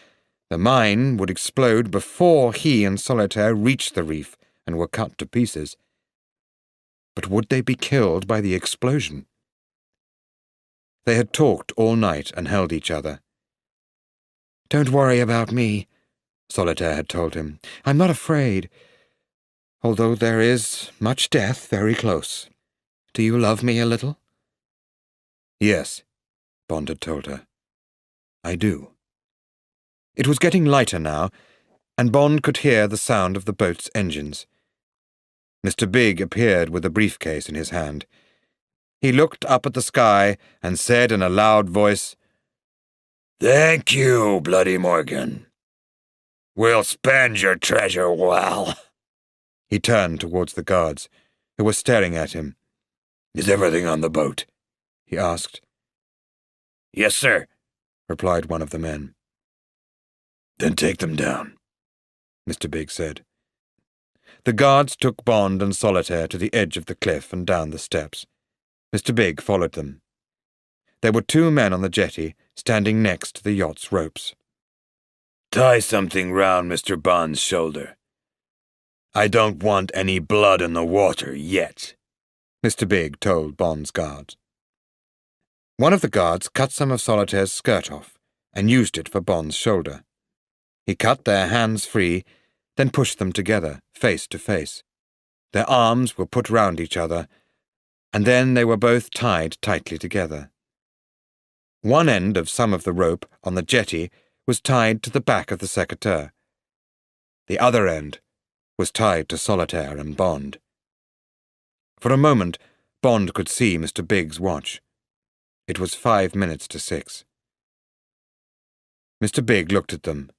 the mine would explode before he and Solitaire reached the reef and were cut to pieces. But would they be killed by the explosion? They had talked all night and held each other. "Don't worry about me," Solitaire had told him. "I'm not afraid. although there is much death very close. Do you love me a little?" "Yes," Bond had told her. "I do." It was getting lighter now, and Bond could hear the sound of the boat's engines. Mr. Big appeared with a briefcase in his hand. He looked up at the sky and said in a loud voice, "Thank you, Bloody Morgan. We'll spend your treasure well." He turned towards the guards, who were staring at him. "Is everything on the boat?" he asked. "Yes, sir," replied one of the men. "Then take them down," Mr. Big said. The guards took Bond and Solitaire to the edge of the cliff and down the steps. Mr. Big followed them. There were 2 men on the jetty, standing next to the yacht's ropes. "Tie something round Mr. Bond's shoulder. I don't want any blood in the water yet," Mr. Big told Bond's guards. One of the guards cut some of Solitaire's skirt off and used it for Bond's shoulder. He cut their hands free, then pushed them together, face to face. Their arms were put round each other, and then they were both tied tightly together. One end of some of the rope on the jetty was tied to the back of the secateurs. The other end was tied to Solitaire and Bond. For a moment, Bond could see Mr. Big's watch. It was 5 minutes to 6. Mr. Big looked at them.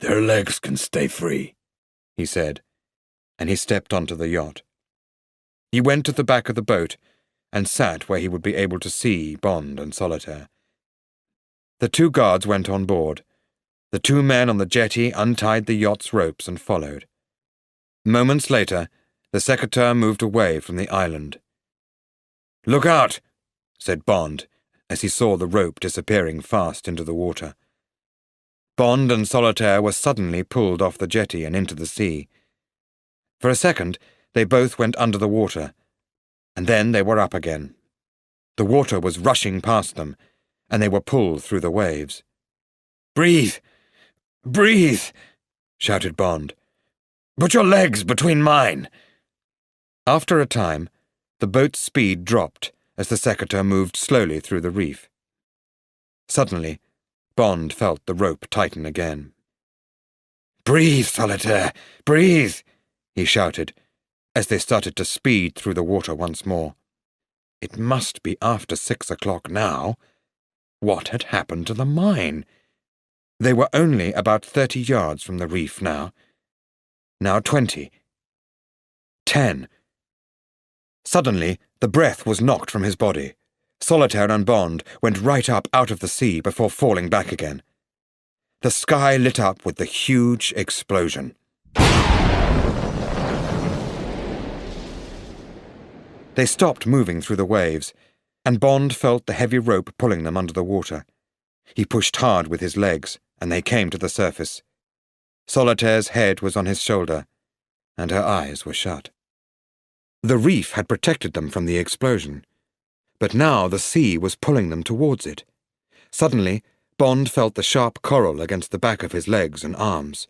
"Their legs can stay free," he said, and he stepped onto the yacht. He went to the back of the boat and sat where he would be able to see Bond and Solitaire. The 2 guards went on board. The 2 men on the jetty untied the yacht's ropes and followed. Moments later, the secateur moved away from the island. "Look out!" said Bond, as he saw the rope disappearing fast into the water. Bond and Solitaire were suddenly pulled off the jetty and into the sea. For a second, they both went under the water, and then they were up again. The water was rushing past them, and they were pulled through the waves. "Breathe! Breathe!" shouted Bond. "Put your legs between mine!" After a time, the boat's speed dropped as the secateur moved slowly through the reef. Suddenly, Bond felt the rope tighten again. "Breathe, Solitaire! Breathe!" he shouted, as they started to speed through the water once more. It must be after 6 o'clock now. What had happened to the mine? They were only about 30 yards from the reef now. Now 20. 10. Suddenly, the breath was knocked from his body. Solitaire and Bond went right up out of the sea before falling back again. The sky lit up with the huge explosion. They stopped moving through the waves, and Bond felt the heavy rope pulling them under the water. He pushed hard with his legs, and they came to the surface. Solitaire's head was on his shoulder, and her eyes were shut. The reef had protected them from the explosion, but now the sea was pulling them towards it. Suddenly, Bond felt the sharp coral against the back of his legs and arms.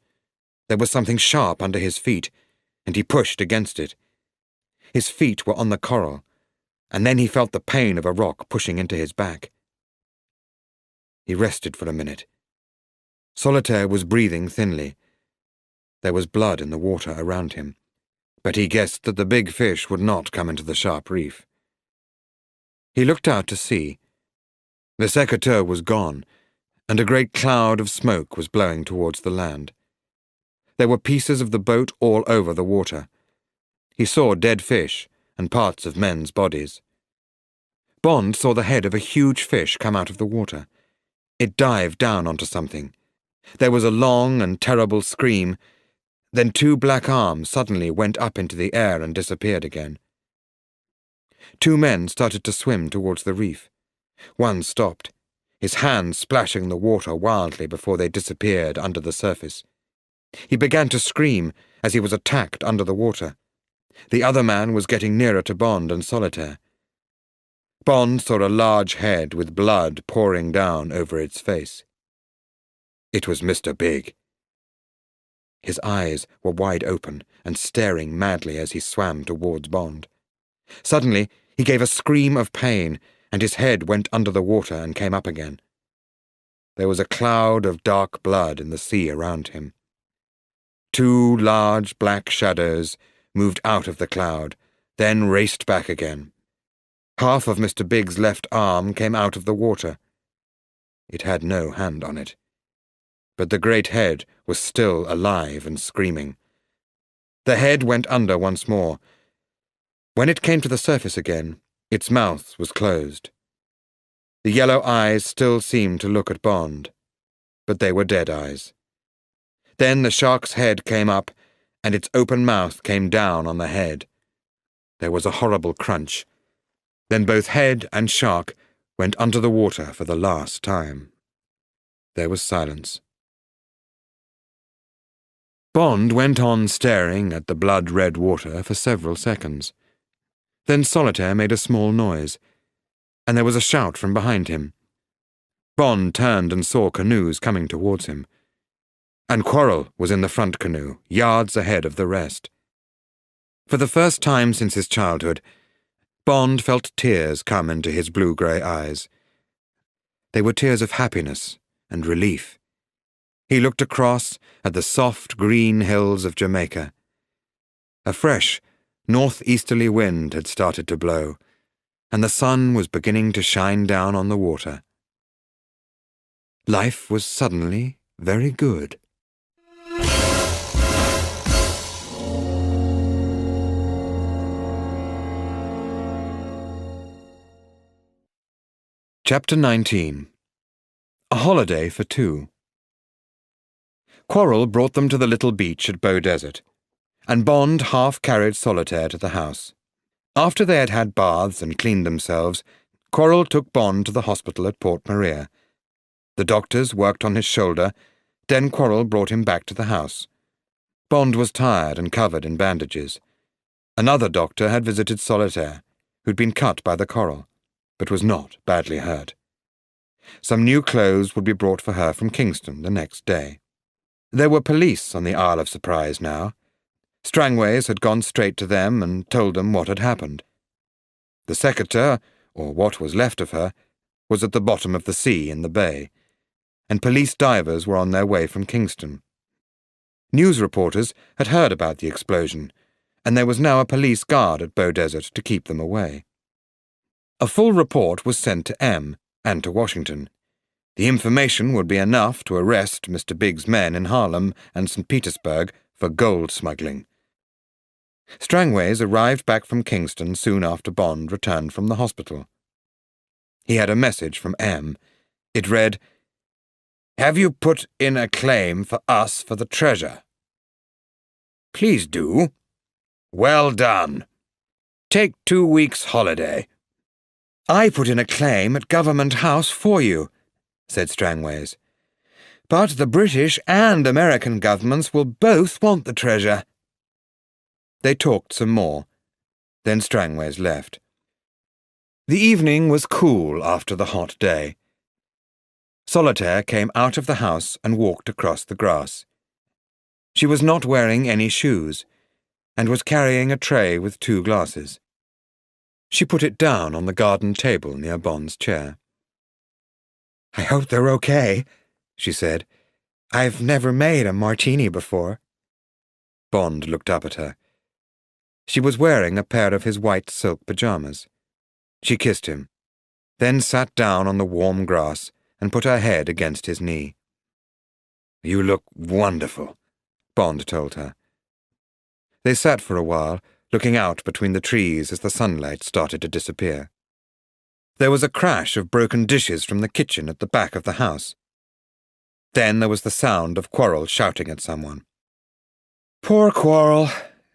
There was something sharp under his feet, and he pushed against it. His feet were on the coral, and then he felt the pain of a rock pushing into his back. He rested for a minute. Solitaire was breathing thinly. There was blood in the water around him, but he guessed that the big fish would not come into the sharp reef. He looked out to sea. The secateur was gone, and a great cloud of smoke was blowing towards the land. There were pieces of the boat all over the water. He saw dead fish and parts of men's bodies. Bond saw the head of a huge fish come out of the water. It dived down onto something. There was a long and terrible scream. Then 2 black arms suddenly went up into the air and disappeared again. 2 men started to swim towards the reef. One stopped, his hands splashing the water wildly before they disappeared under the surface. He began to scream as he was attacked under the water. The other man was getting nearer to Bond and Solitaire. Bond saw a large head with blood pouring down over its face. It was Mr. Big. His eyes were wide open and staring madly as he swam towards Bond. Suddenly, he gave a scream of pain, and his head went under the water and came up again. There was a cloud of dark blood in the sea around him. 2 large black shadows moved out of the cloud, then raced back again. Half of Mr. Big's left arm came out of the water. It had no hand on it. But the great head was still alive and screaming. The head went under once more. When it came to the surface again, its mouth was closed. The yellow eyes still seemed to look at Bond, but they were dead eyes. Then the shark's head came up, and its open mouth came down on the head. There was a horrible crunch. Then both head and shark went under the water for the last time. There was silence. Bond went on staring at the blood-red water for several seconds. Then Solitaire made a small noise, and there was a shout from behind him. Bond turned and saw canoes coming towards him, and Quarrel was in the front canoe, yards ahead of the rest. For the first time since his childhood, Bond felt tears come into his blue-grey eyes. They were tears of happiness and relief. He looked across at the soft green hills of Jamaica. A fresh, northeasterly wind had started to blow, and the sun was beginning to shine down on the water. Life was suddenly very good. Chapter 19. A Holiday for Two. Quarrel brought them to the little beach at Bow Desert, and Bond half-carried Solitaire to the house. After they had had baths and cleaned themselves, Quarrel took Bond to the hospital at Port Maria. The doctors worked on his shoulder, then Quarrel brought him back to the house. Bond was tired and covered in bandages. Another doctor had visited Solitaire, who'd been cut by the coral, but was not badly hurt. Some new clothes would be brought for her from Kingston the next day. There were police on the Isle of Surprise now. Strangways had gone straight to them and told them what had happened. The secretary, or what was left of her, was at the bottom of the sea in the bay, and police divers were on their way from Kingston. News reporters had heard about the explosion, and there was now a police guard at Bow Desert to keep them away. A full report was sent to M and to Washington. The information would be enough to arrest Mr. Big's men in Harlem and St. Petersburg for gold smuggling. Strangways arrived back from Kingston soon after Bond returned from the hospital. He had a message from M. It read, "Have you put in a claim for us for the treasure? Please do. Well done. Take 2 weeks' holiday." "I put in a claim at Government House for you," said Strangways. "But the British and American governments will both want the treasure." They talked some more. Then Strangways left. The evening was cool after the hot day. Solitaire came out of the house and walked across the grass. She was not wearing any shoes, and was carrying a tray with 2 glasses. She put it down on the garden table near Bond's chair. "I hope they're okay," she said. "I've never made a martini before." Bond looked up at her. She was wearing a pair of his white silk pajamas. She kissed him, then sat down on the warm grass and put her head against his knee. "You look wonderful," Bond told her. They sat for a while, looking out between the trees as the sunlight started to disappear. There was a crash of broken dishes from the kitchen at the back of the house. Then there was the sound of Quarrel shouting at someone. "Poor Quarrel,"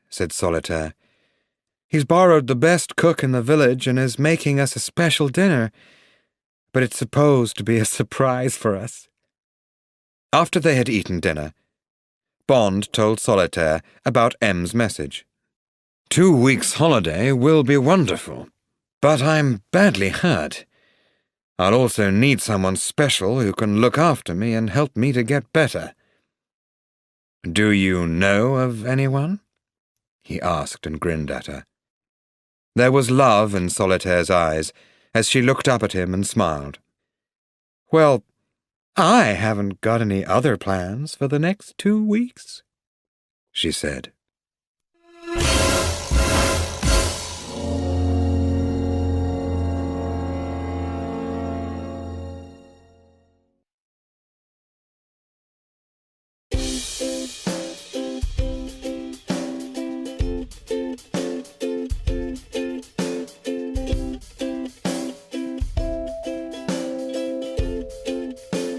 said Solitaire. "He's borrowed the best cook in the village and is making us a special dinner, but it's supposed to be a surprise for us." After they had eaten dinner, Bond told Solitaire about M's message. 2 weeks' holiday will be wonderful, but I'm badly hurt. I'll also need someone special who can look after me and help me to get better." Do you know of anyone? He asked and grinned at her. There was love in Solitaire's eyes as she looked up at him and smiled. Well, I haven't got any other plans for the next 2 weeks, she said.